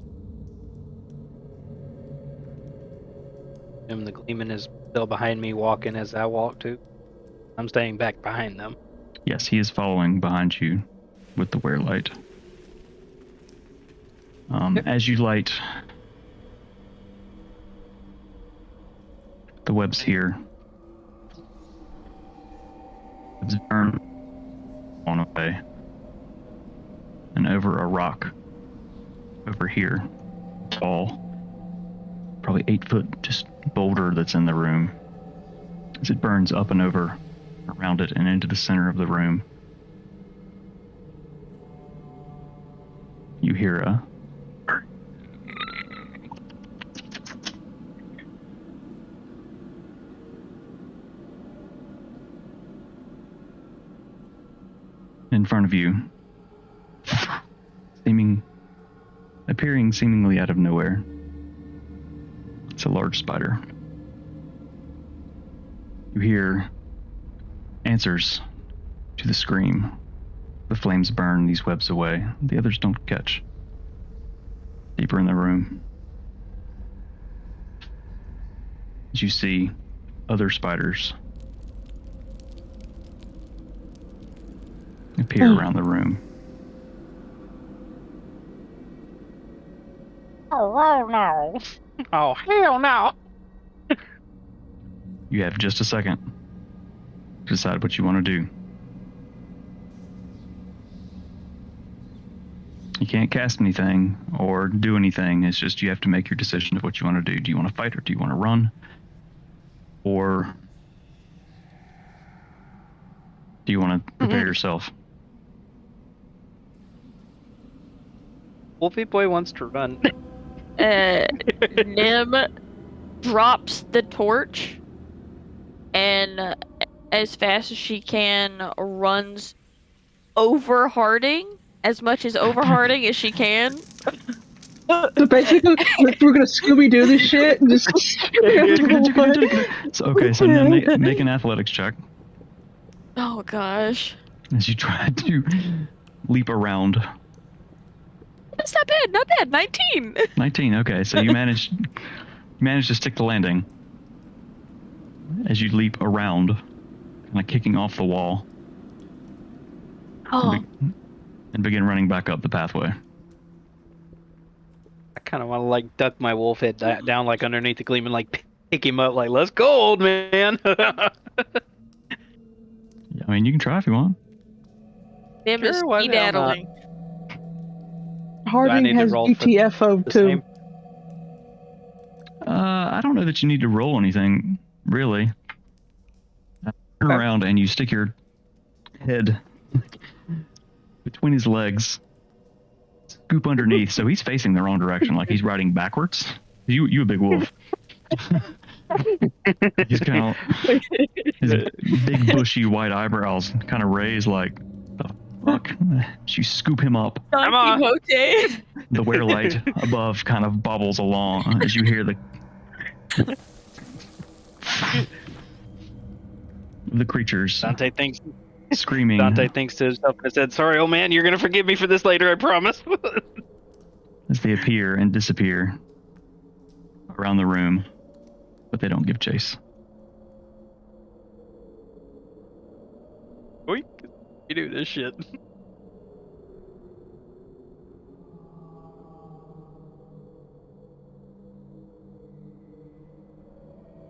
The Gleeman is still behind me, walking as I walk too. I'm staying back behind them. Yes, he is following behind you with the wear light. Yep. As you light the webs here, webs burn on away, and over a rock over here, tall, probably 8 foot, just boulder that's in the room. As it burns up and over around it and into the center of the room, you hear a in front of you, appearing seemingly out of nowhere. It's a large spider. You hear answers to the scream. The flames burn these webs away. The others don't catch. Deeper in the room, as you see other spiders appear around the room. Oh no! Oh hell no! You have just a second to decide what you want to do. You can't cast anything or do anything. It's just you have to make your decision of what you want to do. Do you want to fight or do you want to run? Or do you want to prepare yourself? Wolfie Boy wants to run. Nim drops the torch and as fast as she can runs over Harding, as much as over Harding as she can. So basically, we're gonna Scooby-Doo this shit and just... So Nim, make an athletics check Oh gosh. as you try to leap around. That's not bad, 19! 19, okay, so you manage to stick the landing as you leap around, kind of kicking off the wall. Oh. And begin running back up the pathway. I kind of want to like duck my wolf head down like underneath the gleam and like pick him up like, let's go, old man. Yeah, I mean, you can try if you want. Nim is Sure, why the hell not? skedaddling. Harding has GTFO the too. same? I don't know that you need to roll anything, really. Turn around and you stick your head between his legs, scoop underneath, so he's facing the wrong direction, like he's riding backwards. You a big wolf. He's kind of, his big bushy white eyebrows kind of raised like, the fuck? You scoop him up. Don Quixote. The wear light above kind of bobbles along as you hear the creatures Dante thinks screaming. Dante thinks to himself and said, sorry, old man, you're going to forgive me for this later, I promise. As they appear and disappear around the room, but they don't give chase. We do this shit.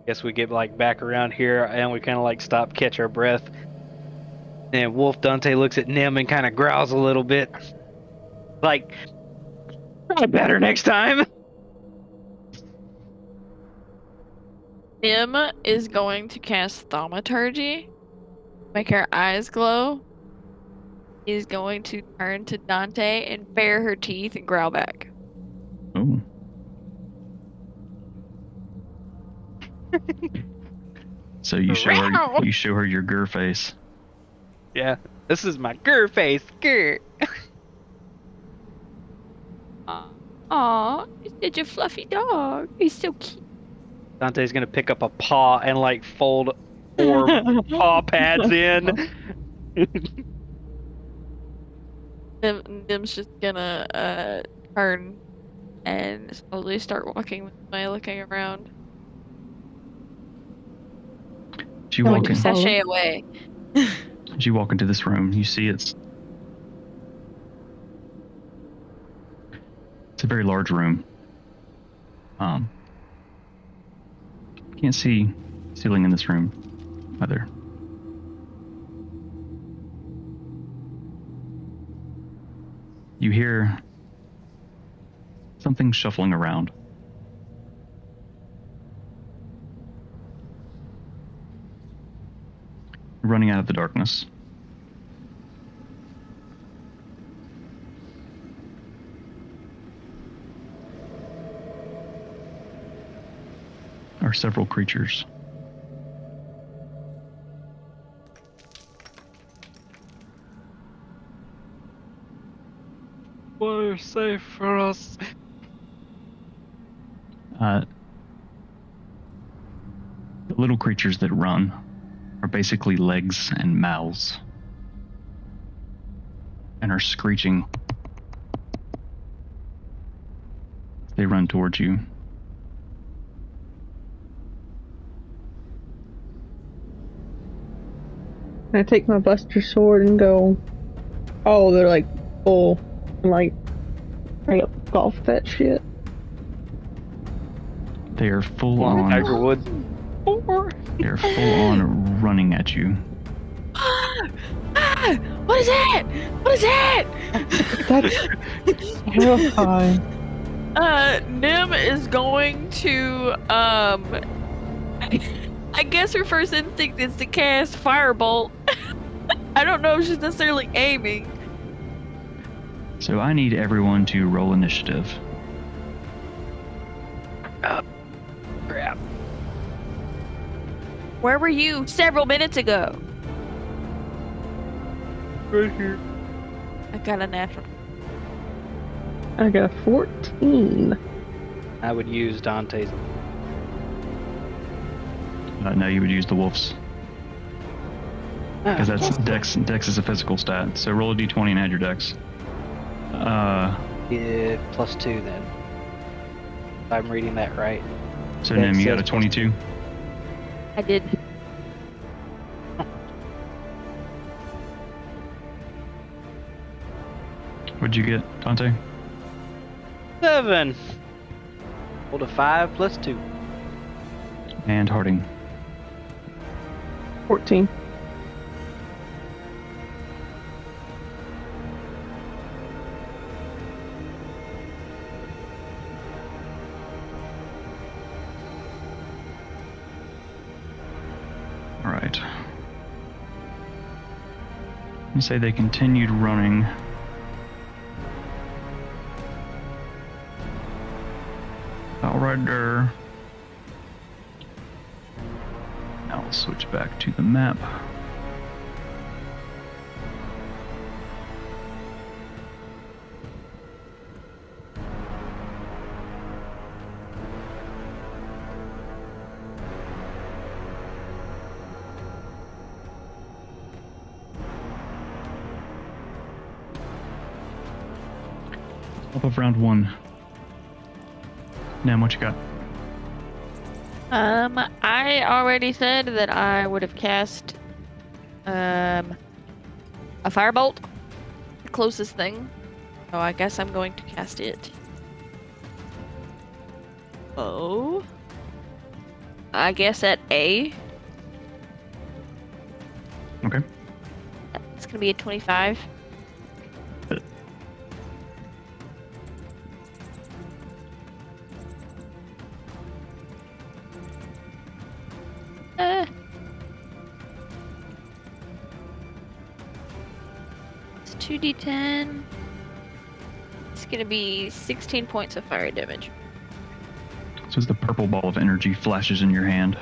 Guess we get like back around here and we kind of like stop, catch our breath. And Wolf Dante looks at Nim and kind of growls a little bit. Like, try better next time. Nim is going to cast Thaumaturgy, make her eyes glow. He's going to turn to Dante and bare her teeth and growl back. Oh. So you show her your gur face. Yeah, this is my gur face. Gur. Aw, he's such a fluffy dog. He's so cute. Dante's gonna pick up a paw and like fold 4 paw pads in. Nim's just gonna turn and slowly start walking with my looking around. As you Going walk to in, sashay away. as you walk into this room, you see it's a very large room. Can't see ceiling in this room either. You hear something shuffling around. Running out of the darkness. Are several creatures. We're safe for us. The little creatures that run are basically legs and mouths, and are screeching. They run towards you. I take my Buster Sword and go, oh, they're like full, like, I got golf that shit. They are full Come on, on. Tiger Woods. They are full on running at you. What is that? What is that? That's terrifying. Nim is going to I guess her first instinct is to cast Firebolt. I don't know if she's necessarily aiming. So I need everyone to roll initiative. Crap. Where were you several minutes ago? Right here. I got a natural. I got a 14. I would use Dante's. No, you would use the wolves. Because that's dex. Dex is a physical stat. So roll a d20 and add your dex. Yeah, +2 then. If I'm reading that right. So Dex Nim, you got a says 22. I did. What'd you get, Dante? 7. Rolled a 5 +2. And Harding. 14. All right. You say they continued running. All right there. Now we'll switch back to the map. Top of round 1. Nam, what you got? I already said that I would have cast a Firebolt, the closest thing. So I guess I'm going to cast it. Oh. I guess at A. Okay. It's gonna be a 25. It's 2d10. It's gonna be 16 points of fire damage. So as the purple ball of energy flashes in your hand,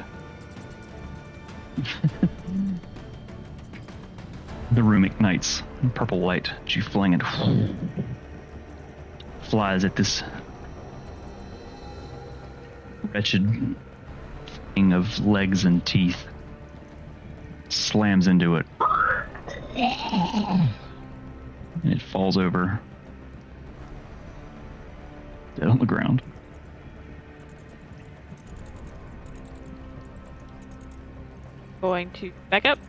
the room ignites. Purple light that you fling and flies at this wretched thing of legs and teeth. Slams into it. And it falls over. Dead on the ground. Going to back up.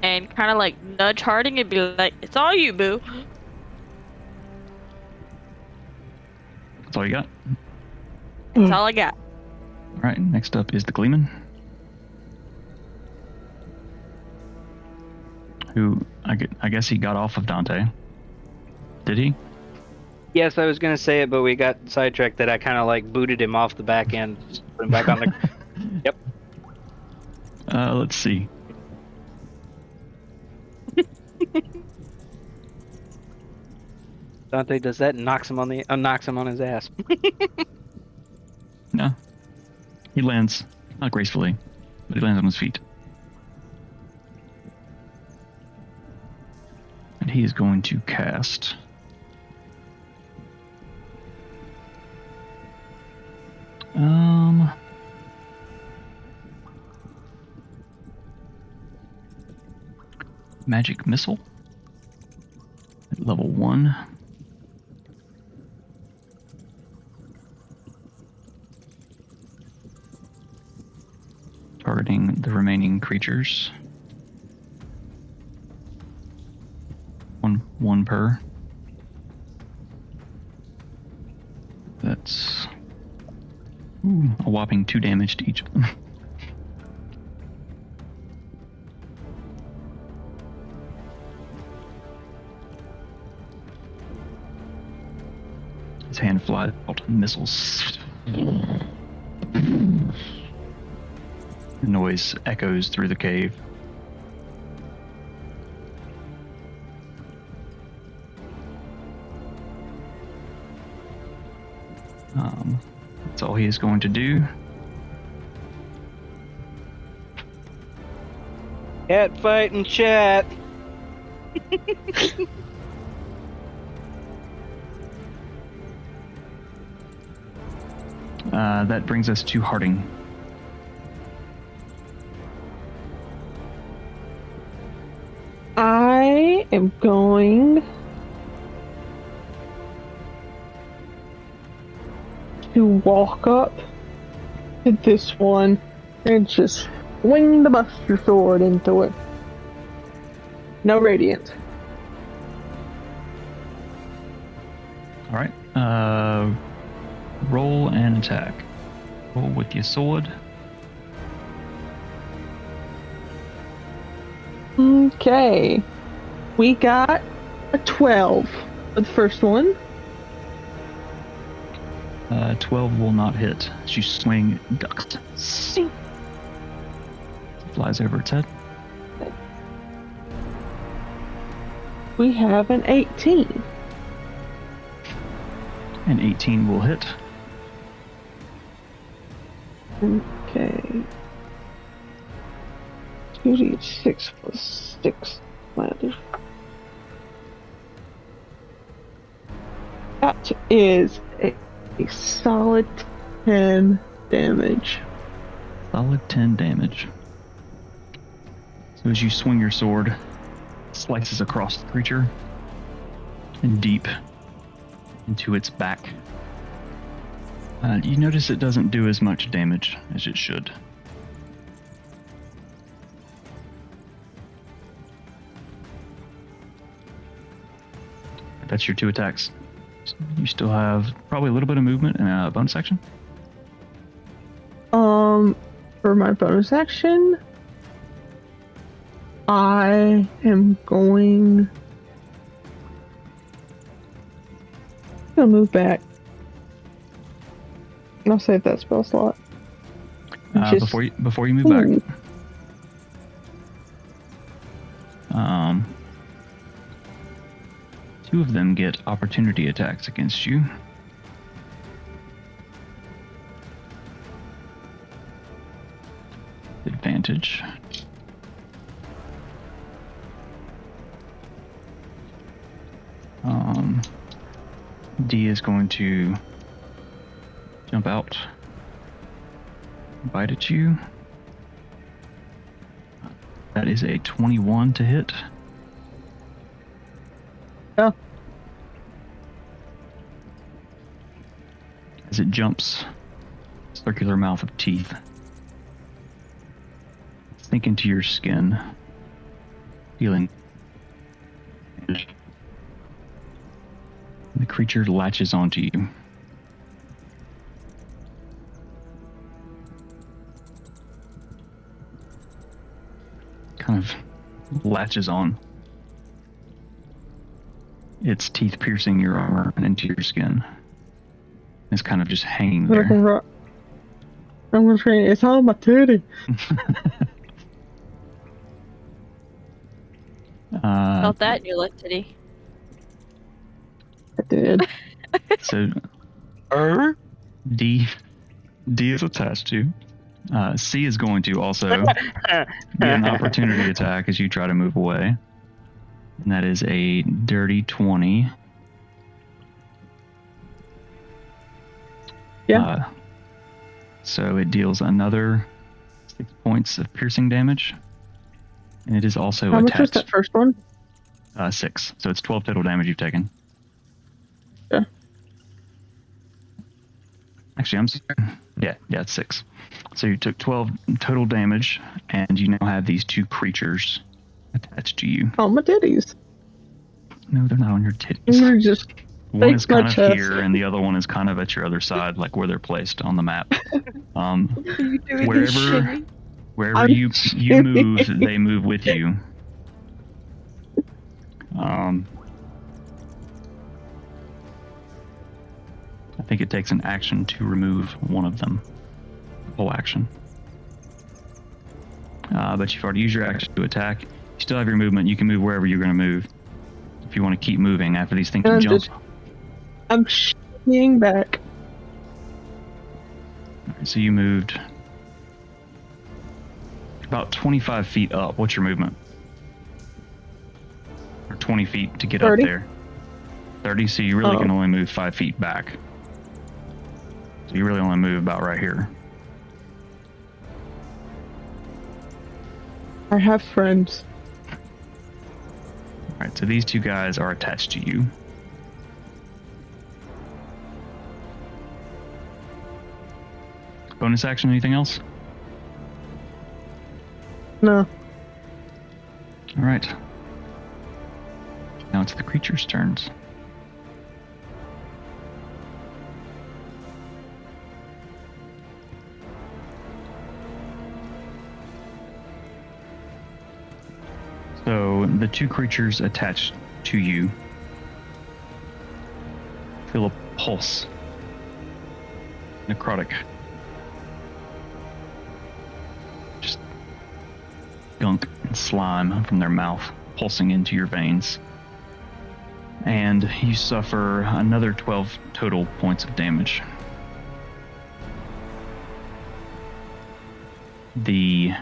And kind of like nudge Harding and be like, it's all you, boo. That's all you got? That's all I got. Alright, next up is the Gleeman. Who, I guess he got off of Dante. Did he? Yes, I was gonna say it, but we got sidetracked that I kind of like booted him off the back end, put him back on the. Yep. Let's see. Dante does that and knocks him on his ass. No. He lands, not gracefully, but he lands on his feet. And he is going to cast magic missile at level 1. Targeting the remaining creatures. One per. That's a whopping 2 damage to each of them. His hand flies out, missiles. The noise echoes through the cave. That's all he is going to do. Cat fight and chat. That brings us to Harding. I am going to walk up to this one and just swing the Buster Sword into it. No radiant. All right. Roll and attack. Roll with your sword. Okay. We got a 12 for the first one. 12 will not hit. As you swing, ducks. Sing. Flies over its head. We have an 18. And 18 will hit. Okay. 2d6 plus 6 minus. That is a solid 10 damage. Solid 10 damage. So as you swing your sword, it slices across the creature and deep into its back. You notice it doesn't do as much damage as it should. That's your 2 attacks. You still have probably a little bit of movement and a bonus action. For my bonus action, I am going to move back. And I'll save that spell slot. Before you move back, two of them get opportunity attacks against you. Advantage. D is going to jump out, bite at you. That is a 21 to hit. Oh. As it circular mouth of teeth sink into your skin, feeling. The creature latches onto you. Kind of latches on. Its teeth piercing your armor and into your skin. It's kind of just hanging there. I'm gonna say, it's on my titty. Felt that in your left titty. I did. So, D is attached to. C is going to also get an opportunity attack as you try to move away. And that is a dirty 20. Yeah. So it deals another 6 points of piercing damage. And it is also How much was attached. that first one? 6. So it's 12 total damage you've taken. Yeah. Actually, I'm sorry. Yeah, it's 6. So you took 12 total damage, and you now have these 2 creatures attached to you. Oh, my titties. No, they're not on your I'm titties. gonna just One fake is kind my of chest. here, and the other one is kind of at your other side, like where they're placed on the map. Are you doing Wherever this shimmy? wherever you move, they move with you. I think it takes an action to remove one of them. Whole action. But you've already used your action to attack. You still have your movement. You can move wherever you're going to move. If you want to keep moving after these things, you jump. I'm shimmying back. Alright, so you moved about 25 feet up. What's your movement? Or 20 feet to get 30. up there. 30, so you really can only move 5 feet back. So you really only move about right here. I have friends. Alright, so these 2 guys are attached to you. Bonus action, anything else? No. Alright. Now it's the creature's turns. So the 2 creatures attached to you feel a pulse. Necrotic. Just gunk and slime from their mouth pulsing into your veins. And you suffer another 12 total points of damage. The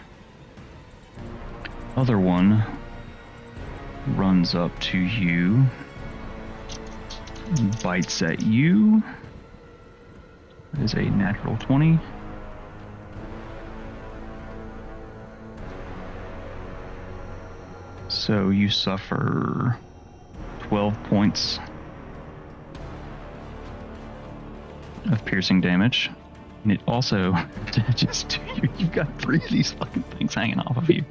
other one runs up to you, bites at you. That is a natural 20. So you suffer 12 points of piercing damage. And it also attaches to you. You've got 3 of these fucking things hanging off of you.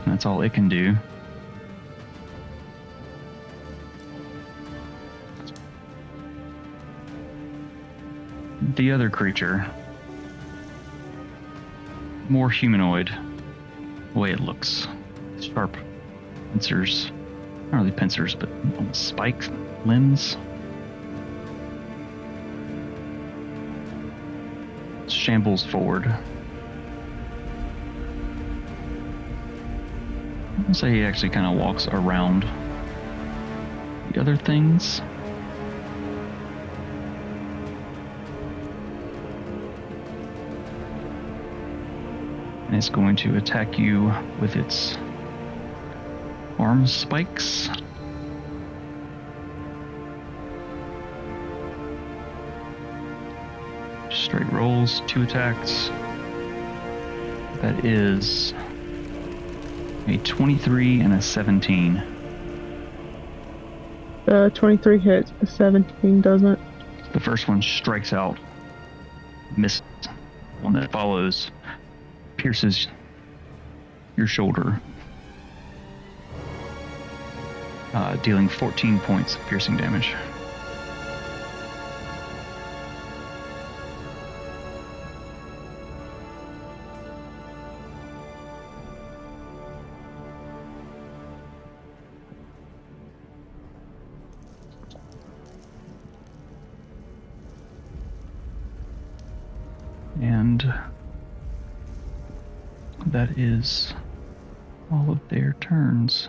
That's all it can do. The other creature, more humanoid, the way it looks. Sharp pincers, not really pincers, but spiked limbs. Shambles forward. I'll say he actually kind of walks around the other things. And it's going to attack you with its arm spikes. Straight rolls, 2 attacks. That is a 23 and a 17. 23 hits, the 17 doesn't. The first one strikes out, misses. One that follows pierces your shoulder, dealing 14 points of piercing damage. And that is all of their turns.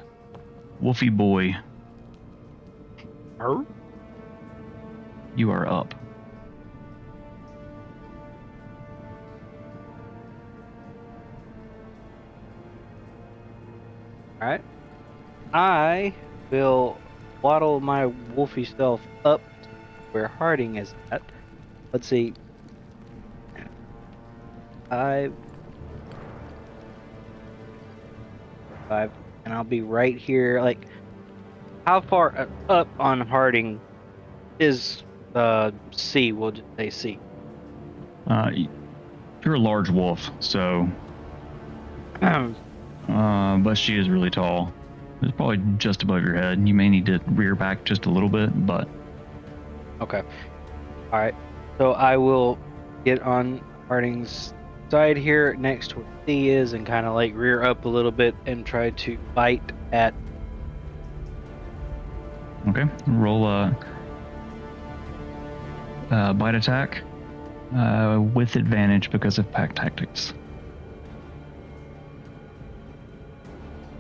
Wolfie boy, you are up. Alright. I will waddle my wolfy self up where Harding is at. Let's see. 5, and I'll be right here. Like, how far up on Harding is C? We'll just say C. You're a large wolf, so. But she is really tall. It's probably just above your head. You may need to rear back just a little bit, but. Okay. All right. So I will get on Harding's side here next to where C is and kind of like rear up a little bit and try to bite at. Okay. Roll a bite attack with advantage because of pack tactics.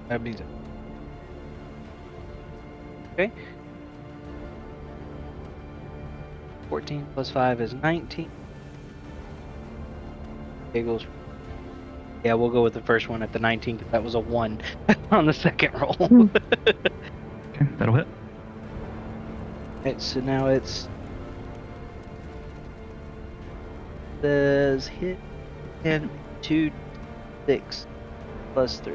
That means it. Okay. 14 plus 5 is 19. Giggles. Yeah, we'll go with the first one at the 19 because that was a 1 on the second roll. Okay, that'll hit. Alright, so now it's says hit and 2, 6 plus 3.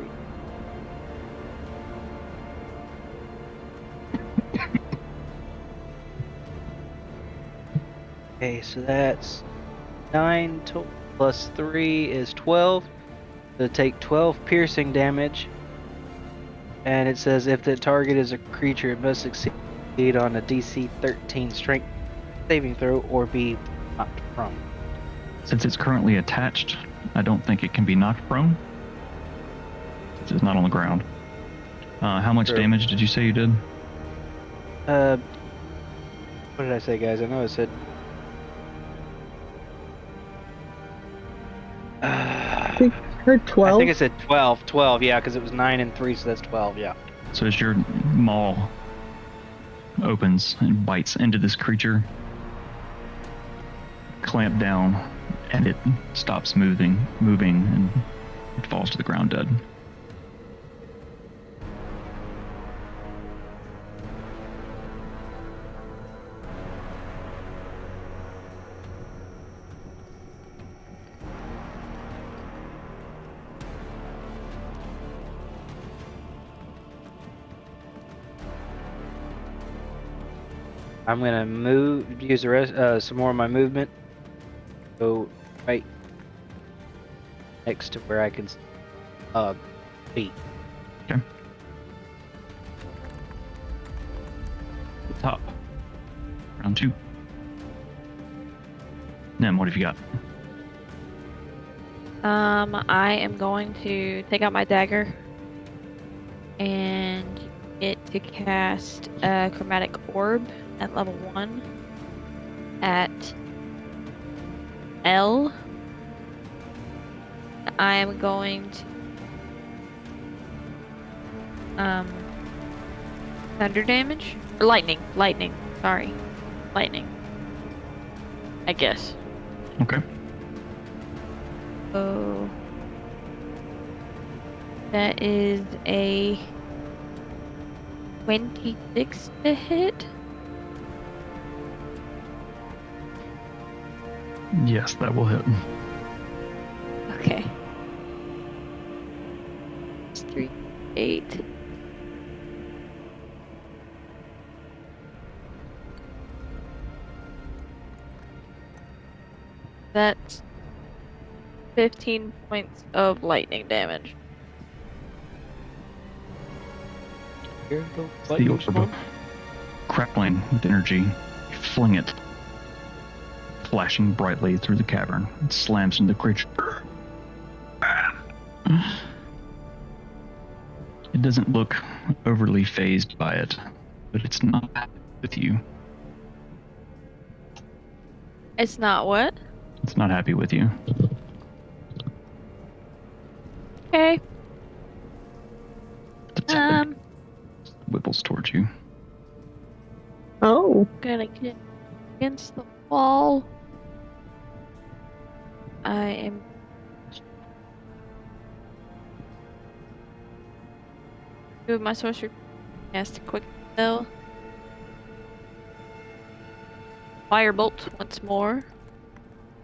Okay, so that's 9 total plus 3 is 12. So take 12 piercing damage. And it says if the target is a creature, it must succeed on a DC 13 strength saving throw or be knocked prone. Since it's currently attached, I don't think it can be knocked prone. Since it's not on the ground. How much True. damage did you say you did? What did I say, guys? I know I said. I think I heard 12. I think I said 12. 12, yeah, because it was 9 and 3, so that's 12, yeah. So as your maw opens and bites into this creature, clamp down, and it stops moving, and it falls to the ground dead. I'm gonna use the rest, some more of my movement. Go right next to where I can be. Okay. The top. Round 2. Nem, what have you got? I am going to take out my dagger and get to cast a chromatic orb at level 1 at L. I am going to thunder damage or lightning, sorry, lightning, I guess. Okay. So that is a 26 to hit. Yes, that will hit. Okay. It's 3, 8. That's 15 points of lightning damage. The orb, crackling with energy, you fling it, flashing brightly through the cavern. It slams into the creature. It doesn't look overly fazed by it, but it's not happy with you. It's not what? It's not happy with you. Okay. Whipples towards you. Oh. Gonna get against the wall. I am doing my sorcerer cast a quick spell. firebolt once more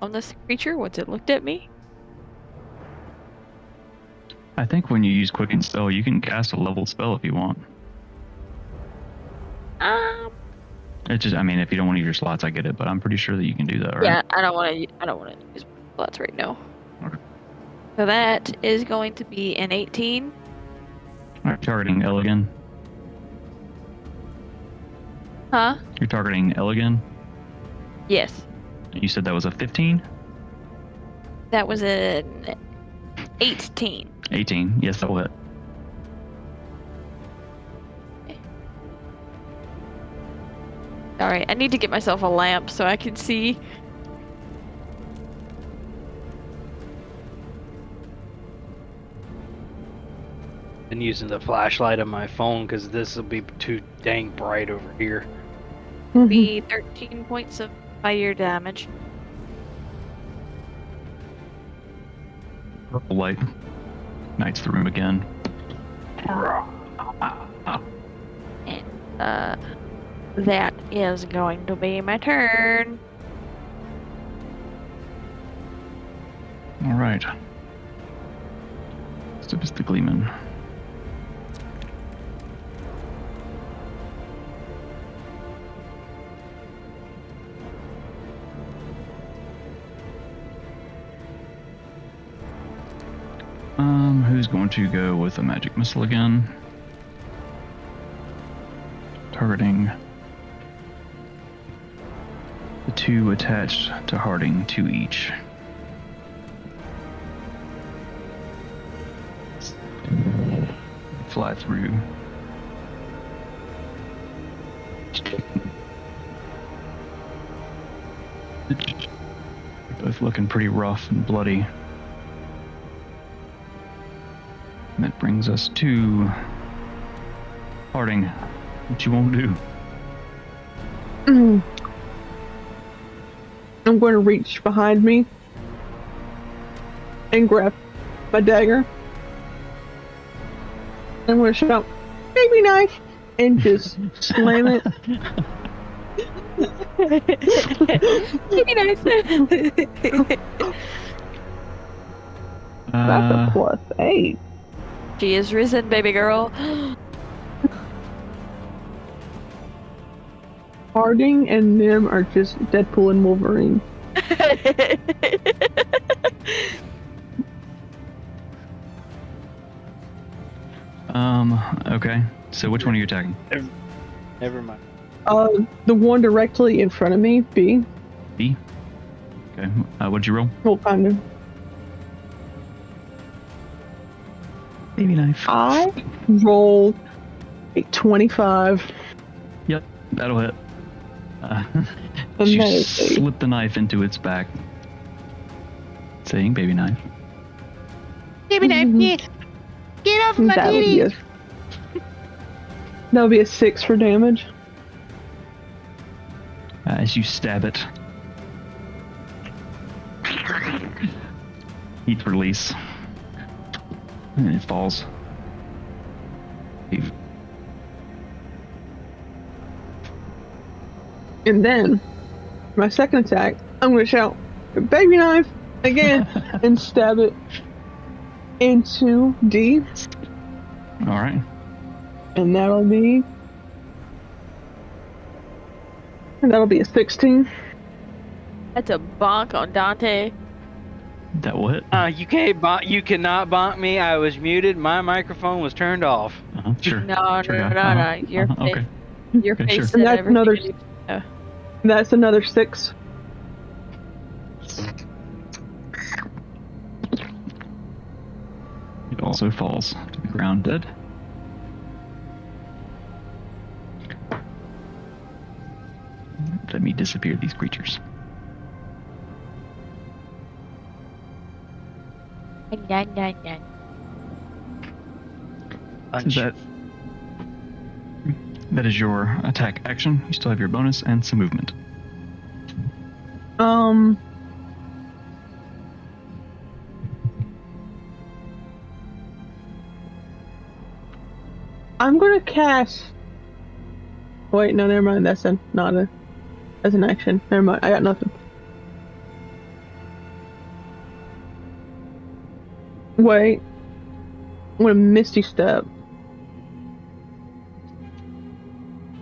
on this creature once it looked at me. I think when you use Quicken Spell, you can cast a leveled spell if you want. It's just, I mean, if you don't want to use your slots, I get it, but I'm pretty sure that you can do that, right? Yeah, I don't want to use slots right now. Okay. So that is going to be an 18. All right, targeting L again. Huh? You're targeting L again? Yes. You said that was a 15? That was an 18. 18. Yes, that will hit. Alright, I need to get myself a lamp so I can see. Been using the flashlight on my phone because this will be too dang bright over here. Be 13 points of fire damage. Purple light ignites the room again. And that is going to be my turn. All right. Mr. Gleeman. Who's going to go with a magic missile again? Targeting the two attached to Harding, two each. Fly through. Both looking pretty rough and bloody. And that brings us to Harding. What you won't do? I'm going to reach behind me and grab my dagger. I'm going to shout, "Baby knife!" and just slam it. Baby knife. That's a +8. She is risen, baby girl. Harding and Nim are just Deadpool and Wolverine. Okay. So which one are you attacking? Never mind. The one directly in front of me, B. B? Okay. What'd you roll? Well, kind of. Baby knife. I rolled a 25. Yep, that'll hit. And You that is slip the knife into its back, saying "baby knife." Baby knife, yes. Get off my titties. That'll be a 6 for damage. As you stab it, heat release, and it falls. And then, my second attack, I'm going to shout, "Baby knife!" again, and stab it into D. All right. And that'll be a 16. That's a bonk on Dante. That will hit. You can't bonk. You cannot bonk me. I was muted. My microphone was turned off. Sure. No. Sure, Your okay. face. Your Okay, face sure. said And that's everything another- you need to know. That's another 6. It also falls to the ground dead. Let me disappear these creatures. So that is your attack action. You still have your bonus and some movement. I'm gonna cast. Wait, no, never mind. That's not a. as an action. Never mind, I got nothing. Wait. I'm gonna Misty Step.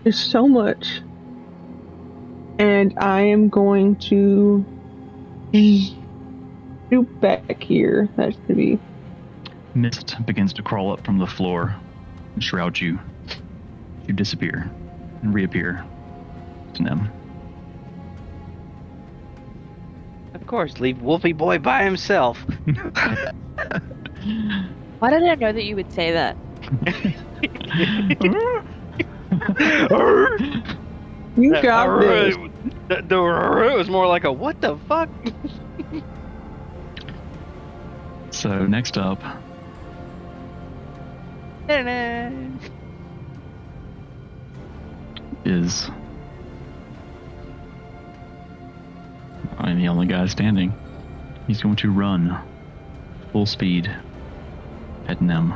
There's so much. And I am going to shoot back here. That should be. Mist begins to crawl up from the floor and shroud you. You disappear and reappear to them. Of course, leave Wolfie Boy by himself. Why did I know that you would say that? You got this. It was more like a what the fuck? So next up is I'm the only guy standing. He's going to run full speed at Nem.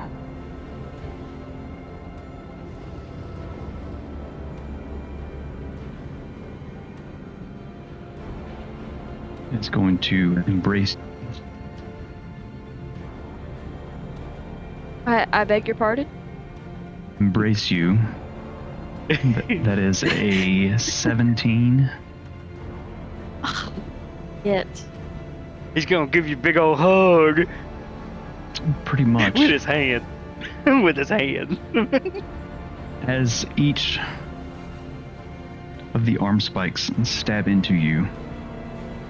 It's going to embrace. I beg your pardon? Embrace you. That is a 17. Yet. He's gonna give you a big old hug. Pretty much. With his hand. With his hand. As each of the arm spikes stab into you,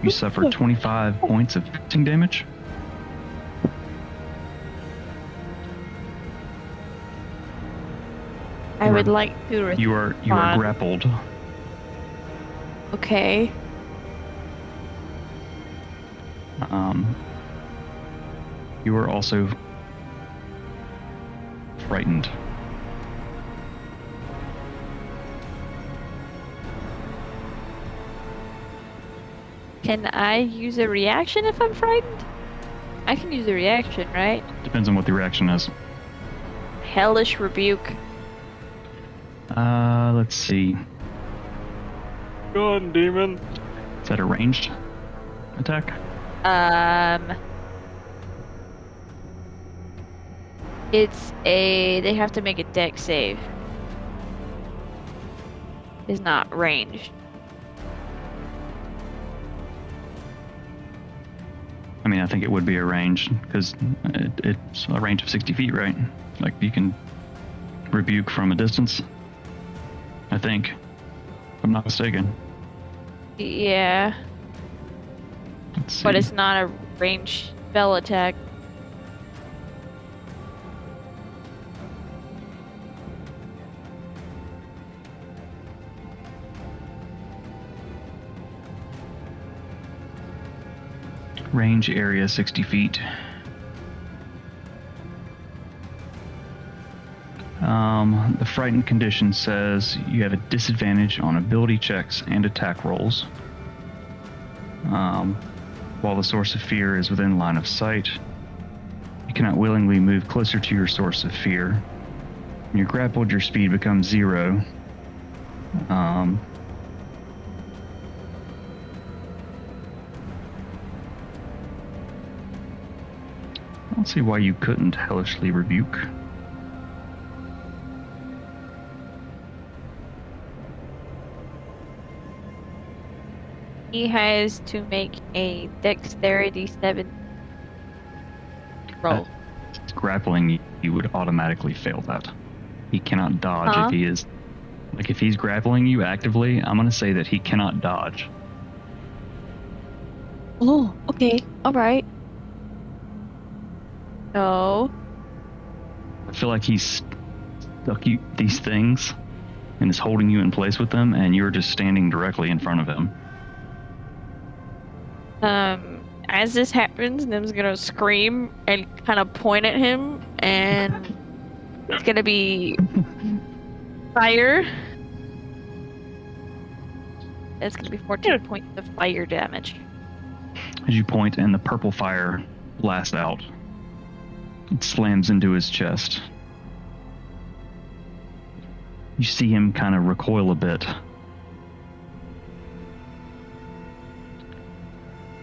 you suffer 25 points of piercing damage. I would like to You are grappled. Okay. You are also frightened. Can I use a reaction if I'm frightened? I can use a reaction, right? Depends on what the reaction is. Hellish Rebuke. Let's see. Go on, demon. Is that a ranged attack? It's they have to make a dex save. It's not ranged. I mean, I think it would be a range, because it's a range of 60 feet, right? Like, you can rebuke from a distance, I think. If I'm not mistaken. Yeah. Let's see. But it's not a ranged spell attack. Range area 60 feet. The frightened condition says you have a disadvantage on ability checks and attack rolls. While the source of fear is within line of sight, you cannot willingly move closer to your source of fear. When you're grappled, your speed becomes 0. I don't see why you couldn't hellishly rebuke. He has to make a dexterity 7 roll. Grappling, you would automatically fail that. He cannot dodge if he is... Like, if he's grappling you actively, I'm going to say that he cannot dodge. Oh, okay. Alright. No. I feel like he's stuck you these things and is holding you in place with them, and you're just standing directly in front of him. As this happens, Nim's gonna scream and kind of point at him, and it's gonna be fire. It's gonna be 14 points of fire damage. As you point and the purple fire blasts out, it slams into his chest. You see him kind of recoil a bit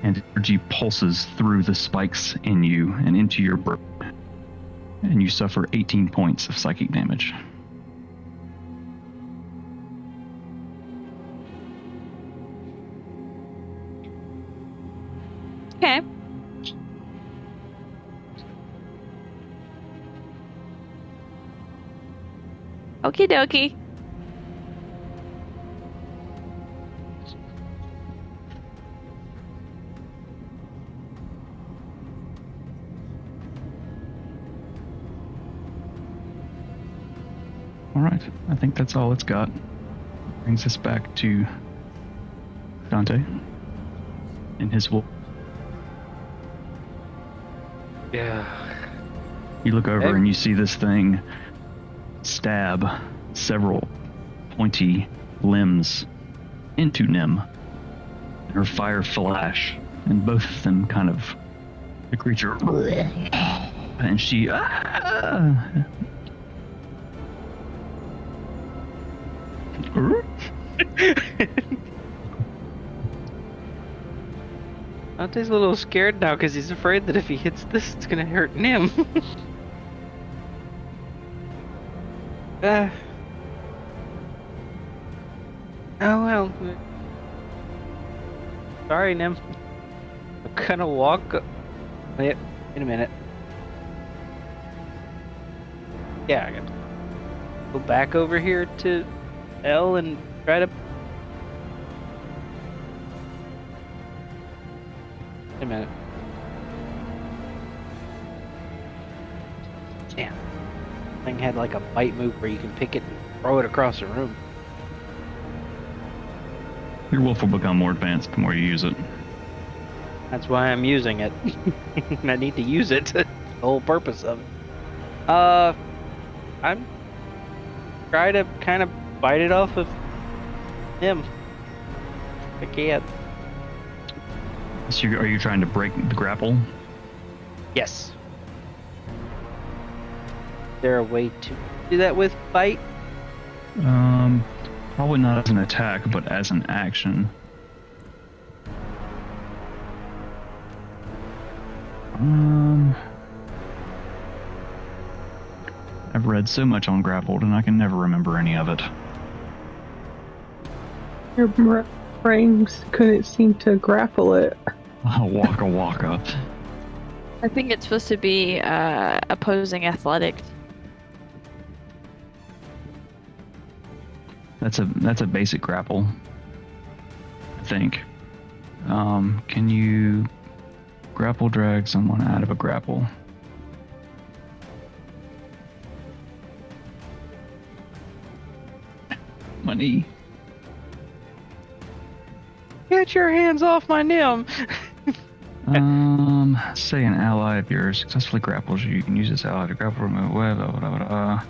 and energy pulses through the spikes in you and into your brain, and you suffer 18 points of psychic damage. Okay. Okie dokie. All right, I think that's all it's got. Brings us back to Dante and his wolf. Yeah. You look over Hey. and you see this thing stab several pointy limbs into Nim. Her fire flash, and both of them kind of, the creature, and she, Dante's a little scared now because he's afraid that if he hits this, it's gonna hurt Nim. Oh well. Sorry, Nim. I'm gonna walk. Wait a minute. Yeah, I got to go back over here to L and try to. Wait a minute. Damn. Thing had like a bite move where you can pick it and throw it across the room. your wolf will become more advanced the more you use it. That's why I'm using it. I need to use it. The whole purpose of it. I'm trying to kind of bite it off of him. I can't. So are you trying to break the grapple? Yes. Is there a way to do that with bite? Probably not as an attack, but as an action. I've read so much on grappled and I can never remember any of it. Your brains couldn't seem to grapple it. Waka. I think it's supposed to be opposing athletics. That's a basic grapple, I think. Can you grapple drag someone out of a grapple? Money. Get your hands off my Nim! Say an ally of yours successfully grapples you. You can use this ally to grapple, remove away, blah, blah, blah, blah.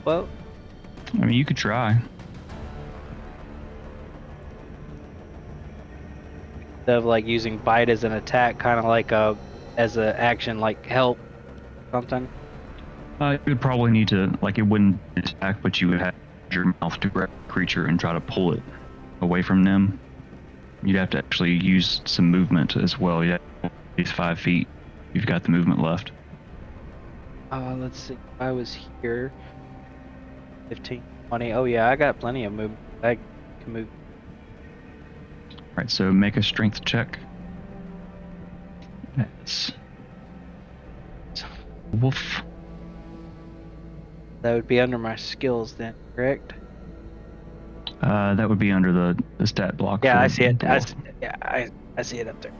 Well, I mean, you could try. instead of like using bite as an attack, kind of like as an action, like help something. You would probably need to, like, it wouldn't attack, but you would have your mouth to grab the creature and try to pull it away from them. You'd have to actually use some movement as well. Yeah, at least 5 feet. You've got the movement left. Let's see. If I was here. 15, 20. Oh yeah, I got plenty of movement. I can move. Alright, so make a strength check. That's wolf. That would be under my skills then, correct? That would be under the stat block. Yeah, for I see it. the wolf. I see it up there.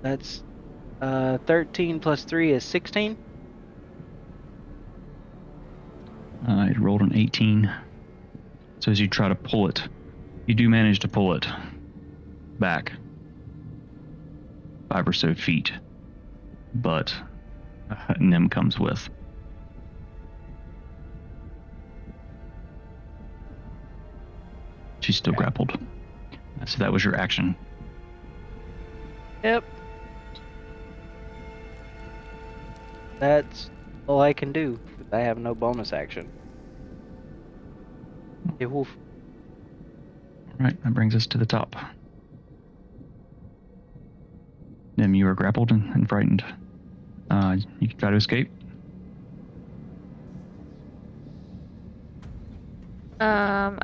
That's 13 plus 3 is 16. It rolled an 18. So as you try to pull it, you do manage to pull it back 5 or so feet, but Nim comes with. She's still grappled. So that was your action. Yep. That's all I can do. I have no bonus action. Hey, Wolf. All right, that brings us to the top. Nim, you are grappled and frightened. You can try to escape.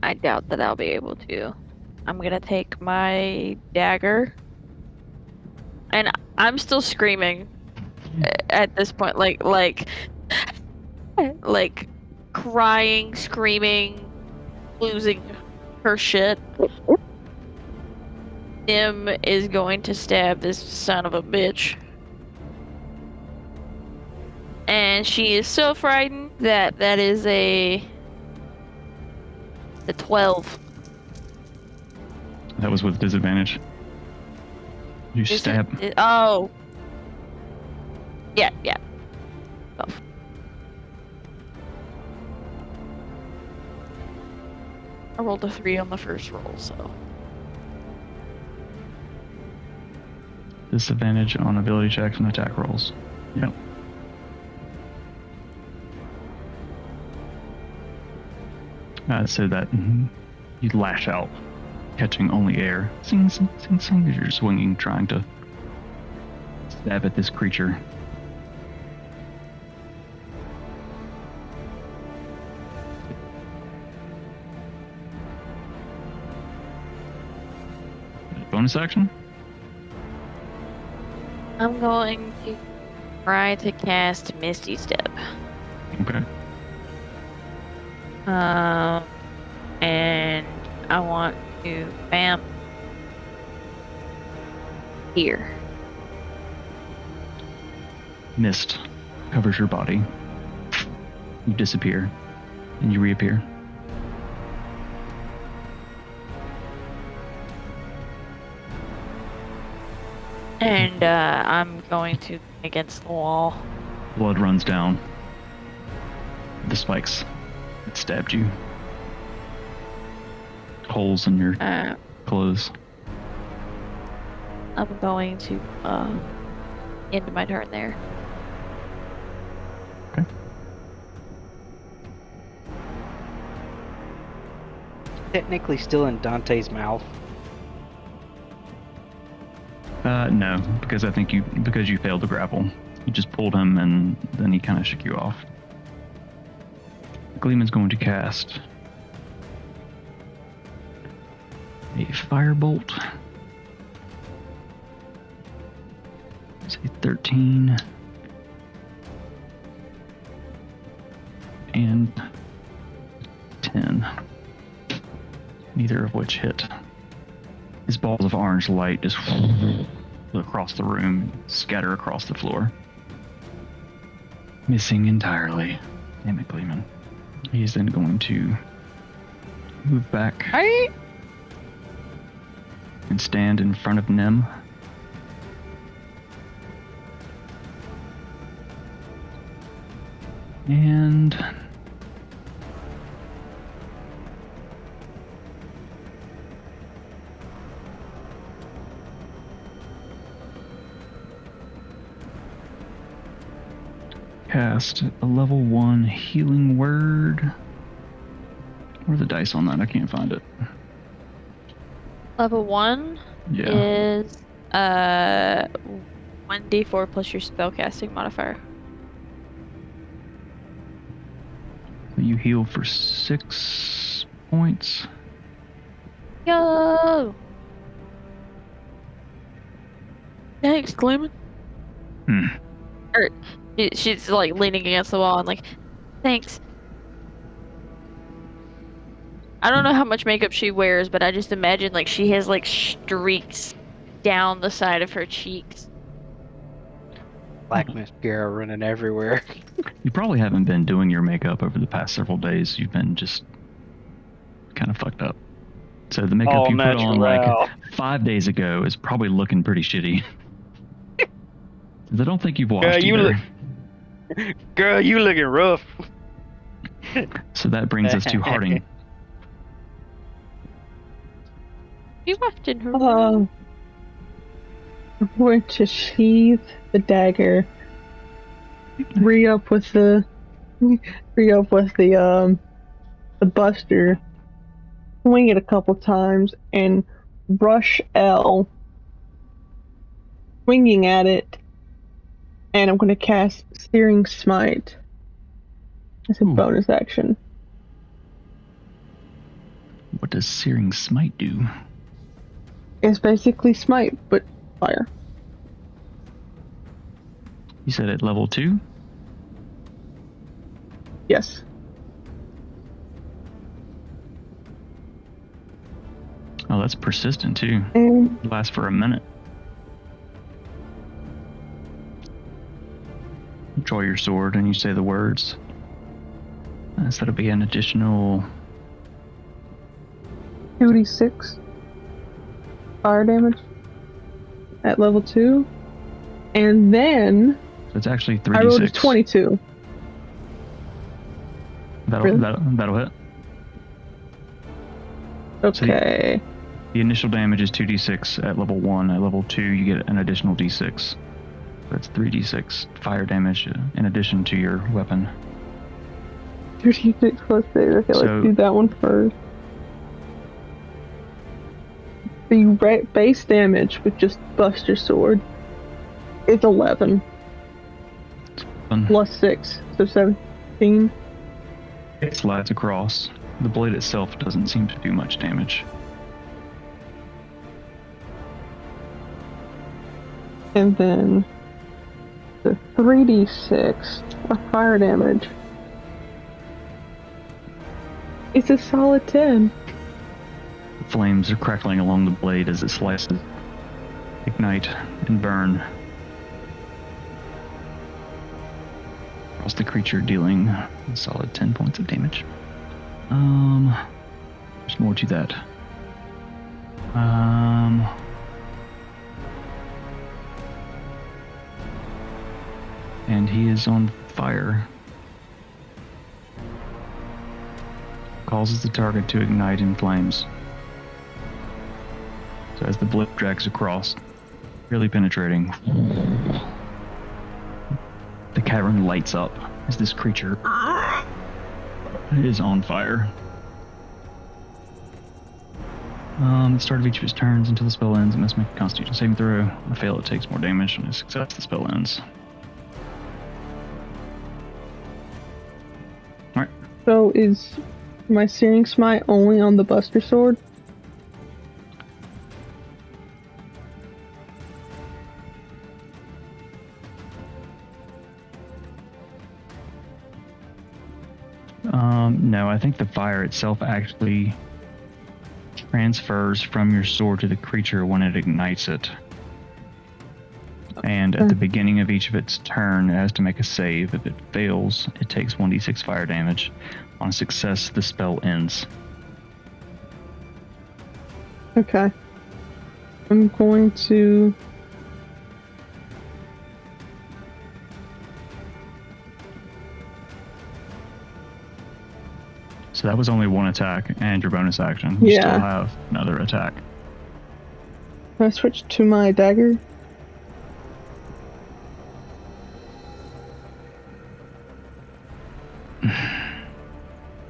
I doubt that I'll be able to. I'm gonna take my dagger, and I'm still screaming at this point, like crying, screaming, losing her shit. Nim is going to stab this son of a bitch. And she is so frightened that is a 12. That was with disadvantage. You stab. Oh. Yeah. Oh. I rolled a 3 on the first roll, so. Disadvantage on ability checks and attack rolls. Yep. So that you lash out, catching only air. Sing, sing, sing, sing, as you're swinging, trying to stab at this creature. Bonus action? I'm going to try to cast Misty Step. Okay. And I want to vamp here. Mist covers your body. You disappear, and you reappear. And I'm going to against the wall. Blood runs down. The spikes that stabbed you. Holes in your clothes. I'm going to end my turn there. Okay. Technically still in Dante's mouth. No, because I think you failed to grapple. You just pulled him and then he kind of shook you off. Gleeman's going to cast a firebolt. Say 13 and 10. Neither of which hit. His balls of orange light just across the room, scatter across the floor. Missing entirely. Damn it, Gleeman. He's then going to move back and stand in front of Nim. And cast a level 1 healing word. Where are the dice on that? I can't find it. Level 1 is 1d4 plus your spellcasting modifier. You heal for 6 points. Yo! Thanks, Gleeman. She's like leaning against the wall and like, thanks. I don't know how much makeup she wears, but I just imagine like she has like streaks down the side of her cheeks. Black mascara running everywhere. You probably haven't been doing your makeup over the past several days. You've been just kind of fucked up. So the makeup you put on like 5 days ago is probably looking pretty shitty. I don't think you've washed either. Girl, you looking rough. So that brings us to Harding. You walked in her room. I'm going to sheathe the dagger. Re-up with the buster. Swing it a couple times and rush L. Swinging at it, and I'm going to cast Searing Smite as a Ooh. bonus action. What does Searing Smite do? It's basically Smite, but fire. You said at level 2? Yes. Oh, that's persistent too. And Lasts for a minute. Draw your sword and you say the words. So that'll be an additional 2d6 fire damage at level 2. And then So it's actually 3d6. I rolled a 22. Really? That'll hit. Okay. So the initial damage is 2d6 at level 1. At level 2, you get an additional d6. That's 3d6 fire damage in addition to your weapon. 2d6 plus 6. Okay, So- let's do that one first. The base damage with just Buster Sword is 11. Plus 6, so 17. It slides across. The blade itself doesn't seem to do much damage. And then the 3d6 of fire damage. It's a solid 10. Flames are crackling along the blade as it slices. Ignite and burn. Across the creature, dealing a solid 10 points of damage. There's more to that. And he is on fire. Causes the target to ignite in flames. So as the blade drags across, really penetrating, the cavern lights up as this creature is on fire. At the start of each of his turns until the spell ends, it must make a Constitution saving throw. On a fail, it takes more damage. On a success, the spell ends. Alright. So is my Searing Smite only on the Buster Sword? No, I think the fire itself actually transfers from your sword to the creature when it ignites it. And at the beginning of each of its turn, it has to make a save. If it fails, it takes 1d6 fire damage. On success, the spell ends. Okay. I'm going to... So that was only one attack and your bonus action. You still Yeah. have another attack. Can I switch to my dagger?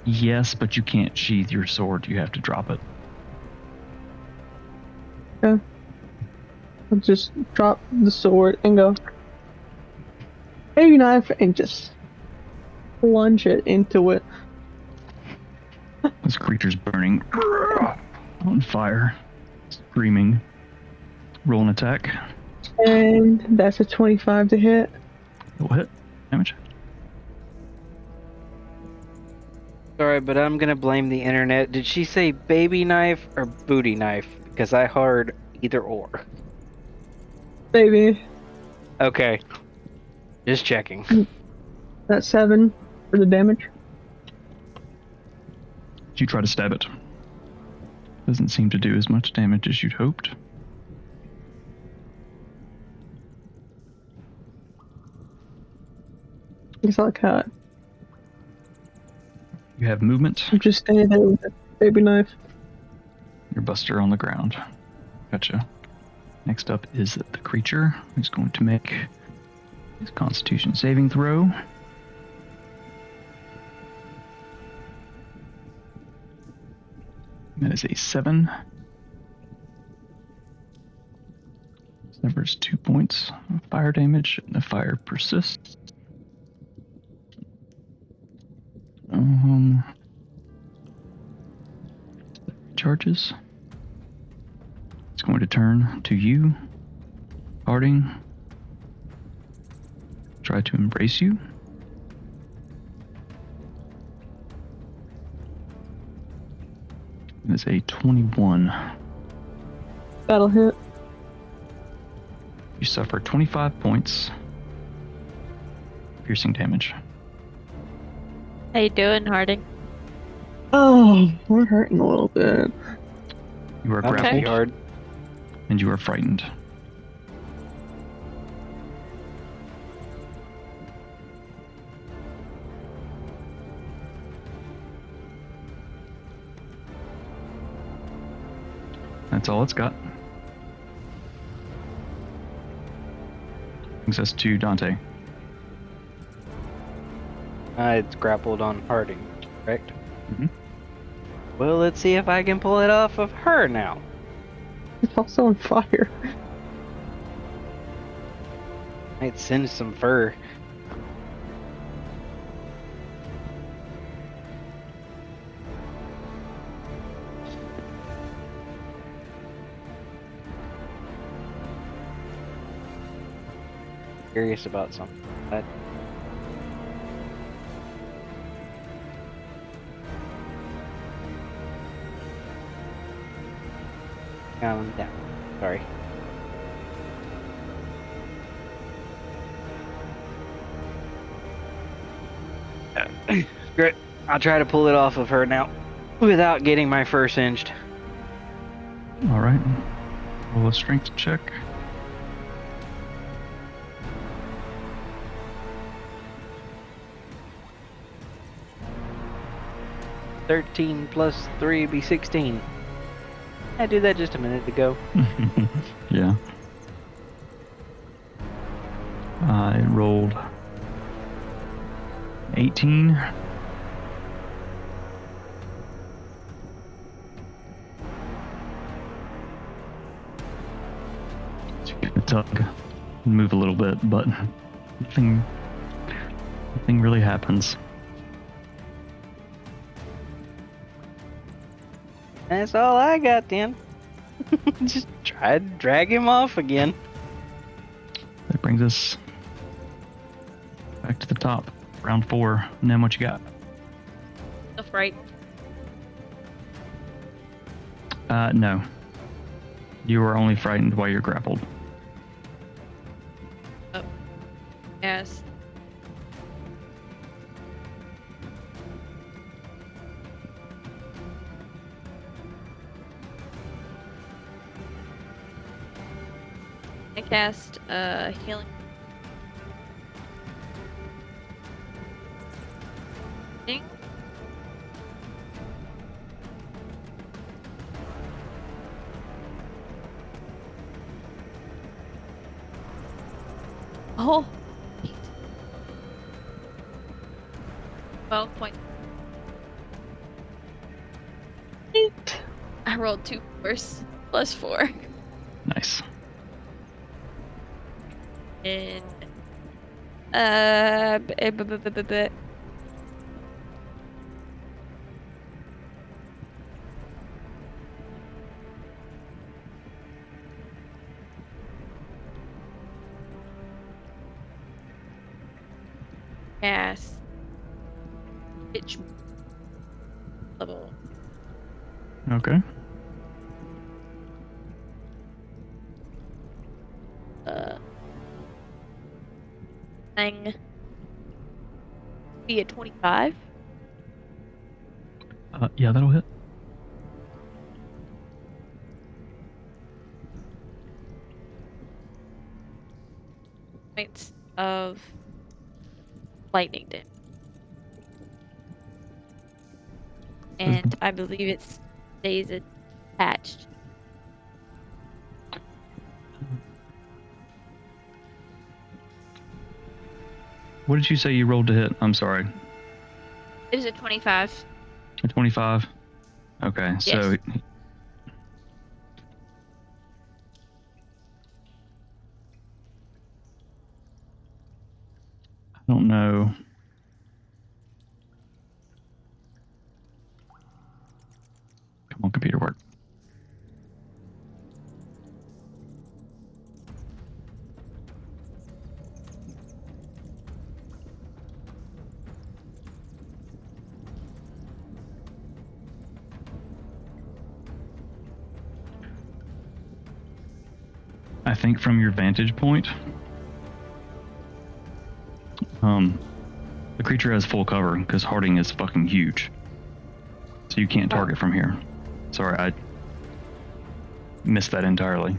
Yes, but you can't sheath your sword. You have to drop it. Okay. I'll just drop the sword and go baby knife and just plunge it into it. This creature's burning on fire, screaming. Roll an attack. And that's a 25 to hit. It'll hit. Damage. Sorry, but I'm gonna blame the internet. Did she say baby knife or booty knife? Because I heard either or. Baby. Okay. Just checking. That's 7 for the damage. You try to stab it. Doesn't seem to do as much damage as you'd hoped. It's like that. You have movement. I'm just standing there with a baby knife. Your buster on the ground. Gotcha. Next up is the creature, who's going to make his Constitution saving throw. That is a 7. Suffers 2 points of fire damage, and the fire persists. Charges. It's going to turn to you, Harding. Try to embrace you. It is a 21. That'll hit. You suffer 25 points piercing damage. How you doing, Harding? Oh, we're hurting a little bit. You are Not grappled, pretty hard. and you are frightened. That's all it's got. Brings us to Dante. It's grappled on Harding, correct? Mhm. Well, let's see if I can pull it off of her now. It's also on fire. Might send some fur. Curious about something. Down. Sorry. Great. I'll try to pull it off of her now without getting my fur singed. All right. Roll a strength check. $13 plus 3 be 16. I did that just a minute ago. Yeah. I rolled 18. A tug, move a little bit, but nothing really happens. That's all I got then. Just try to drag him off again. That brings us back to the top. Round 4. Nim, what you got? The fright. No. You are only frightened while you're grappled. Oh. Yes. I cast healing. Thing. Oh. 12 points. I rolled 2 4s plus 4. Nice. And cast pitch level. Okay. Thing. Be a 25. Yeah, that'll hit. Points of lightning damage. And I believe it stays attached. What did you say you rolled to hit? I'm sorry. It was a 25. A 25? Okay, so... Yes. I don't know. Come on, computer work. I think from your vantage point, the creature has full cover because Harding is fucking huge. So you can't target from here. Sorry, I missed that entirely.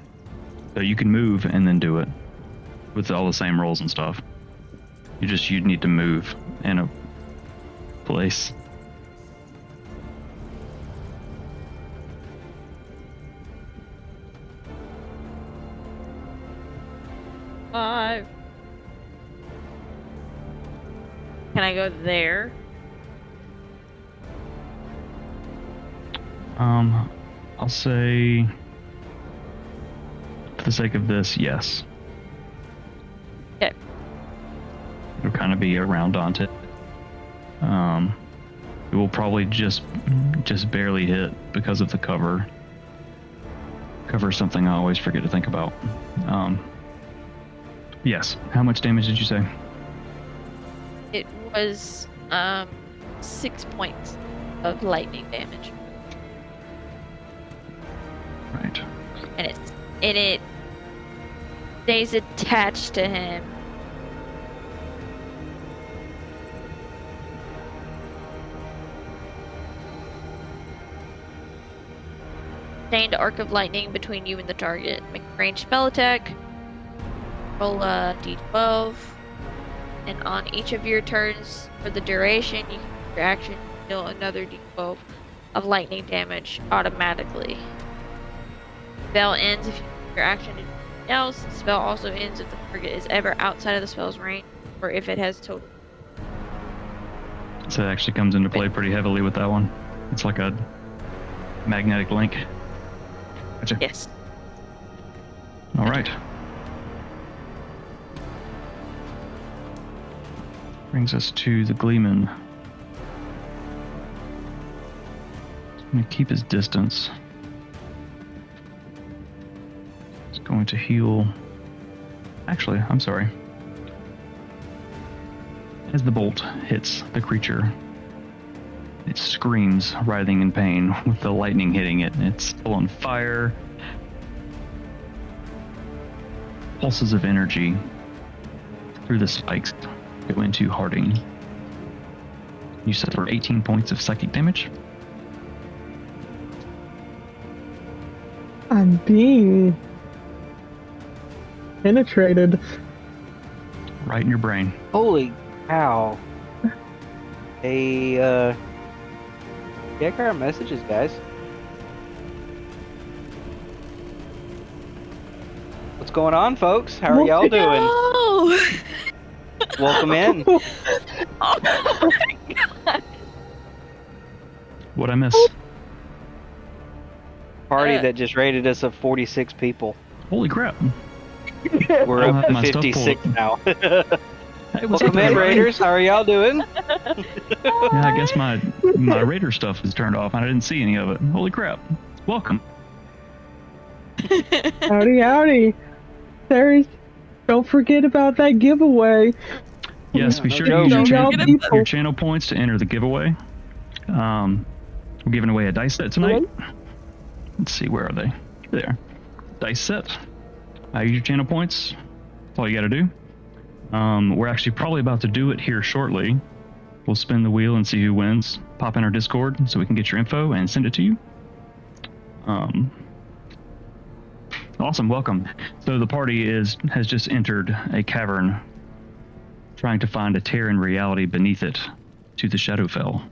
So you can move and then do it with all the same rolls and stuff. You'd need to move in a place. Five. Can I go there? I'll say, for the sake of this, yes. Okay. It'll kind of be around Dante. It will probably just barely hit because of the cover. Cover is something I always forget to think about. Yes. How much damage did you say? It was 6 points of lightning damage. Right. And it stays attached to him. Sustained arc of lightning between you and the target. Make a ranged spell attack. Roll a d12. And on each of your turns for the duration, you can use your action to deal another d12 of lightning damage automatically. Spell ends if you use your action to do something else. The spell also ends if the target is ever outside of the spell's range or if it has total. So it actually comes into play pretty heavily with that one. It's like a magnetic link. Gotcha. Yes. All right. Brings us to the Gleeman. He's going to keep his distance. He's going to heal. Actually, I'm sorry. As the bolt hits the creature, it screams, writhing in pain with the lightning hitting it. It's still on fire. Pulses of energy through the spikes go into Harding. You suffer 18 points of psychic damage. I'm being penetrated. Right in your brain. Holy cow. Hey, check our messages, guys. What's going on, folks? How are y'all doing? No! Welcome in. Oh my god. What'd I miss? Party that just rated us of 46 people. Holy crap. We're I'll up have to my stuff 56 pulled. now. Hey, what's Welcome up, in, everybody? Raiders. How are y'all doing? Yeah, I guess my Raider stuff is turned off. I didn't see any of it. Holy crap. Welcome. Howdy, howdy. Don't forget about that giveaway. Yes, be no sure to use joke. your channel points to enter the giveaway. We're giving away a dice set tonight. Let's see, where are they? There. Dice set. Use your channel points. That's all you gotta do. We're actually probably about to do it here shortly. We'll spin the wheel and see who wins. Pop in our Discord so we can get your info and send it to you. Awesome, welcome. So the party has just entered a cavern, trying to find a tear in reality beneath it to the Shadowfell.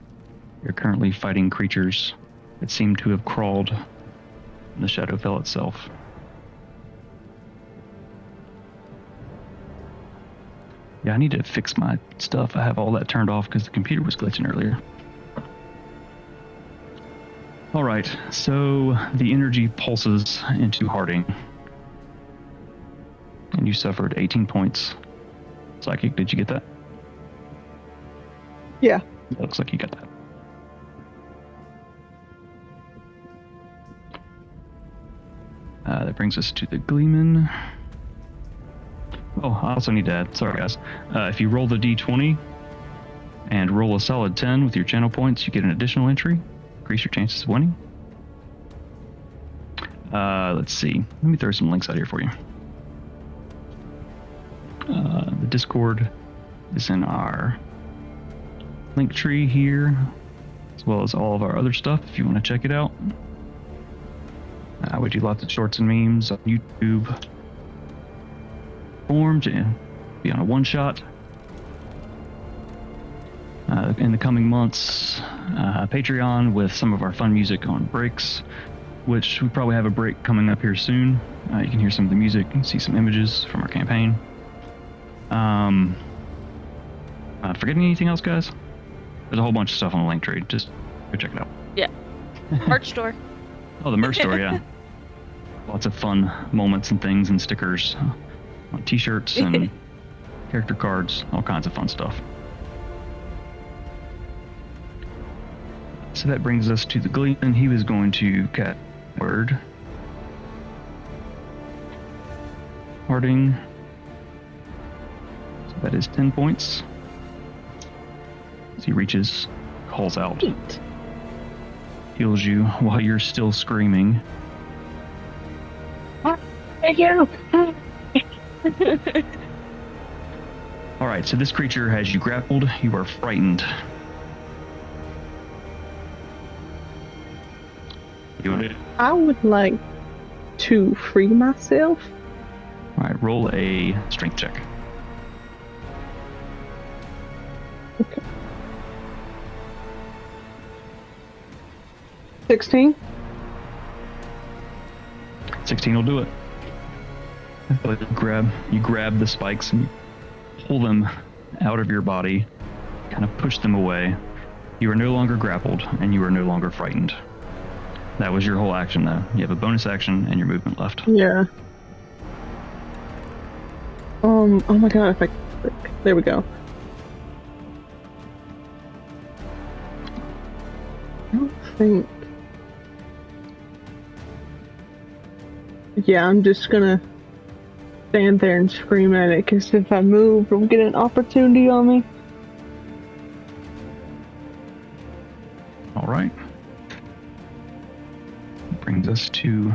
You're currently fighting creatures that seem to have crawled in the Shadowfell itself. Yeah, I need to fix my stuff. I have all that turned off because the computer was glitching earlier. All right, so the energy pulses into Harding. And you suffered 18 points. Psychic, did you get that? Yeah. It looks like you got that. That brings us to the Gleeman. Oh, I also need to add, sorry guys, if you roll the d20 and roll a solid 10 with your channel points, you get an additional entry. Increase your chances of winning. Let's see. Let me throw some links out here for you. The Discord is in our link tree here, as well as all of our other stuff if you want to check it out. We do lots of shorts and memes on YouTube. Formed and be on a one-shot. In the coming months, Patreon with some of our fun music on breaks, which we probably have a break coming up here soon. You can hear some of the music and see some images from our campaign. Forgetting anything else, guys? There's a whole bunch of stuff on the link tree. Just go check it out. Yeah. Merch store. Oh, the merch store, yeah. Lots of fun moments and things and stickers on t-shirts and character cards, all kinds of fun stuff. So that brings us to the Gleeman. He was going to cat word. Harding. So that is 10 points. As he reaches, calls out. Heals you while you're still screaming. Thank you. Alright, so this creature has you grappled. You are frightened. I would like to free myself. Alright, roll a strength check. Okay. 16. 16 will do it. But you grab the spikes and you pull them out of your body, kind of push them away. You are no longer grappled and you are no longer frightened. That was your whole action, though. You have a bonus action and your movement left. Yeah. Oh my god, if I click. There we go. I don't think. Yeah, I'm just gonna stand there and scream at it, because if I move, it'll get an opportunity on me. Alright. Brings us to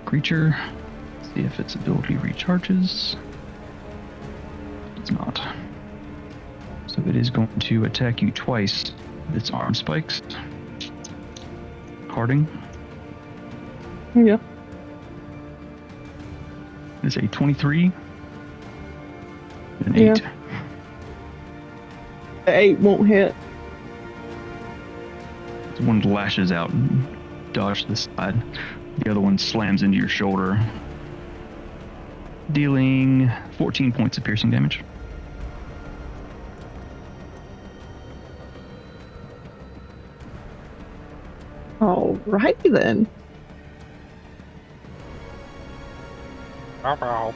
creature. See if its ability recharges. It's not. So it is going to attack you twice with its arm spikes. Harding. Yeah. Is a 23. An 8. The 8 won't hit. One lashes out and dodges the side. The other one slams into your shoulder, dealing 14 points of piercing damage. Alrighty then. Wow.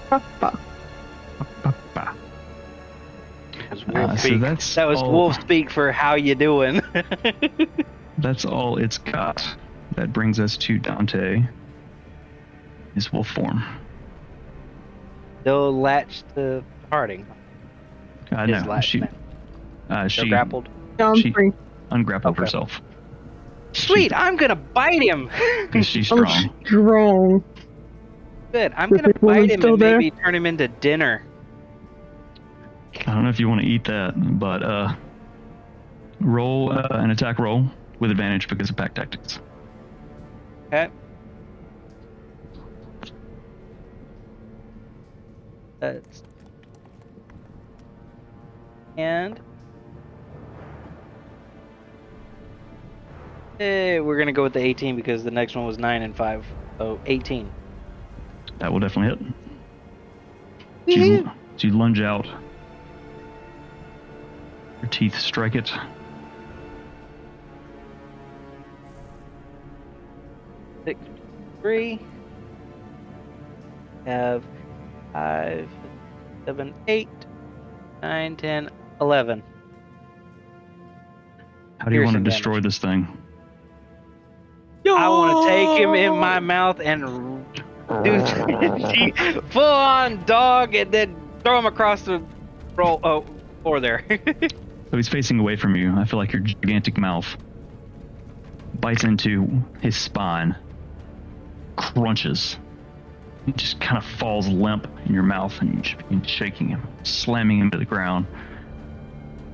Papa. So that was wolf speak for how you doing. That's all it's got. That brings us to Dante. His wolf form. They'll latch to Harding. No, she grappled. She ungrappled herself. Sweet, I'm gonna bite him. Because she's strong. I'm strong. Good, I'm gonna bite him and maybe turn him into dinner. I don't know if you want to eat that, but roll an attack roll with advantage because of pack tactics. Okay. And we're gonna go with the 18 because the next one was 9 and 5. So 18. That will definitely hit. So you lunge out. Your teeth strike it. Six, 3. Have 5, 7, 8, 9, 10, 11. How do you want to Piercing destroy damage. this thing? I want to take him in my mouth and do full on dog and then throw him across the floor there. So he's facing away from you. I feel like your gigantic mouth bites into his spine, crunches. He just kind of falls limp in your mouth, and you just begin shaking him, slamming him to the ground.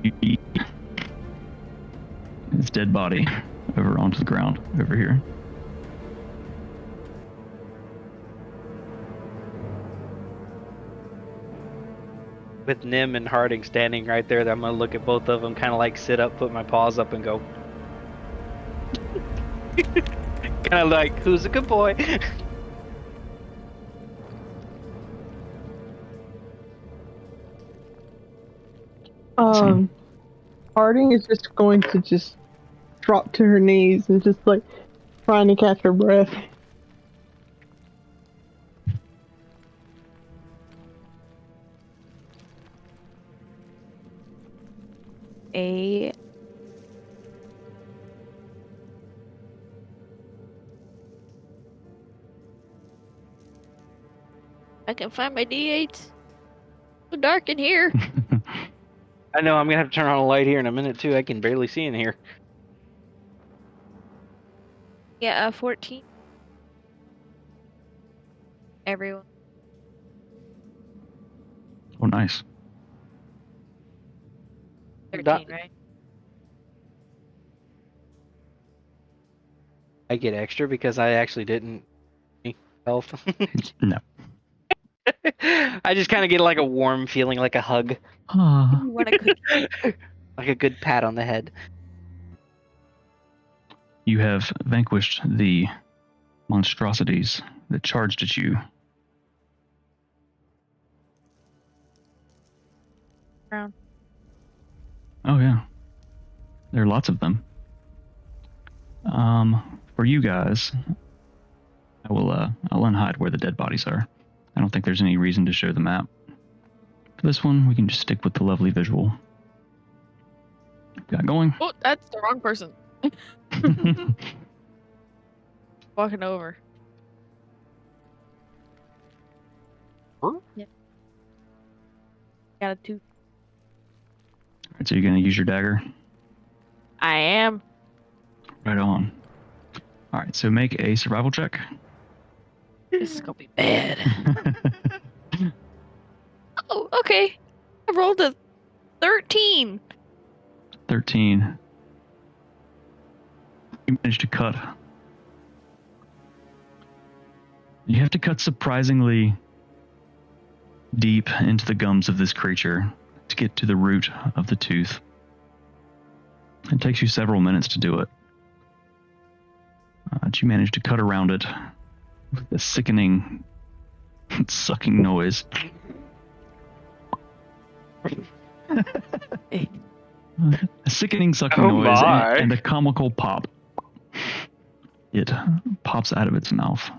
You eat his dead body over onto the ground over here. With Nim and Harding standing right there, I'm gonna look at both of them, kind of like sit up, put my paws up, and go. Kind of like, who's a good boy? Harding is just going to just drop to her knees and just like trying to catch her breath. I can find my D8s. So dark in here. I know I'm gonna have to turn on a light here in a minute too. I can barely see in here. Yeah, 14. Everyone. Oh, nice. 13, right? I get extra because I actually didn't health. No. I just kind of get like a warm feeling, like a hug, Ah. You want a cookie? like a good pat on the head. You have vanquished the monstrosities that charged at you. Brown. Oh yeah, there are lots of them. For you guys, I'll unhide where the dead bodies are. I don't think there's any reason to show the map. For this one, we can just stick with the lovely visual. Got going. Oh, that's the wrong person. Walking over. Huh? Yeah. Got a 2. Alright, so you're gonna use your dagger? I am. Right on. Alright, so make a survival check. This is gonna be bad. Oh, okay. I rolled a 13. 13. You managed to cut. You have to cut surprisingly deep into the gums of this creature to get to the root of the tooth. It takes you several minutes to do it. But you manage to cut around it with a sickening sucking noise. A sickening sucking noise and a comical pop. It pops out of its mouth.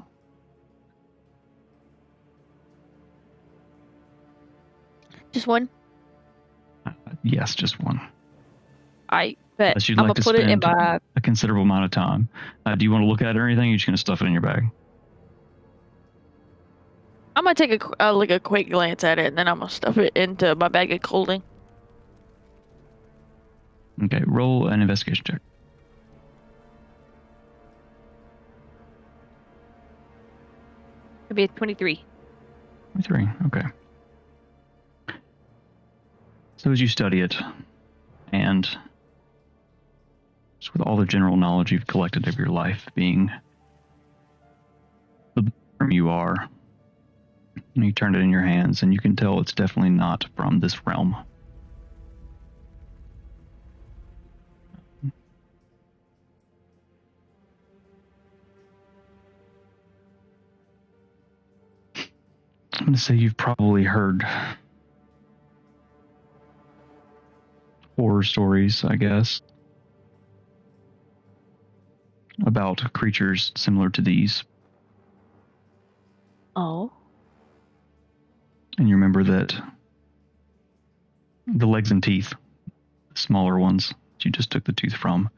Just one? Yes, just one. I bet. Unless you'd I'm like gonna to put it in spend my. a considerable amount of time. Do you want to look at it or anything? Or are you just going to stuff it in your bag? I'm gonna take a quick glance at it, and then I'm gonna stuff it into my bag of clothing. Okay, roll an investigation check. It'll be a 23. 23, okay. So as you study it, and just with all the general knowledge you've collected of your life being the firm you are, you turn it in your hands, and you can tell it's definitely not from this realm. I'm going to say you've probably heard horror stories, I guess, about creatures similar to these. Oh. And you remember that the legs and teeth, the smaller ones that you just took the tooth from,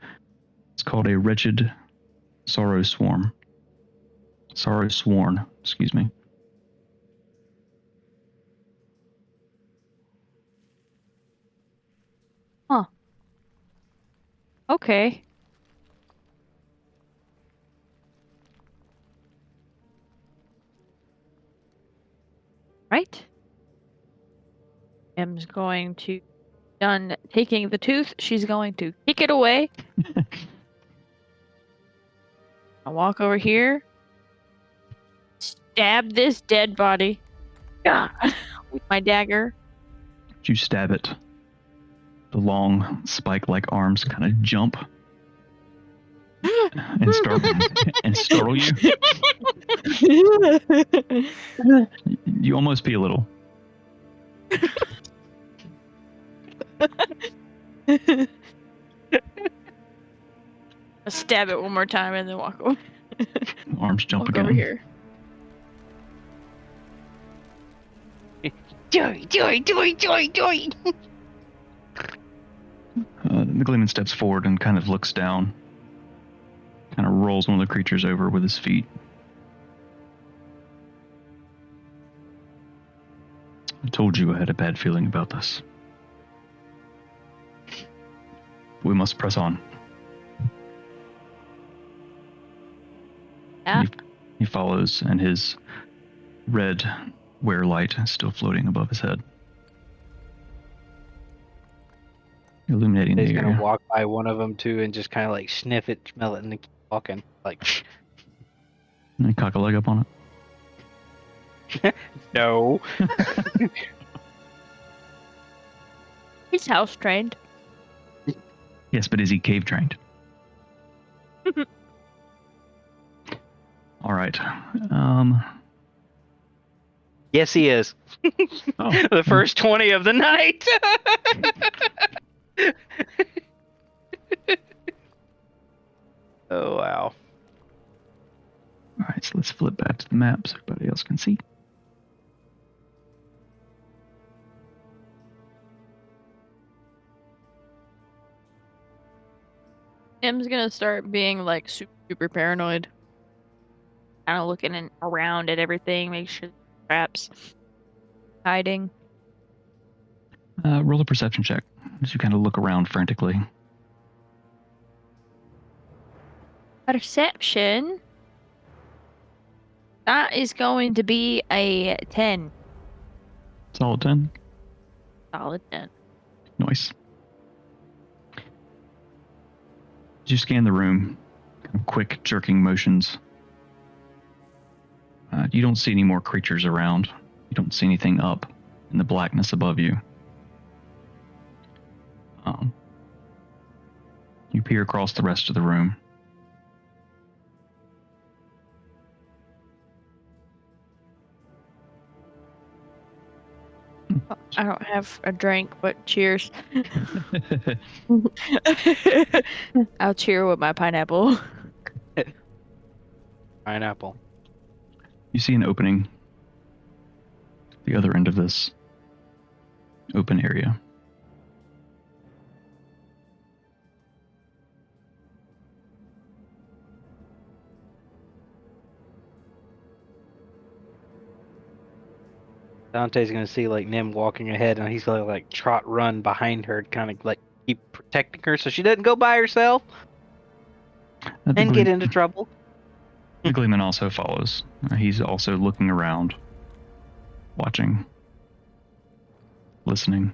it's called a wretched sorrow sworn, excuse me. Huh. Okay. Right. M's going to, done taking the tooth, she's going to kick it away. I'll walk over here, stab this dead body with my dagger. You stab it. The long spike-like arms kind of jump and startle you. You almost pee a little. I'll stab it one more time and then walk over. Arms jump Walk again. over here. Joy. The Gleeman steps forward and kind of looks down. Kind of rolls one of the creatures over with his feet. I told you I had a bad feeling about this. We must press on. Yeah. He follows, and his red wear light is still floating above his head, illuminating He's the gonna area. walk by one of them too, and just kind of like sniff it, smell it, and then keep walking. Like, And cock a leg up on it. no. He's house trained. Yes, but is he cave trained? All right. Yes, he is. Oh. The first 20 of the night. Oh, wow. All right, so let's flip back to the map so everybody else can see. M's gonna start being like super paranoid. Kind of looking around at everything, make sure traps hiding. Roll a perception check as you kind of look around frantically. Perception. That is going to be a 10. Solid 10. Solid 10. Nice. As you scan the room, kind of quick jerking motions. You don't see any more creatures around. You don't see anything up in the blackness above you. You peer across the rest of the room. I don't have a drink, but cheers. I'll cheer with my pineapple. Pineapple. You see an opening at the other end of this open area. Dante's gonna see like Nim walking ahead, and he's gonna like trot run behind her, kind of like keep protecting her so she doesn't go by herself and get into trouble. The Gleeman also follows. He's also looking around, watching, listening.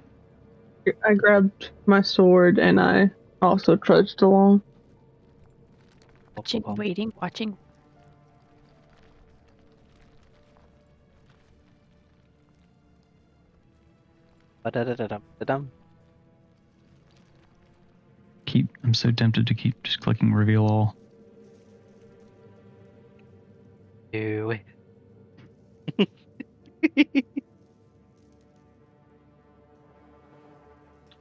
I grabbed my sword and I also trudged along. Watching, waiting, watching. Ba-da-da-da-dum. I'm so tempted to keep just clicking reveal all. Do it.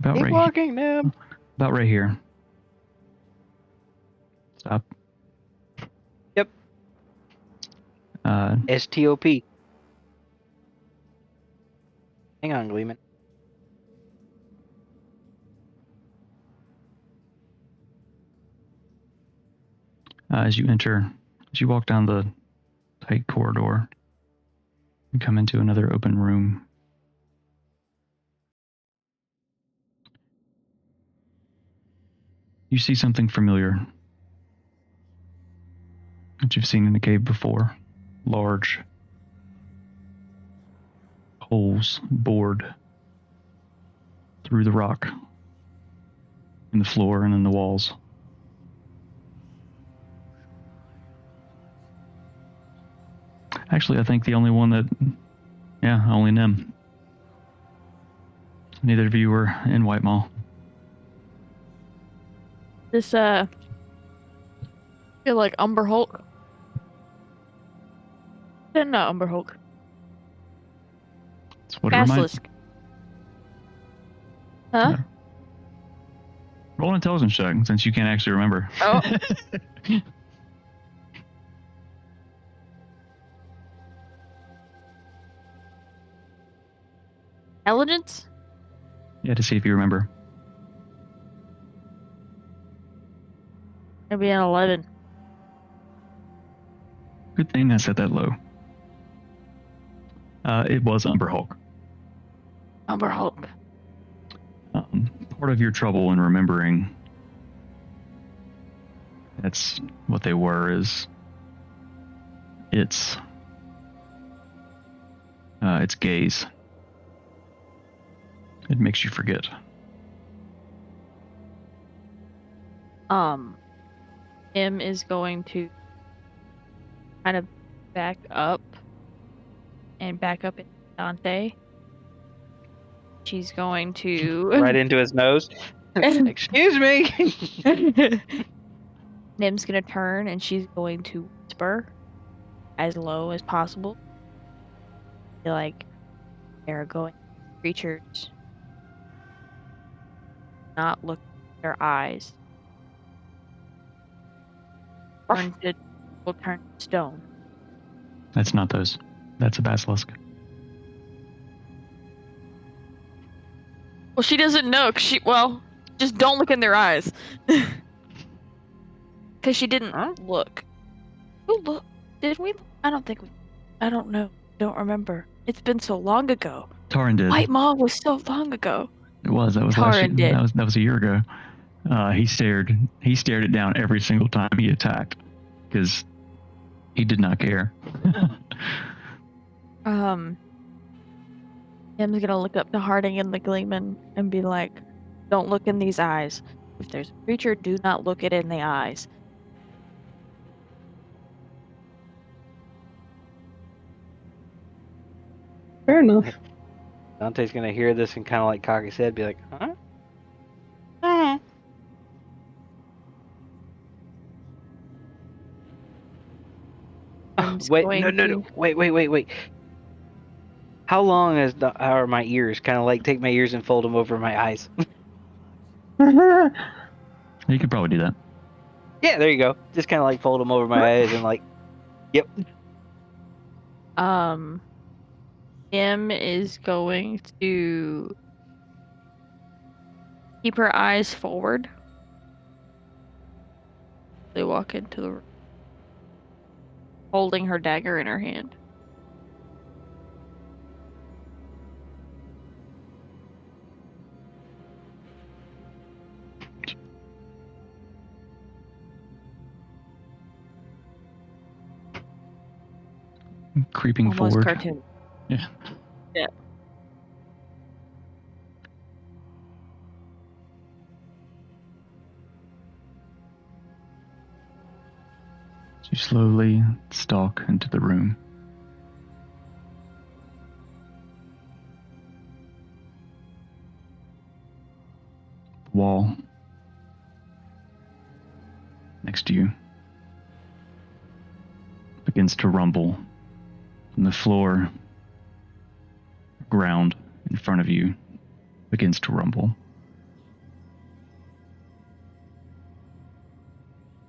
About Keep right, walking, Nim. about right here. Stop. Yep. STOP. Hang on, Gleeman. As you walk down the tight corridor, you come into another open room. You see something familiar that you've seen in the cave before. Large holes bored through the rock, in the floor and in the walls. Actually, I think the only one that, only Nim. Neither of you were in White Mall. This feel like Umber Hulk. No, Umber Hulk. That's what it reminds. Basilisk. Huh? Yeah. Roll an intelligence check since you can't actually remember. Oh. Intelligence? Yeah, to see if you remember. Maybe an 11. Good thing I set that low. It was Umber Hulk. Umber Hulk. Part of your trouble in remembering that's what they were is its gaze. It makes you forget. M is going to kind of back up in Dante. She's going to Right into his nose. Excuse me. Nim's gonna turn and she's going to whisper as low as possible. Like, there are going creatures. Not look at their eyes. Will turn to stone. That's not those. That's a basilisk. Well, she doesn't know. Just don't look in their eyes. Because she didn't look. Who look? Did we? I don't think we. I don't know. Don't remember. It's been so long ago. Taran did. White Maw was so long ago. It was. That was last year. That was a year ago. He stared it down every single time he attacked because he did not care. Tim's gonna look up to Harding and the Gleeman and be like, "Don't look in these eyes. If there's a creature, do not look it in the eyes." Fair enough. Dante's gonna hear this and kind of like cock his head, be like, "Huh? Huh?" Wait, no. Wait. How long are my ears? Kind of like take my ears and fold them over my eyes. You could probably do that. Yeah, there you go. Just kind of like fold them over my eyes and like, yep. M is going to keep her eyes forward. They walk into the room, holding her dagger in her hand. Creeping Almost forward. cartoon. Yeah. Yeah. You slowly stalk into the room. The wall next to you begins to rumble, and the floor ground in front of you begins to rumble.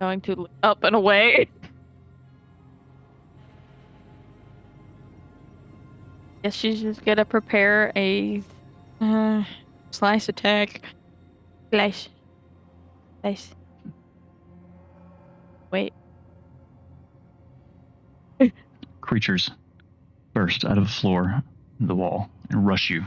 Going to look up and away. Guess she's just gonna prepare a slice attack. Slice. Wait. Creatures burst out of the floor, the wall, and rush you.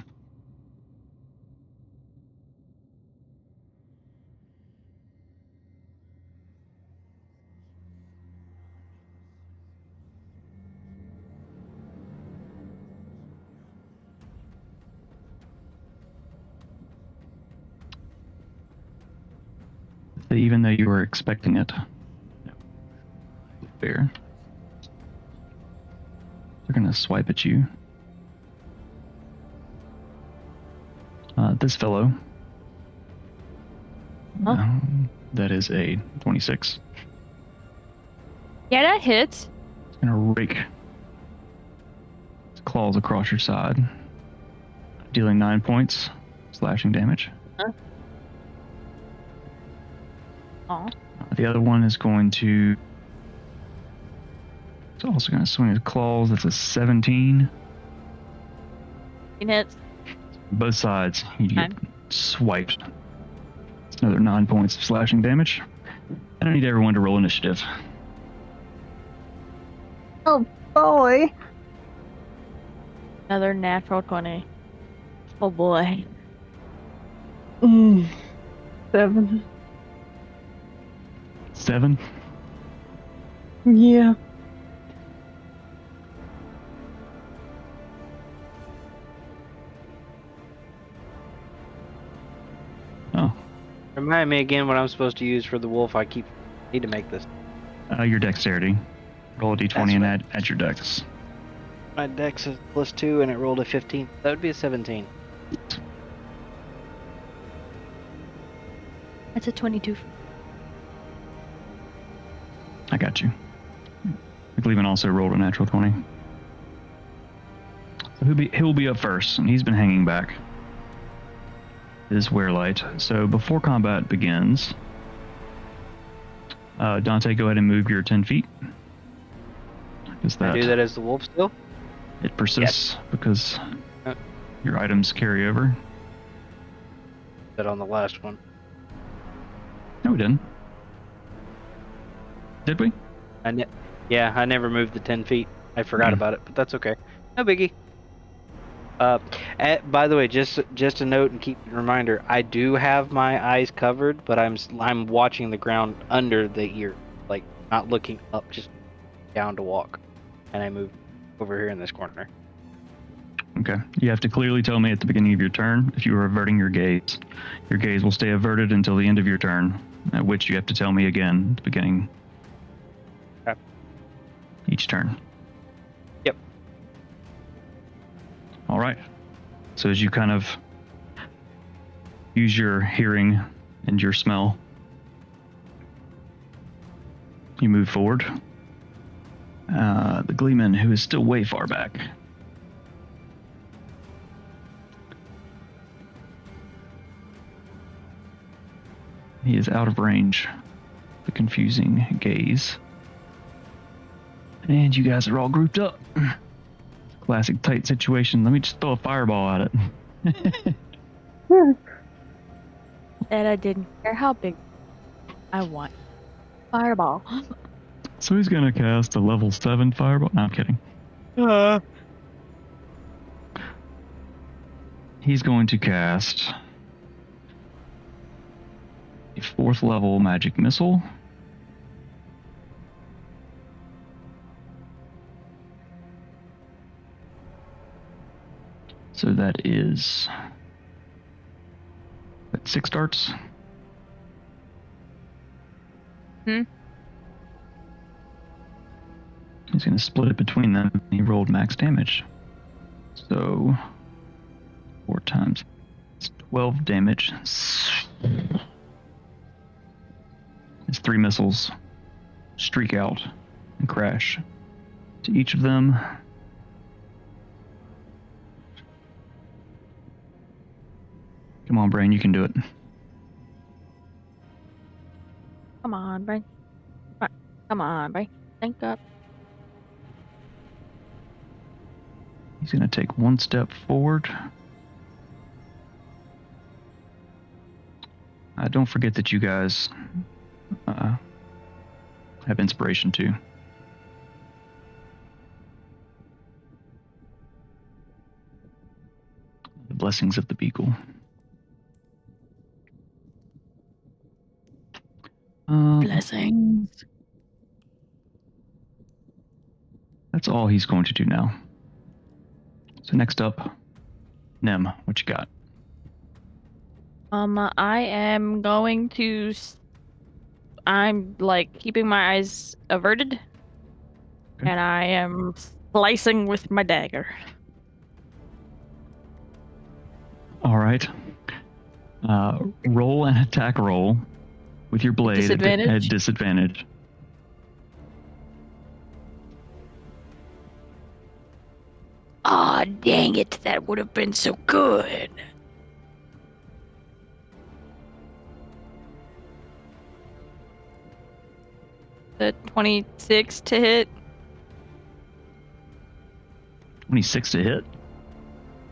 Even though you were expecting it, bear, they're gonna swipe at you. This fellow, that is a 26. Yeah, that hits. It's gonna rake its claws across your side, dealing 9 points slashing damage. Aw. The other one is going to. It's also going to swing his claws. That's a 17. It hits. Both sides, you get swiped. It's another 9 points of slashing damage. I need everyone to roll initiative. Oh boy. Another natural 20. Oh boy. 7. 7. Yeah. Oh. Remind me again what I'm supposed to use for the wolf. Need to make this. Your dexterity. Roll a d20 That's and right. add your dex. My dex is +2 and it rolled a 15. That would be a 17. That's a 22. I got you. McLeavin also rolled a natural 20. So he'll be up first, and he's been hanging back. His wearlight. So before combat begins, Dante, go ahead and move your 10 feet. Is Can I do that as the wolf still? It persists because your items carry over. That on the last one. No, we didn't. Did we? Yeah, I never moved the 10 feet. I forgot about it, but that's okay. No biggie. By the way, just a note and keep a reminder, I do have my eyes covered, but I'm watching the ground under the ear, like not looking up, just down to walk. And I move over here in this corner. Okay. You have to clearly tell me at the beginning of your turn if you are averting your gaze. Your gaze will stay averted until the end of your turn, at which you have to tell me again at the beginning. Okay. Each turn. Yep. All right. So as you kind of use your hearing and your smell, you move forward. The Gleeman, who is still way far back, he is out of range. The confusing gaze. And you guys are all grouped up. Classic tight situation. Let me just throw a fireball at it. That I didn't care how big I want. Fireball. So he's gonna cast a level 7 fireball. No, I'm kidding. He's going to cast a 4th level magic missile. So that is 6 darts. He's going to split it between them. He rolled max damage. So 4 times. It's 12 damage. His 3 missiles streak out and crash. To each of them, Come on, Brain, you can do it. Come on, Brain. Come on, Brain. Think up. He's going to take one step forward. Don't forget that you guys have inspiration too. The blessings of the Beagle. Blessings. That's all he's going to do now. So next up, Nem, what you got? I am going to. I'm like keeping my eyes averted, Okay. and I am slicing with my dagger. All right. Roll an attack roll with your blade Disadvantage? at disadvantage. Aw, dang it! That would have been so good. The 26 to hit. 26 to hit.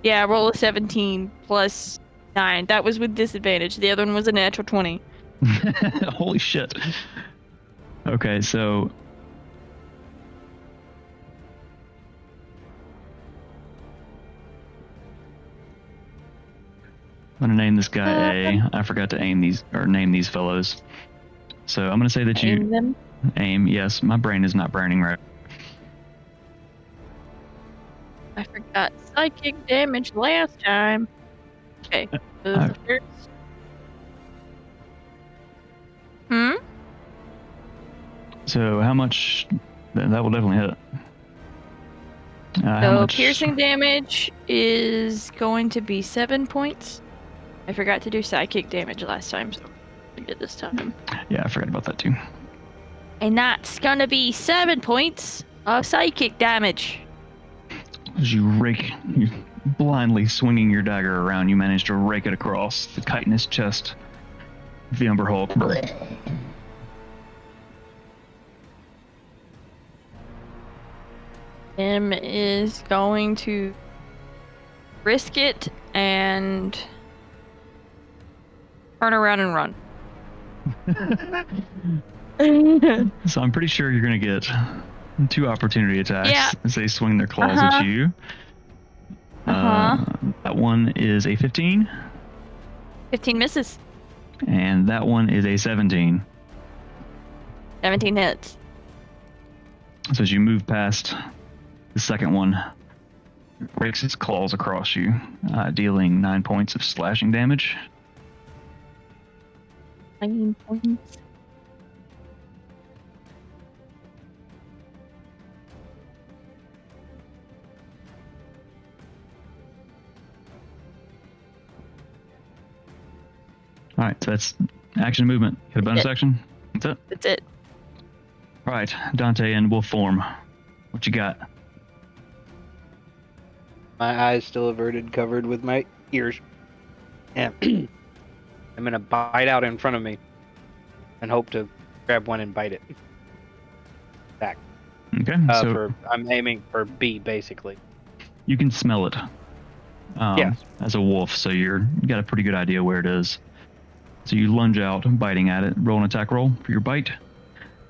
Yeah, roll a 17 plus 9. That was with disadvantage. The other one was a natural 20. Holy shit. Okay, so I'm gonna name this guy A. I forgot to name these fellows. So I'm gonna say that you Aim them. aim. Yes, my brain is not burning right. I forgot psychic damage last time. Okay, so the first. So how much? That will definitely hit. How So much? piercing damage is going to be 7 points. I forgot to do psychic damage last time, so I did this time. Yeah, I forgot about that too. And that's gonna be 7 points of psychic damage. As you blindly swinging your dagger around, you manage to rake it across the chitinous chest of the Umber Hulk. Him is going to risk it and turn around and run. So I'm pretty sure you're gonna get 2 opportunity attacks Yeah. as they swing their claws at you. That one is a 15. 15 misses. And that one is a 17. 17 hits. So as you move past the second one, it rakes its claws across you, dealing 9 points of slashing damage. 9 points. All right, so that's action movement. Get a bonus action. That's it. That's it. All right, Dante in wolf form. What you got? My eyes still averted, covered with my ears. And I'm gonna bite out in front of me and hope to grab one and bite it back. Okay, so I'm aiming for B, basically. you can smell it. Yes. As a wolf, so you got a pretty good idea where it is. So you lunge out, biting at it. Roll an attack roll for your bite.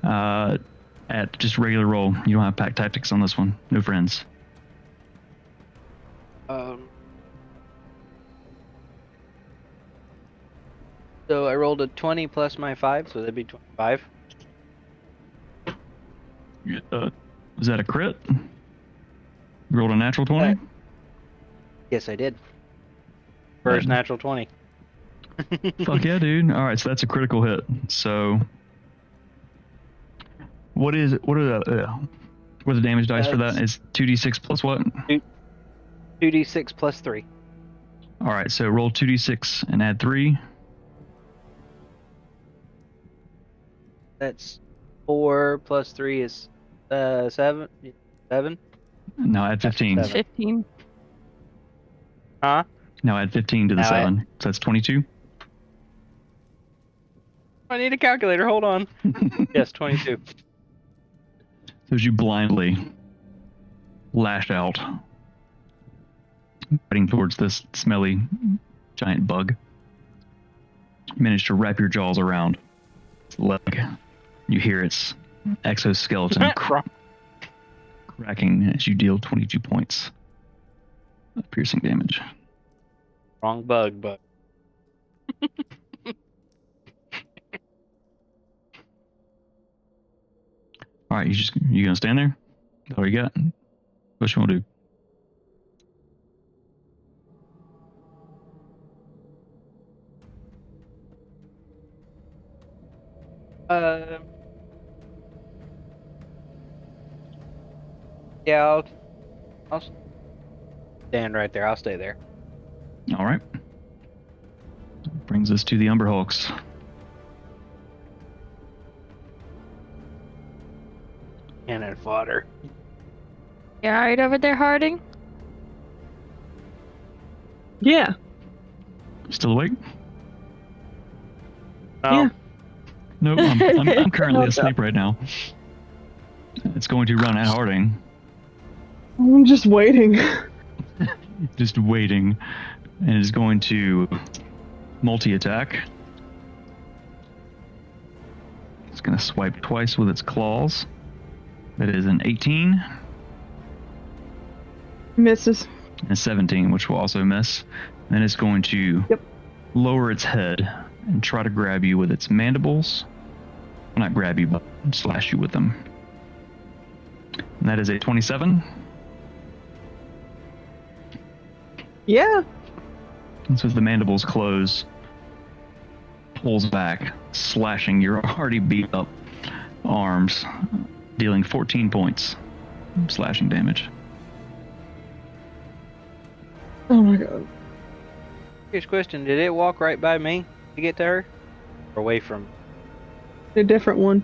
At just regular roll. You don't have pack tactics on this one. No friends. So I rolled a 20 plus my 5, so that'd be 25. Was that a crit? You rolled a natural 20? Yes, I did. First natural 20. Fuck yeah, dude. All right, so that's a critical hit. So what are the damage dice for that? Is 2d6 plus what? 2d6 plus 3. All right, so roll 2d6 and add 3. That's 4 plus 3 is 7. 7? No, add 15. 7. 15. Huh? Now add 15 to the Now 7. So that's 22. I need a calculator. Hold on. Yes, 22. So as you blindly lash out, heading towards this smelly giant bug, you manage to wrap your jaws around its leg. You hear its exoskeleton cracking as you deal 22 points of piercing damage. Wrong bug, but All right, you gonna stand there? That's all you got? What you want to do? yeah, I'll stand right there. I'll stay there. All right. Brings us to the Umberhawks. Cannon fodder. You alright over there, Harding? Yeah. Still awake? No. Yeah. Nope, I'm currently No, asleep right now. It's going to run at Harding. I'm just waiting. Just waiting. And is going to multi-attack. It's going to swipe twice with its claws. That is an 18 Misses. and a 17, which will also miss. Then it's going to lower its head and try to grab you with its mandibles. Well, not grab you, but slash you with them. And that is a 27. Yeah. And so as the mandibles close, pulls back, slashing your already beat up arms, dealing 14 points of slashing damage. Oh my god. Here's a question: did it walk right by me to get to her, or away from? A different one.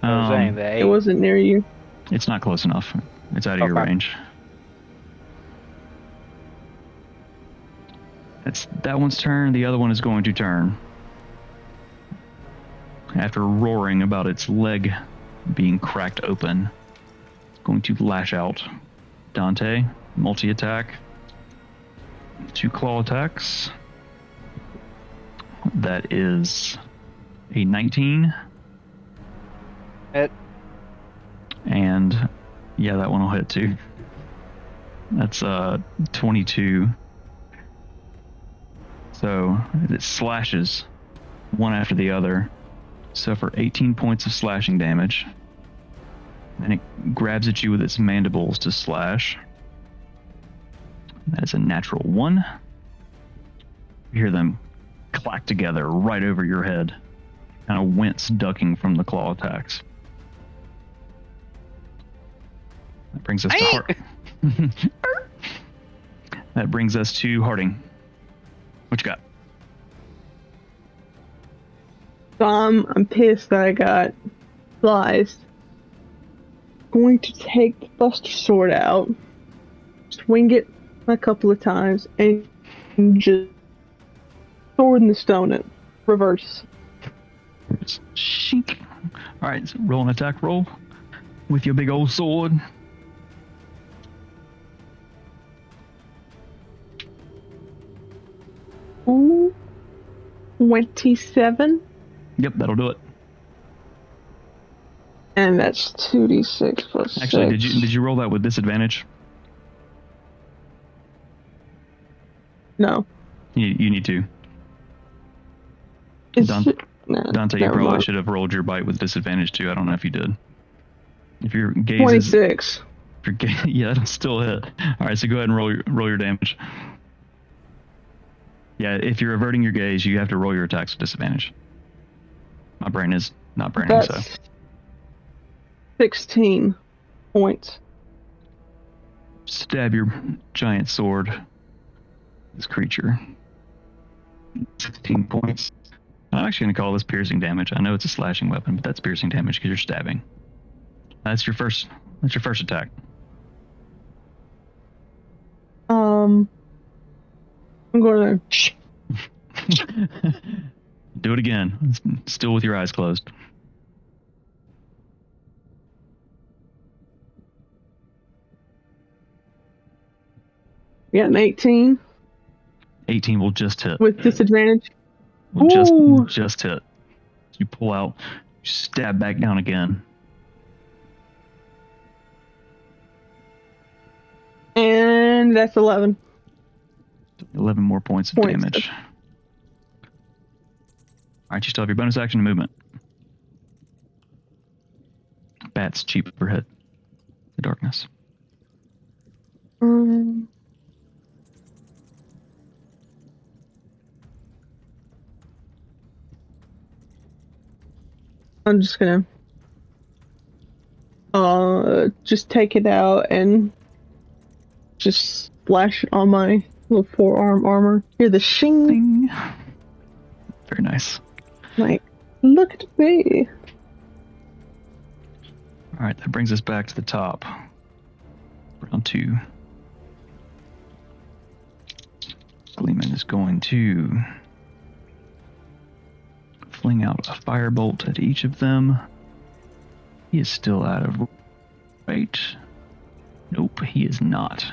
I was saying that It wasn't near you. It's not close enough. It's out of your Okay. range. That's that one's turn. The other one is going to turn. After roaring about its leg being cracked open, it's going to lash out. Dante, multi-attack. 2 claw attacks. That is a 19. Hit. And yeah, that one will hit too. That's 22. So it slashes one after the other. Suffer 18 points of slashing damage. And it grabs at you with its mandibles to slash. That is a natural 1. You hear them clack together right over your head. Kind of wince, ducking from the claw attacks. That brings us to That brings us to Harding. What you got? So I'm pissed that I got flies. Going to take the Buster Sword out, swing it a couple of times, and just sword in the stone it. Reverse. Shink. Alright, so roll an attack roll with your big old sword. Ooh, 27. Yep, that'll do it. And that's 2d6 plus Actually, 6. did you roll that with disadvantage? No. You need to. It's, Dante, no, Dante, you never probably mind. should have rolled your bite with disadvantage too. I don't know if you did. If your gaze is, 26. if your yeah, that'll still hit. All right, so go ahead and roll your damage. Yeah, if you're averting your gaze, you have to roll your attacks with disadvantage. My brain is not braining, so. That's 16 points. Stab your giant sword. This creature. 16 points. I'm actually going to call this piercing damage. I know it's a slashing weapon, but that's piercing damage because you're stabbing. That's your first attack. I'm going to. Shh. Do it again. Still with your eyes closed. Yeah, an 18 18 will just hit. with disadvantage. Will Ooh. just hit. You pull out, you stab back down again. And that's 11. 11 more points of damage. Alright, you still have your bonus action and movement. Bats cheap per hit. The darkness. I'm just gonna just take it out and just splash it on my little forearm armor. Hear the shing. Ding. Very nice. Like, look at me. Alright, that brings us back to the top. Round 2. Gleeman is going to fling out a firebolt at each of them. He is still out of range. Nope, he is not.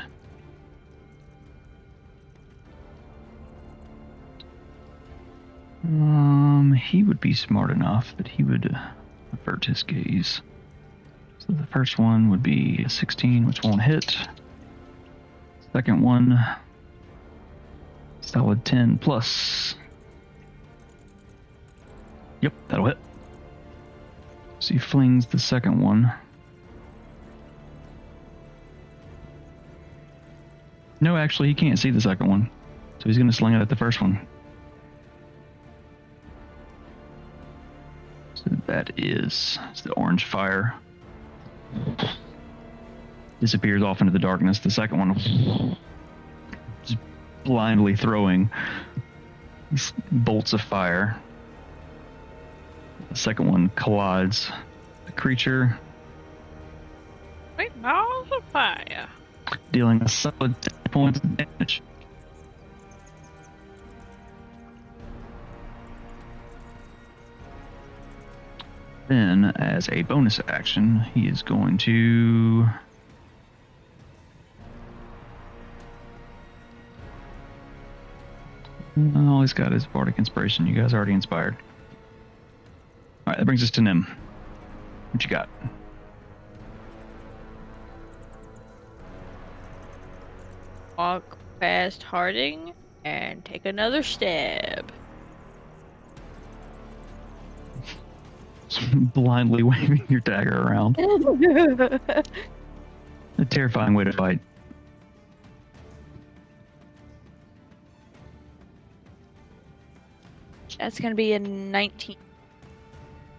He would be smart enough that he would avert his gaze. So the first one would be a 16, which won't hit. Second one, solid 10 plus. Yep, that'll hit. So he flings the second one. No, actually, he can't see the second one. So he's going to sling it at the first one. So that is the orange fire. Disappears off into the darkness. The second one just blindly throwing these bolts of fire. The second one collides the creature, Wait, balls of fire. dealing a solid 10 points of damage. Then, as a bonus action, he is going to... Oh, he's got his Bardic Inspiration. You guys already inspired. Alright, that brings us to Nim. What you got? Walk past Harding and take another stab. Blindly waving your dagger around. A terrifying way to fight. That's gonna be a 19.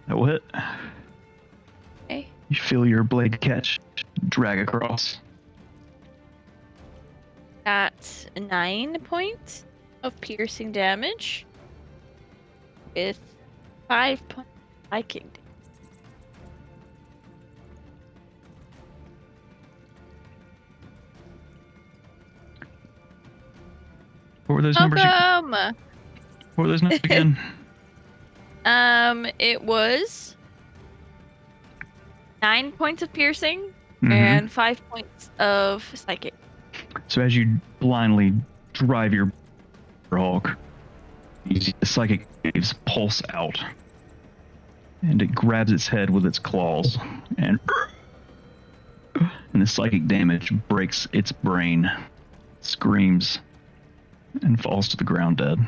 That will hit. Okay. You feel your blade catch, drag across. That's 9 points of piercing damage with 5 points of hiking damage. What were those numbers? Welcome! What were those numbers again? It was 9 points of piercing Mhm. and 5 points of psychic. So as you blindly drive your hawk, you see the psychic waves pulse out, and it grabs its head with its claws, and the psychic damage breaks its brain, screams, and falls to the ground dead.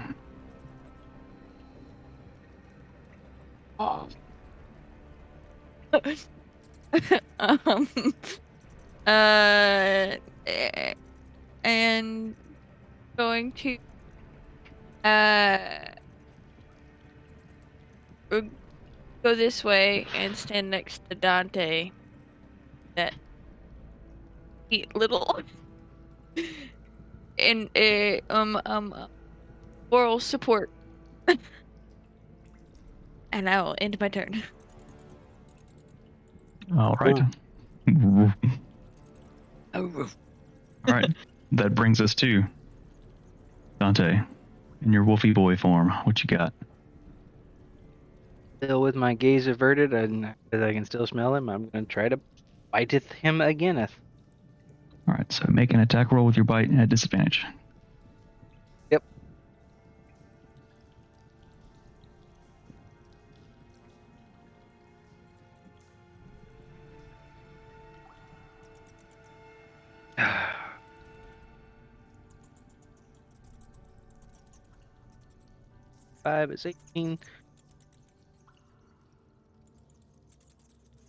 um, and going to go this way and stand next to Dante. That sweet little and moral support. And I will end my turn. All right. All right. That brings us to Dante, in your wolfy boy form, what you got? Still with my gaze averted, and as I can still smell him, I'm going to try to biteth him againeth. All right, so make an attack roll with your bite at disadvantage. Yep. Five is 18.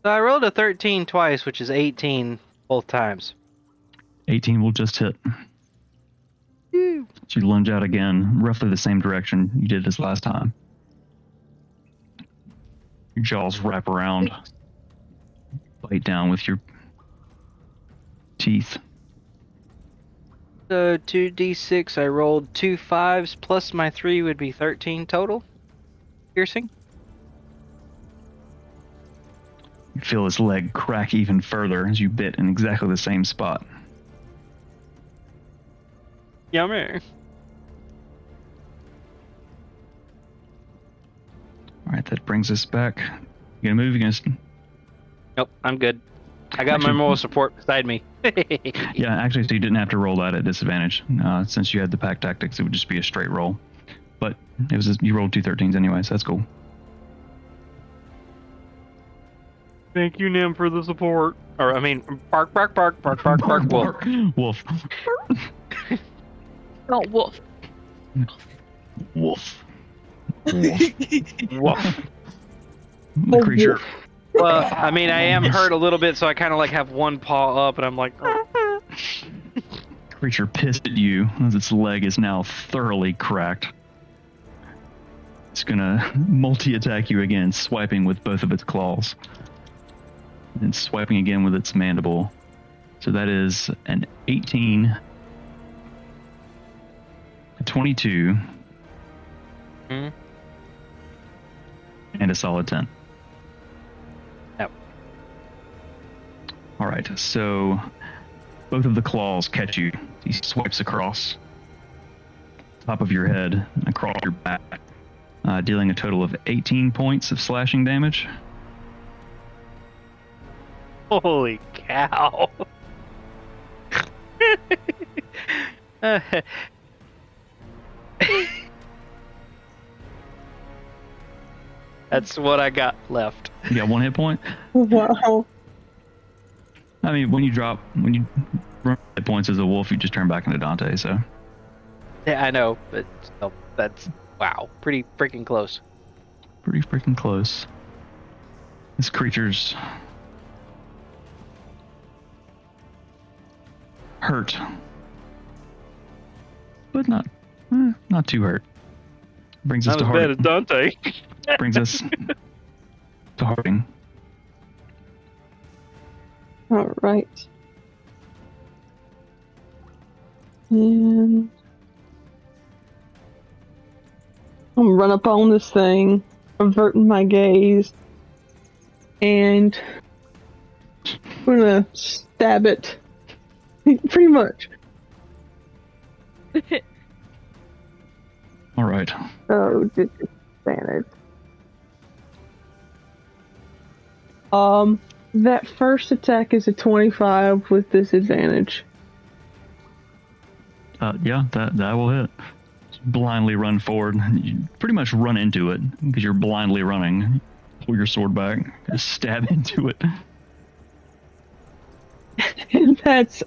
So I rolled a 13 twice, which is 18 both times. 18 will just hit. You lunge out again, roughly the same direction you did as last time. Your jaws wrap around, bite down with your teeth. So 2d6, I rolled 2 5s, plus my 3 would be 13 total. Piercing. You feel his leg crack even further as you bit in exactly the same spot. Yummy. All right, that brings us back. You gonna move against? Nope, I'm good. I got my moral support beside me. Yeah, actually, so you didn't have to roll that at disadvantage. Since you had the pack tactics, it would just be a straight roll. But it was you rolled 2 13s anyway, so that's cool. Thank you, Nim, for the support. Or, I mean, bark, bark, bark, bark, bark, bark, wolf. Wolf. Oh, wolf. Wolf. Wolf. The creature. Well, I mean, I am hurt a little bit, so I kind of like have one paw up, and I'm like... Creature pissed at you as its leg is now thoroughly cracked. It's gonna multi-attack you again, swiping with both of its claws. And swiping again with its mandible. So that is an 18, a 22, and a solid 10. Yep. All right, so both of the claws catch you. He swipes across top of your head and across your back, dealing a total of 18 points of slashing damage. Holy cow. That's what I got left. You got 1 hit point? Wow. I mean, when you run hit points as a wolf, you just turn back into Dante, so. Yeah, I know, but still, that's, wow, pretty freaking close. Pretty freaking close. This creature's hurt, but not too hurt. Brings us Not to as bad Harding. as Dante. Brings us to Harding. All right. And I'm gonna run up on this thing, averting my gaze, and I'm gonna stab it. Pretty much. All right. So, disadvantage. That first attack is a 25 with disadvantage. Yeah, that will hit. Just blindly run forward. You pretty much run into it because you're blindly running. Pull your sword back, just stab into it. And that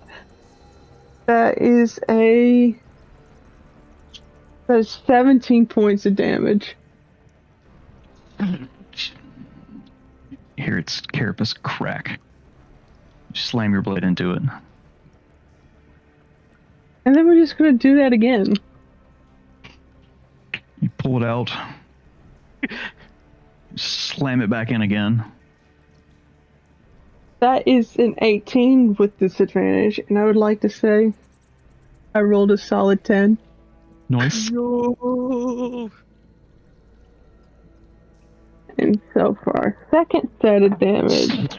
is 17 points of damage. Hear its carapace crack. You slam your blade into it. And then we're just gonna do that again. You pull it out. Slam it back in again. That is an 18 with disadvantage, and I would like to say I rolled a solid 10. Nice. No. And so far, second set of damage.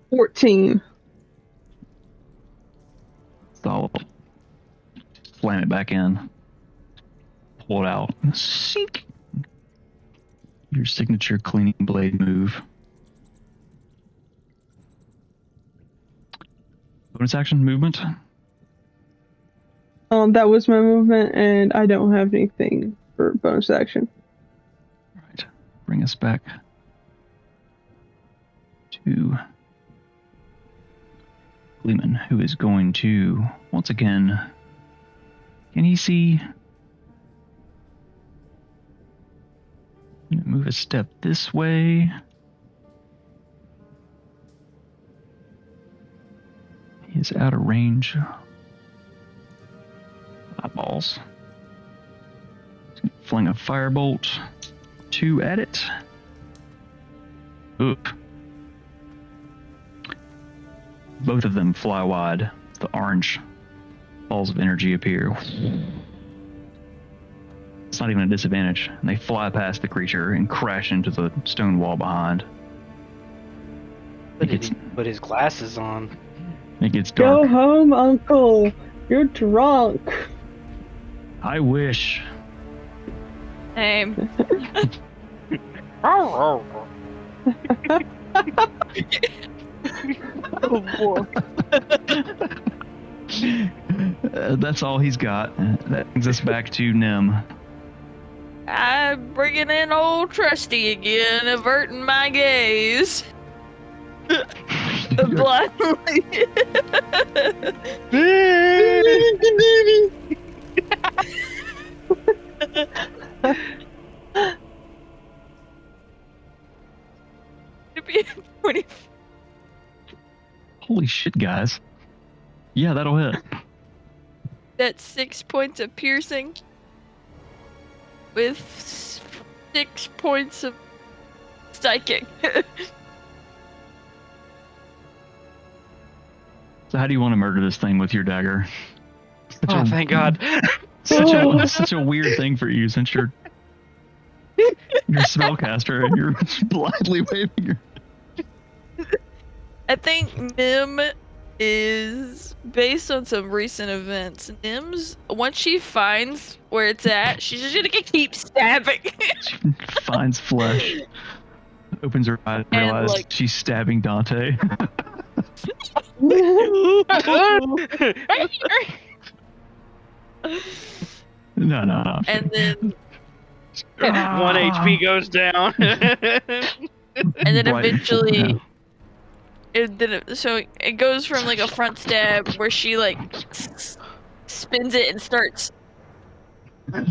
14. Solid. slam it back in. Pull it out. Sink. Your signature cleaning blade move. Bonus action movement. That was my movement, and I don't have anything for bonus action. All right. Bring us back to Lehman, who is going to, once again, can he see? Move a step this way. He is out of range. Eyeballs. He's gonna fling a firebolt. 2 at it. Oop. Both of them fly wide. The orange balls of energy appear. It's not even a disadvantage. And they fly past the creature and crash into the stone wall behind. Put his glasses on. It gets dark. Go home, Uncle. You're drunk. I wish. Same. Oh, Oh boy. That's all he's got. That brings us back to Nim. I'm bringing in old Trusty again, averting my gaze. Blindly. To be 20. Holy shit, guys. Yeah, that'll hit. That's 6 points of piercing with 6 points of psychic. So how do you want to murder this thing with your dagger? oh thank God. Such a weird thing for you, since you're spellcaster and you're blindly waving your... I think Nim is based on some recent events. Nim's, once she finds where it's at, she's just gonna keep stabbing. She finds flesh, opens her eyes, and And, realizes like- she's stabbing Dante. No. And then 1 HP goes down. and then Right. eventually so it goes from like a front stab where she like spins it and starts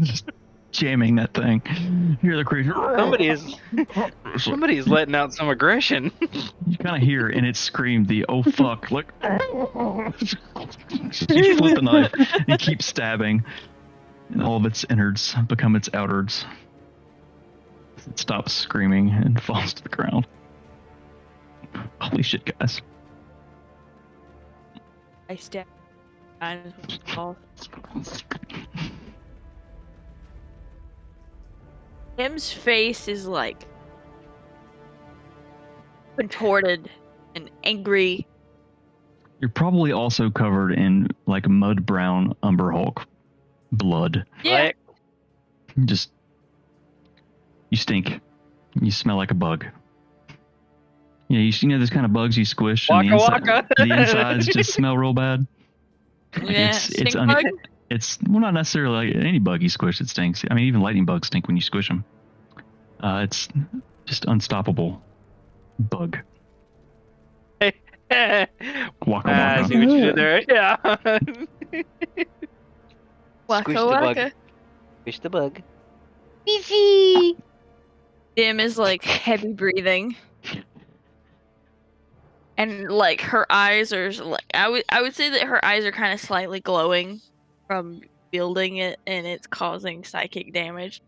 Just jamming that thing. You hear the creature. Somebody is letting out some aggression. You kind of hear in its scream the "oh fuck!" Like you flip the knife and keep stabbing, and all of its innards become its outards. It stops screaming and falls to the ground. Holy shit, guys! I stab and fall. Nim's face is like contorted and angry. You're probably also covered in like mud brown Umber Hulk blood. Yeah. Just you stink. You smell like a bug. Yeah, you know those kind of bugs you squish and Waka waka. the insides just smell real bad. Yeah. It's Stink bug? It's well, not necessarily like any bug you squish. It stinks. I mean, even lightning bugs stink when you squish them. It's just unstoppable bug. Waka I waka. see what you did there. Yeah. Waka Squish the bug. waka. Squish the bug. Nim is like heavy breathing. And like her eyes are like I would say that her eyes are kind of slightly glowing from building it, and it's causing psychic damage.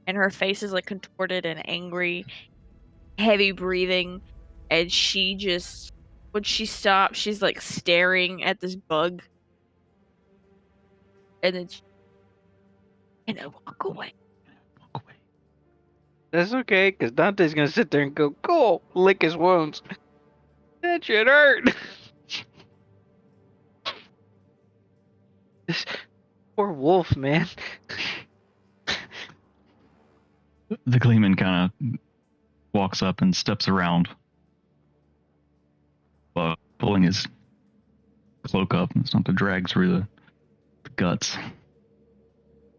And her face is like contorted and angry, heavy breathing, and she just when she stops, she's like staring at this bug, and then and I walk away. That's okay, because Dante's gonna sit there and go, cool, lick his wounds. That should hurt. Poor wolf, man. The Gleeman kind of walks up and steps around, pulling his cloak up and something drags through the guts.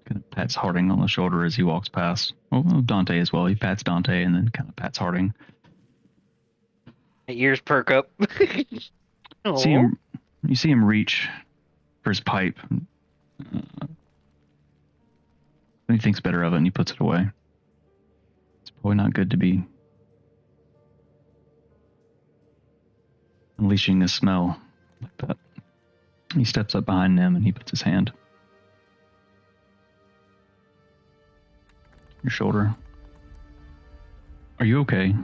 Kind of pats Harding on the shoulder as he walks past. Well, Dante as well. He pats Dante and then kind of pats Harding. My ears perk up. You see him reach for his pipe. Then he thinks better of it and he puts it away. It's probably not good to be unleashing this smell like that. He steps up behind him and he puts his hand on your shoulder. Are you okay?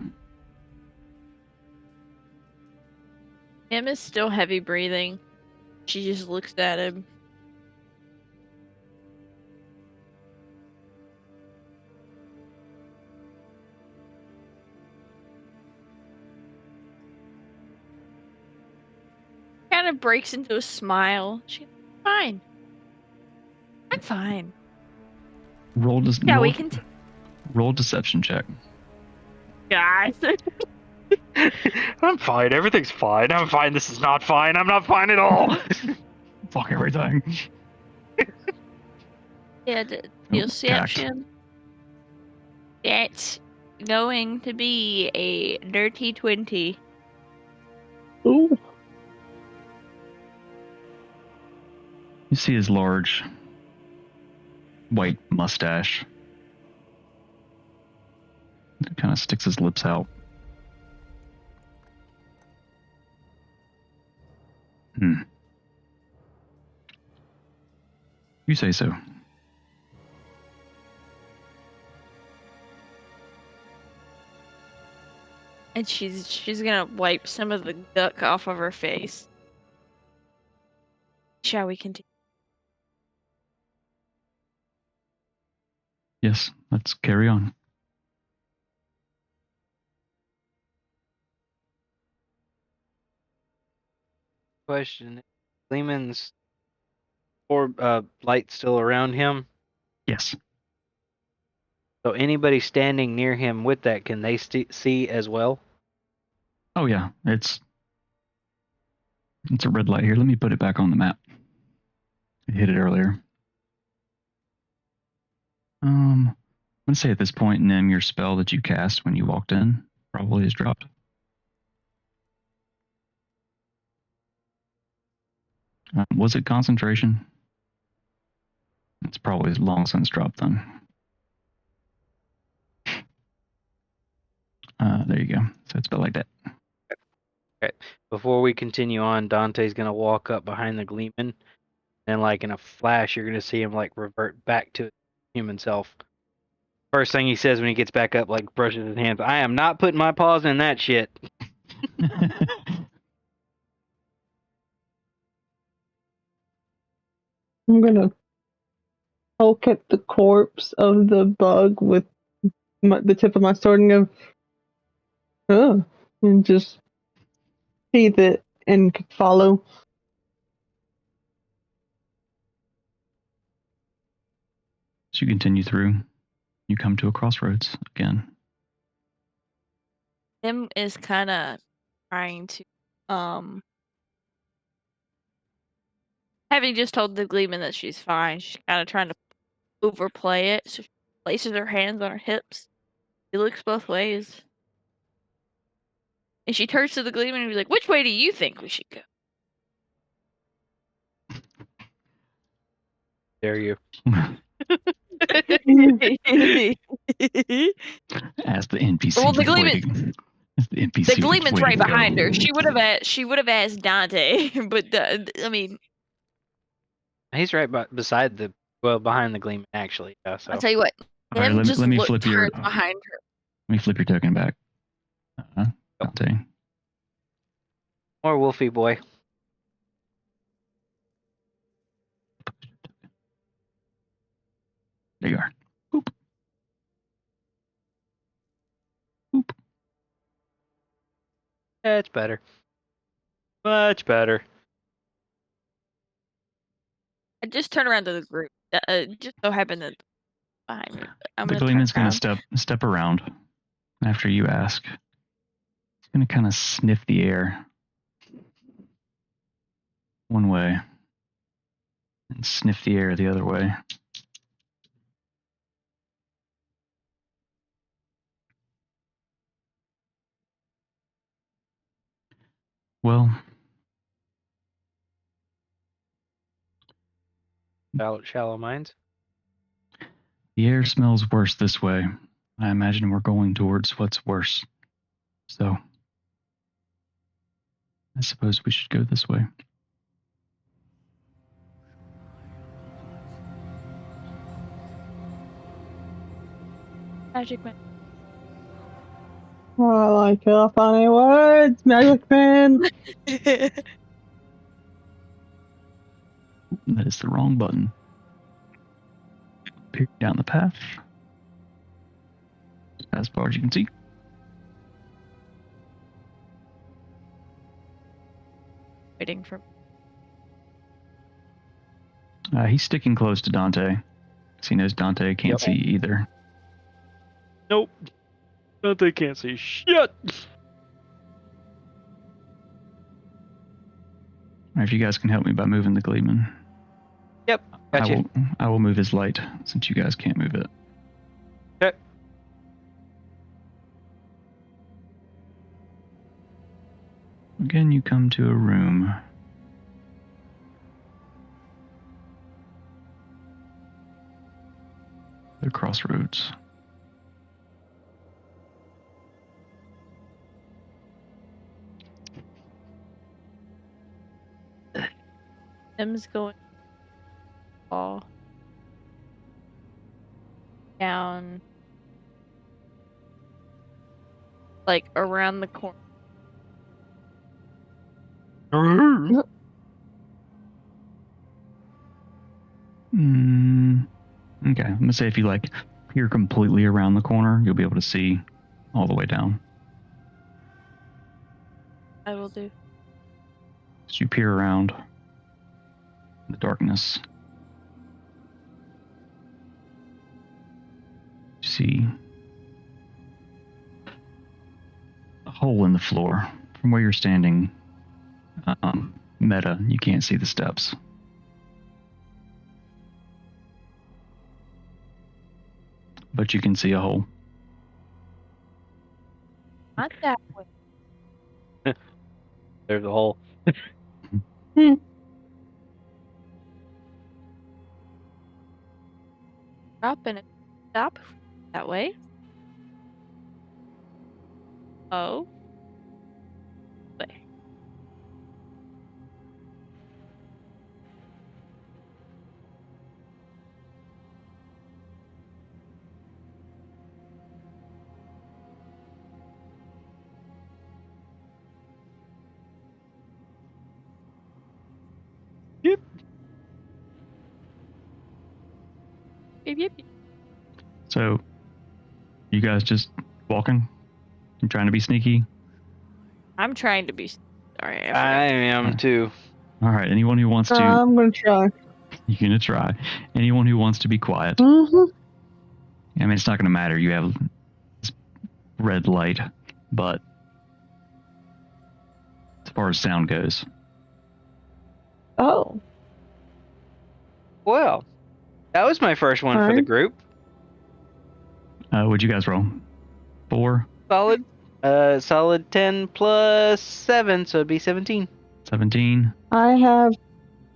Em is still heavy breathing. She just looks at him. Kind of breaks into a smile. She's fine. I'm fine. Roll We can. Roll deception check. Guys. I'm fine. Everything's fine. I'm fine. This is not fine. I'm not fine at all. Fuck everything. Yeah, deception. That's going to be a dirty 20. Ooh. You see his large white mustache. He kind of sticks his lips out. You say so. And she's gonna wipe some of the duck off of her face. Shall we continue? Yes, let's carry on. Question: Lehman's orb light still around him? Yes. So anybody standing near him with that, can they see as well? Oh yeah, it's a red light here. Let me put it back on the map. I hit it earlier. I'm gonna say at this point, Nim, your spell that you cast when you walked in probably is dropped. Was it concentration? It's probably long since dropped then. There you go. So it's about like that. Okay. Before we continue on, Dante's gonna walk up behind the Gleeman, and like in a flash, you're gonna see him like revert back to his human self. First thing he says when he gets back up, like brushes his hands. I am not putting my paws in that shit. I'm gonna poke at the corpse of the bug with the tip of my sword and go, and just sheath it and follow. As you continue through, you come to a crossroads again. Em is kind of trying to, having just told the Gleeman that she's fine, she's kind of trying to overplay it. So she places her hands on her hips. She looks both ways. And she turns to the Gleeman and be like, which way do you think we should go? Dare you? Ask the NPC. Well, the which way Gleeman, to- ask the NPC the which Gleeman's way right to behind go. her. She would have asked Dante, but I mean, He's right beside behind the Gleeman actually. Yeah, so. I'll tell you what. All right, let me flip your behind her. Let me flip your token back. Dante. Or Wolfie boy. There you are. Boop. Boop. That's better. Much better. I just turn around to the group. Just so happened that behind me. But I'm The gonna turn Gleeman's gonna around. step around after you ask. He's gonna kind of sniff the air one way and sniff the air the other way. Well, Shallow minds. the air smells worse this way. I imagine we're going towards what's worse. So, I suppose we should go this way. Magic man. Oh, I like it. Funny words, Magic Man. That is the wrong button. Peer down the path. As far as you can see. Waiting for. He's sticking close to Dante. Because he knows Dante can't see either. Nope. They can't see shit. If you guys can help me by moving the Gleeman. Yep. Gotcha. I will move his light since you guys can't move it. Okay. Again, you come to a room. The crossroads. Em's going. All down. Like around the corner. Okay, I'm gonna say if you like peer completely around the corner, you'll be able to see all the way down. I will do. As you peer around the darkness, you see a hole in the floor. From where you're standing, Meta, you can't see the steps. But you can see a hole. Not that way. There's a hole. Drop and stop that way. Oh. Way. Yep. Yep. So, you guys just walking? You trying to be sneaky? I'm trying to be. Sorry, I am too. All right. Anyone who wants to, I'm gonna try. you're gonna try. Anyone who wants to be quiet. Mm-hmm. I mean, it's not gonna matter. You have this red light, but as far as sound goes, Oh. Well, that was my first one for the group. what'd you guys roll? 4, Solid. Solid 10 plus 7, so it'd be 17. 17. I have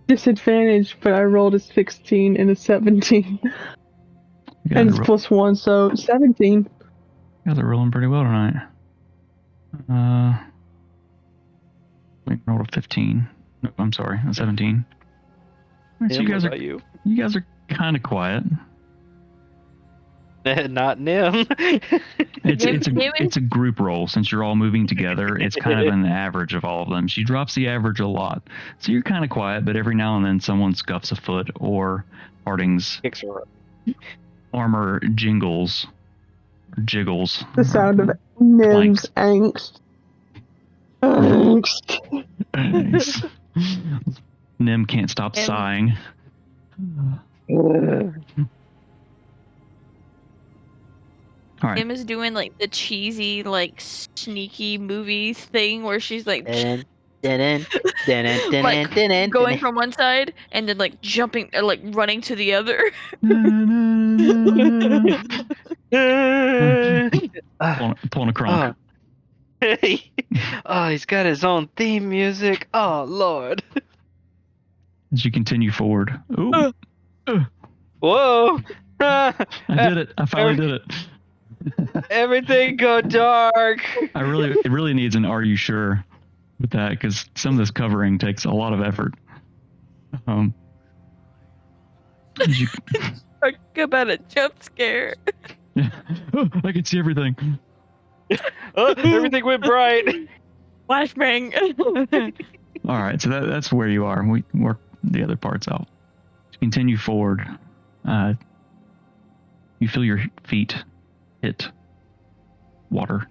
disadvantage, but I rolled a 16 and a 17. You And guys, it's +1, so 17. you guys are rolling pretty well tonight. We rolled a 15. No, I'm sorry, a 17. So you guys are kind of quiet. Not Nim. It's a group roll. Since you're all moving together, it's kind of an average of all of them. She drops the average a lot, so you're kind of quiet. But every now and then, someone scuffs a foot, or Harding's armor jiggles. The sound of Nim's angst. Nim can't stop sighing. All right. Nim is doing like the cheesy, like sneaky movie thing where she's like, Dun, dun, dun, dun, like dun, dun, going dun. from one side and then like jumping, like running to the other. Pulling a Kronk. Oh, he's got his own theme music. Oh, Lord. As you continue forward. Ooh. Whoa. I did it. I finally did it. Everything go dark. It really needs an "Are you sure?" with that, because some of this covering takes a lot of effort. As you, Talk about a jump scare. oh, I can see everything. Everything went bright. Flashbang. All right, so that's where you are. We work the other parts out. To continue forward, you feel your feet hit water.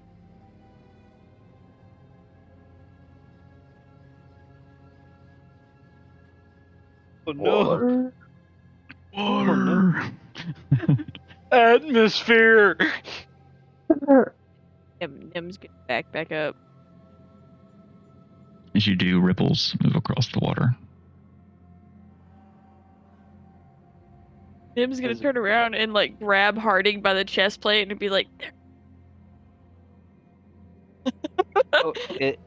Oh, no. Water. Oh, no. Atmosphere. Nim's getting back up. As you do, ripples move across the water. Nim's gonna turn around and like grab Harding by the chest plate and be like,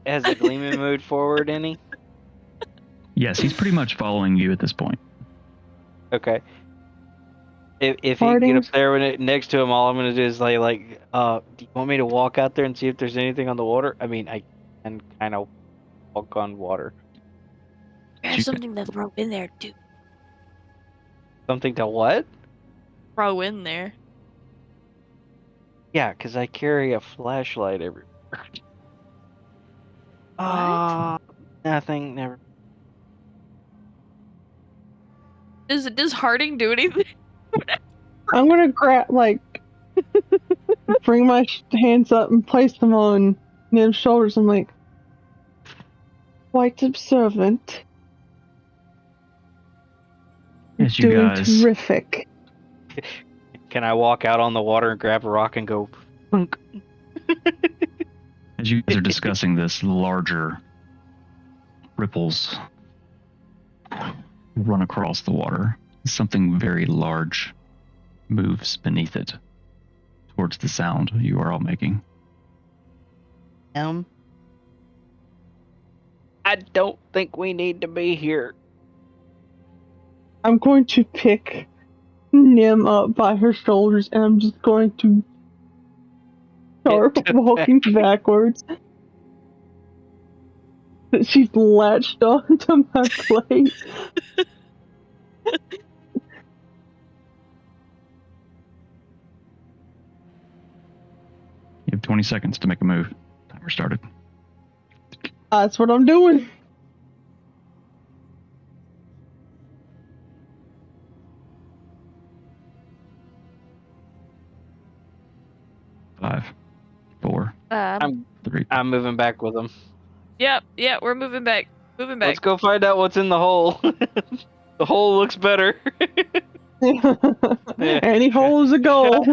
Has the Gleeman moved forward any? Yes, he's pretty much following you at this point. Okay. If he can get up there with it next to him, all I'm gonna do is do you want me to walk out there and see if there's anything on the water? I mean, I can kind of walk on water. there's something to throw in there, dude. Something to what? Throw in there. Yeah, because I carry a flashlight everywhere. Nothing. Never. Does Harding do anything? I'm gonna bring my hands up and place them on Nim's shoulders. I'm like, quite observant. As you Doing guys, terrific. Can I walk out on the water and grab a rock and go? Punk? as you guys are discussing this, larger ripples run across the water. Something very large moves beneath it towards the sound you are all making. I don't think we need to be here. I'm going to pick Nim up by her shoulders and I'm just going to start walking backwards. She's latched onto my plate. You have 20 seconds to make a move. Timer started. That's what I'm doing. Five, four, I'm 3. I'm moving back with them. Yep, we're moving back. Let's go find out what's in the hole. The hole looks better. Any hole is a goal.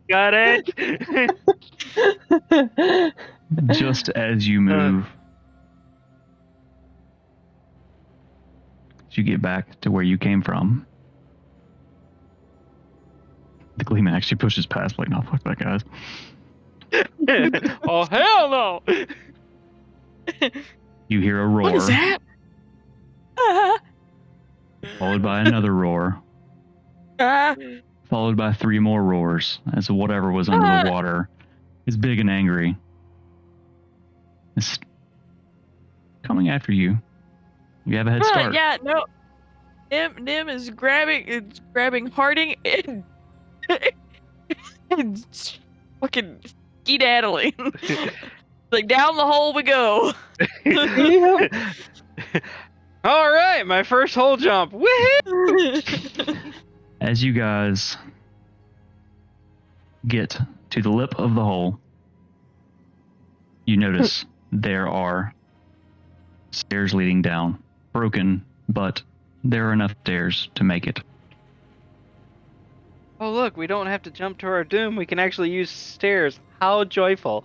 Got it. Just as you move, as you get back to where you came from, the Gleeman actually pushes past, like, no, fuck that, guys. Oh, hell no! You hear a roar. What is that? Followed by another roar. Followed by 3 more roars, as whatever was under the water is big and angry. It's coming after you. You have a head start. Yeah, no. Nim is grabbing Harding and, and fucking skedaddling. Like, down the hole we go. All right, my first hole jump. Woohoo! As you guys get to the lip of the hole, you notice there are stairs leading down, broken but There are enough stairs to make it. Oh, look, we don't have to jump to our doom. We can actually use stairs. How joyful.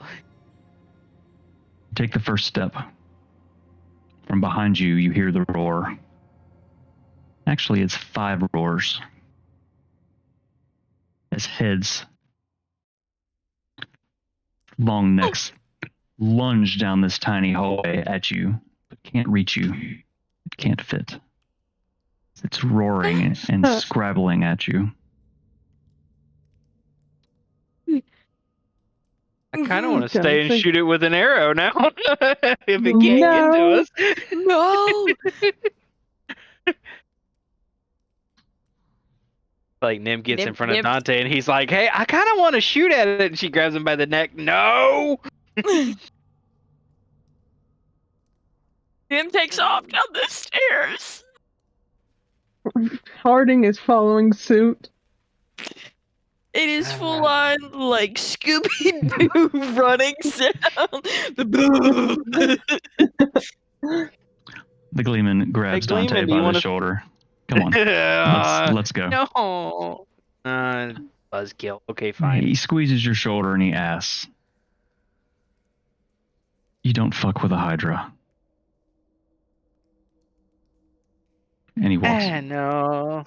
Take the first step. From behind you, you hear the roar. Actually, it's 5 roars. As heads, long necks, lunge down this tiny hallway at you, but can't reach you. It can't fit. It's roaring and scrabbling at you. I kind of want to stay and shoot it with an arrow now. If it can't No. get to us. No! Like Nim gets in Nim- front of Nim- Dante and he's like, "Hey, I kind of want to shoot at it." And she grabs him by the neck. No. Nim takes off down the stairs. Harding is following suit. It is full on like Scooby Doo running sound. The Gleeman grabs Hey, Gleeman, Dante do you by the wanna- shoulder. Come on, let's go. No. Buzzkill. Okay, fine. He squeezes your shoulder and he asks, "You don't fuck with a Hydra." And he walks. No.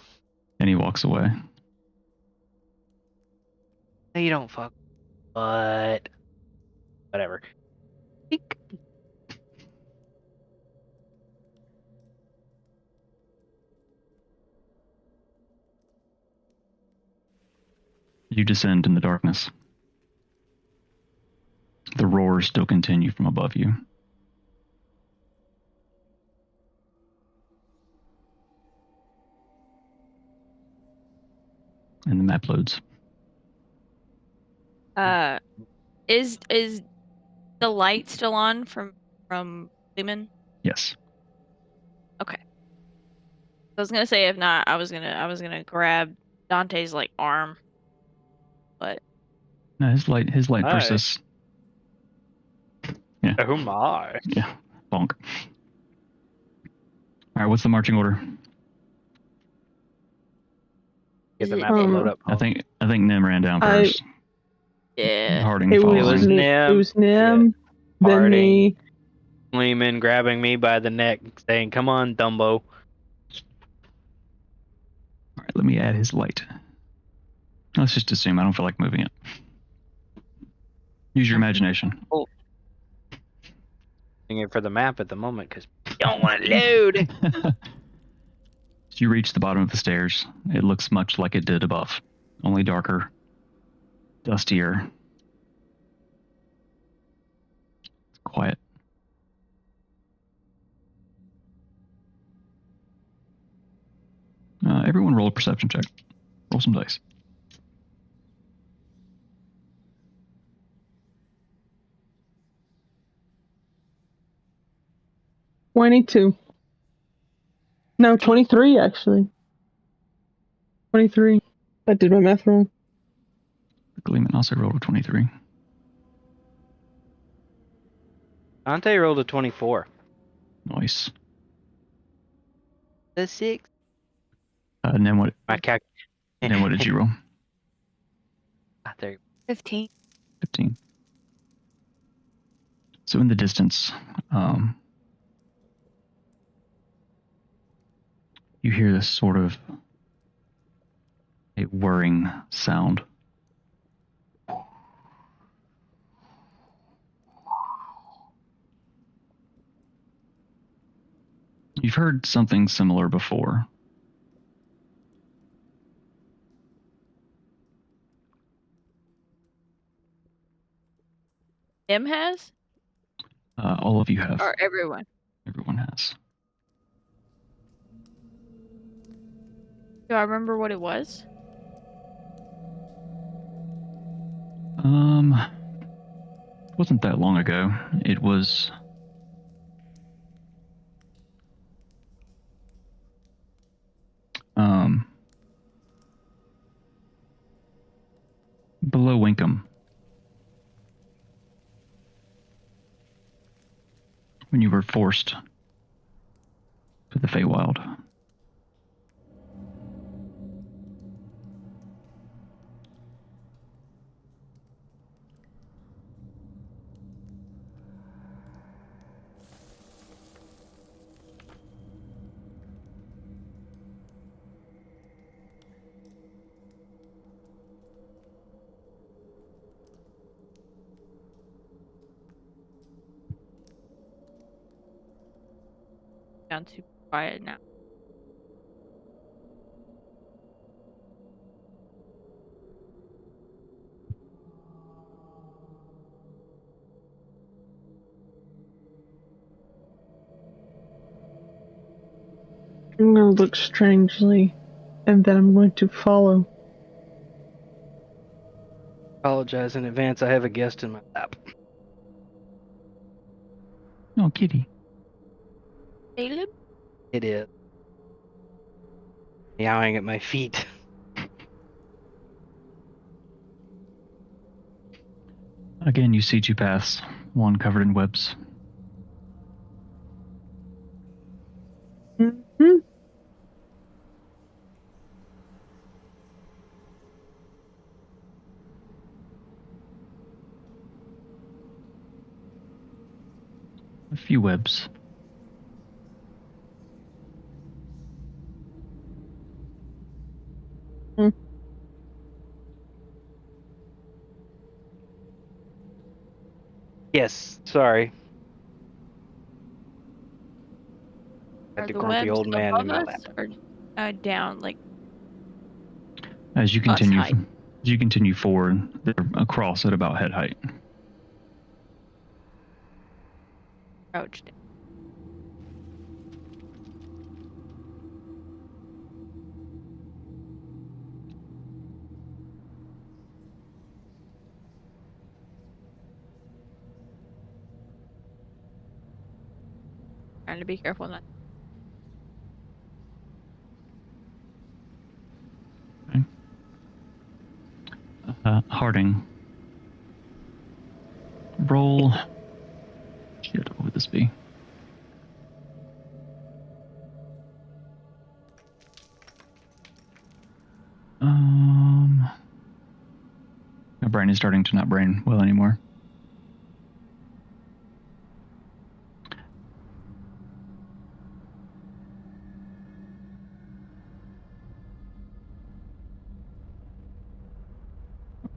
And he walks away. No, you don't fuck. But whatever. Eek. You descend in the darkness. The roars still continue from above you. And the map loads. Is the light still on from Lumen? Yes. Okay. I was gonna say if not, I was gonna grab Dante's like arm, but No, his light Hi. persists. Yeah. Oh my. Yeah. Bonk. All right, what's the marching order? Get Is the it- map to load up. I think Nim ran down I- first. yeah. Harding It following. was Nim. It was Nim. Then Harding. me. Lehman grabbing me by the neck, saying, "Come on, Dumbo." All right, let me add his light. Let's just assume I don't feel like moving it. Use your imagination. Using it for the map at the moment because you don't want to load. As you reach the bottom of the stairs, it looks much like it did above, only darker, dustier. Quiet. Everyone roll a perception check. Roll some dice. $22. No, 23 actually. 23. I did my math wrong. Gleeman also rolled a 23. Dante rolled a 24. Nice. The 6. And then what? My calc. And then what did you roll? There. 15. 15. So in the distance, you hear this sort of a whirring sound. You've heard something similar before. Nim has All of you have. or everyone? Everyone has. Do I remember what it was? Wasn't that long ago. It was below Winkham. When you were forced to the Feywild. down to quiet now. I'm gonna look strangely, and then I'm going to follow. Apologize in advance. I have a guest in my lap. Oh, kitty. Caleb? It is meowing at my feet. Again, you see two paths, one covered in webs. Mm-hmm. A few webs. Yes, sorry. Are Had the the grumpy webs old man above in my us lap. or down, like As you us continue, height? as you continue forward, they're across at about head height. Crouched? Trying to be careful not. Harding. Roll. Shit, what would this be? My brain is starting to not brain well anymore.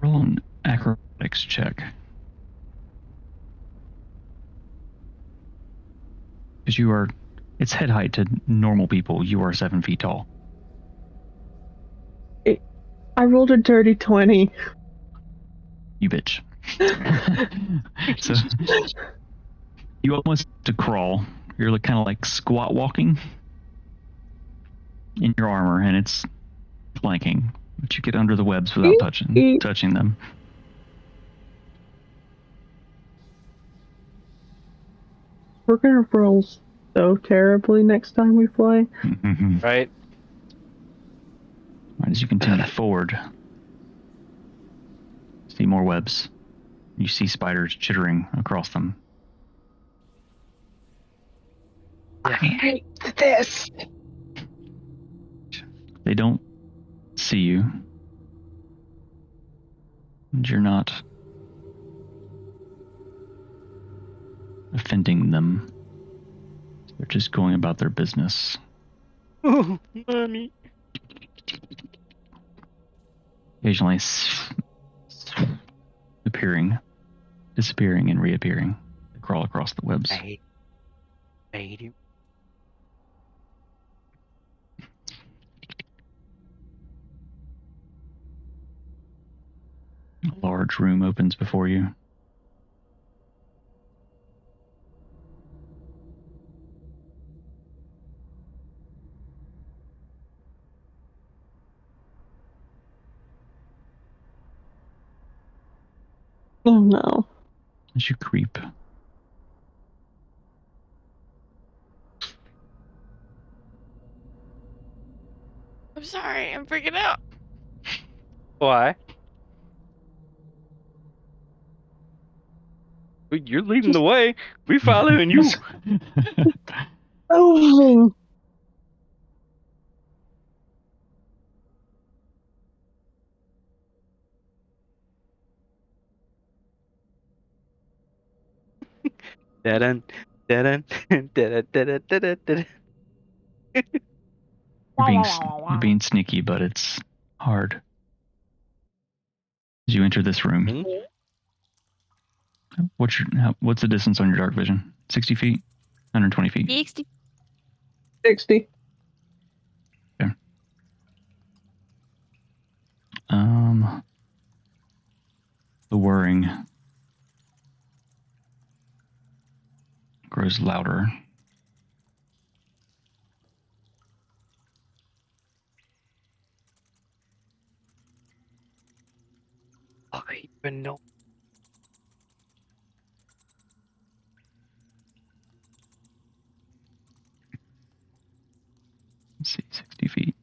Roll an acrobatics check. Because you are, it's head height to normal people. You are 7 feet tall. I rolled a dirty 20. You bitch. So you almost have to crawl. You're like, kind of like squat walking in your armor, and it's flanking. But you get under the webs without touching them. We're gonna roll so terribly next time we play. Right? Right, as you continue forward, see more webs. You see spiders chittering across them. I hate this. They don't see you. And you're not offending them. They're just going about their business. Oh, mommy. Occasionally appearing, disappearing, and reappearing. They crawl across the webs. I hate you. A large room opens before you. Oh no. As you creep, I'm sorry, I'm freaking out. Why? You're leading the way. We following you. Oh. Da-dun, da-dun, da-dun, da-dun, da-dun, da-dun. you're being sneaky, but it's hard. As you enter this room, what's the distance on your dark vision? 60 feet? 120 feet? 60. 60. Okay. The whirring grows louder. I even know. Let's see, 60 feet.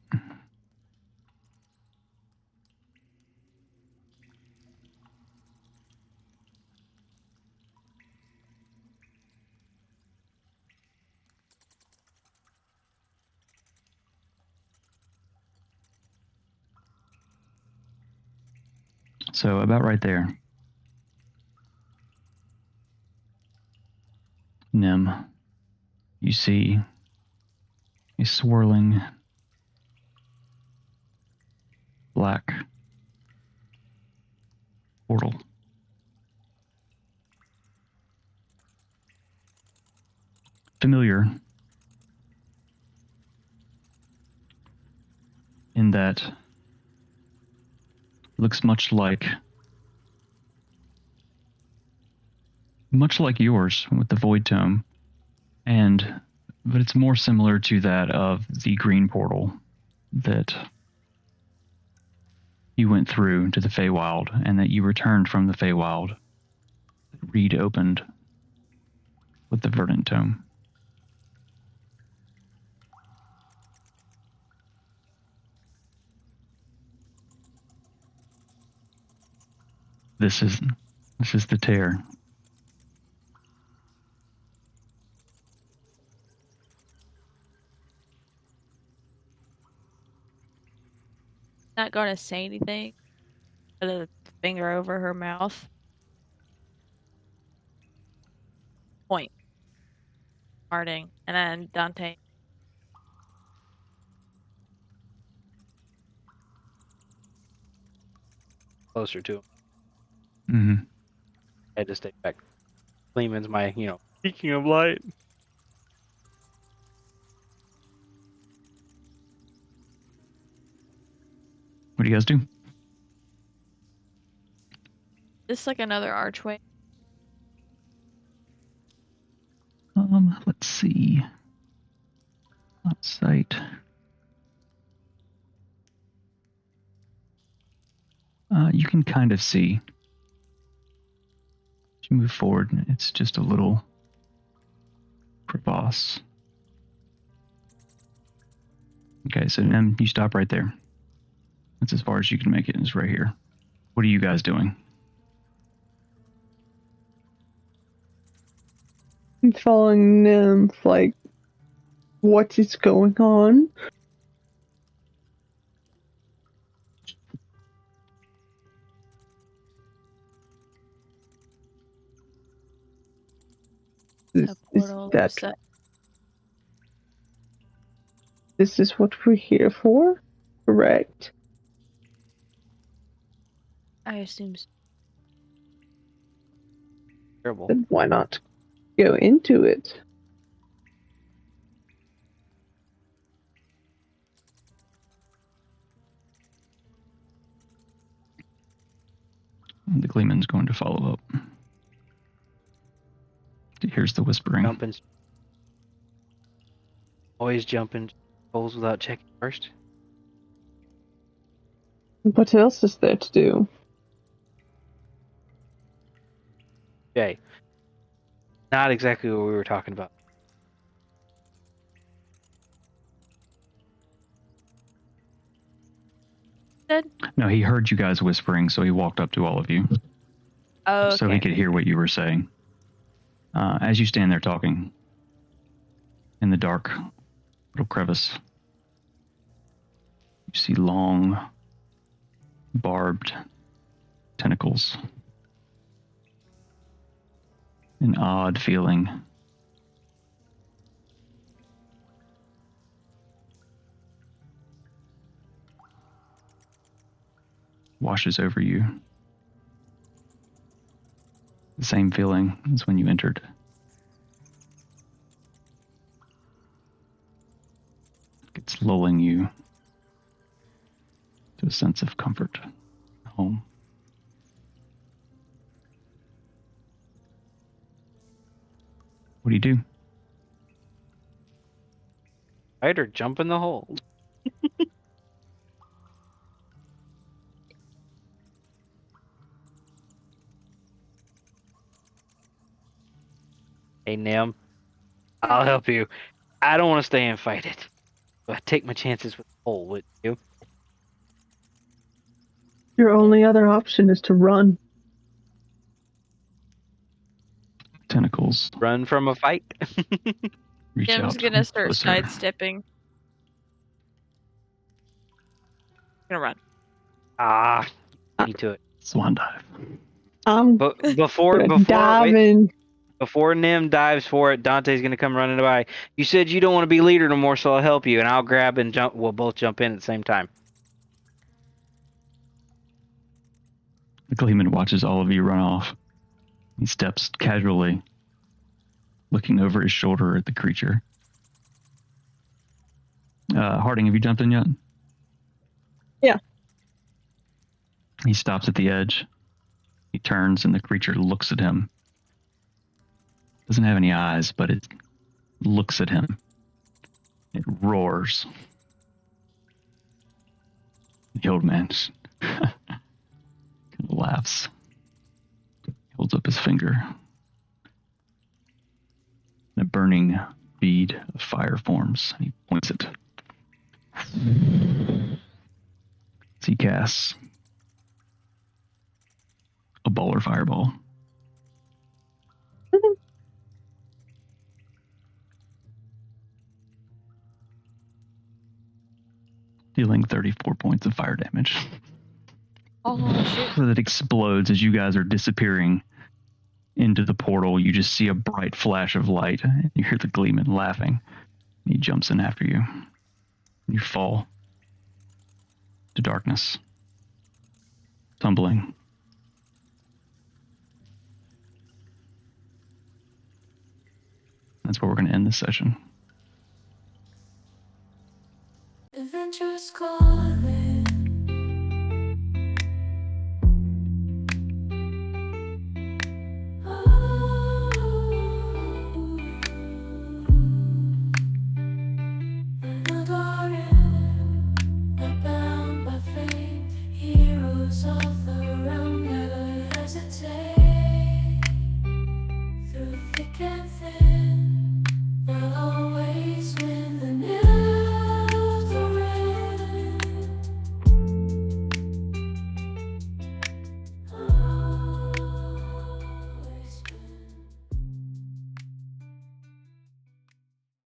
So about right there. Nim, you see a swirling black portal. Familiar in that looks much like yours with the void tome, but it's more similar to that of the green portal that you went through to the Feywild, and that you returned from the Feywild. Reed opened with the verdant tome. This is the tear. Not gonna say anything. Put a finger over her mouth. Point. Harding. And then Dante. Closer to him. Mm-hmm. I had to stay back. Lehman's my, beacon of light. What do you guys do? This is like another archway. Let's see. On site. You can kind of see. As you move forward, it's just a little crevasse. Okay, so then you stop right there. That's as far as you can make it, is right here. What are you guys doing? I'm following them, like, what is going on? A portal set. This is what we're here for? Correct. I assume so. Terrible. Then why not go into it? The Gleeman's going to follow up. Here's the whispering. Jumping. Always jumping holes without checking first. What else is there to do? Okay. Not exactly what we were talking about. No, he heard you guys whispering, so he walked up to all of you. Oh, okay. So he could hear what you were saying. As you stand there talking, in the dark little crevice, you see long, barbed tentacles. An odd feeling. Washes over you. The same feeling as when you entered. lulling you to a sense of comfort, home. What do you do? Fight or jump in the hole. Hey, Nim, I'll help you. I don't want to stay and fight it, but I take my chances with the hole, wouldn't you? Your only other option is to run. Tentacles Run from a fight? reach Jim's out gonna start closer. sidestepping. Gonna run. Ah, me to it. Swan dive. But before dive wait, in. before Nim dives for it, Dante's gonna come running by. You said you don't want to be leader no more, so I'll help you, and I'll grab and jump. We'll both jump in at the same time. The Gleeman watches all of you run off. He steps casually, looking over his shoulder at the creature. Harding, have you jumped in yet? Yeah. He stops at the edge. He turns and the creature looks at him. Doesn't have any eyes, but it looks at him. It roars. The old man just laughs. Holds up his finger. And a burning bead of fire forms. He points it. As he casts a bowler fireball. Dealing 34 points of fire damage. Oh shit. So that explodes as you guys are disappearing into the portal. You just see a bright flash of light. You hear the Gleeman laughing. He jumps in after you. You fall to darkness, tumbling. That's where we're going to end this session. Adventure's calling. Bound by fate, heroes of the realm never hesitate. Through thick and thin.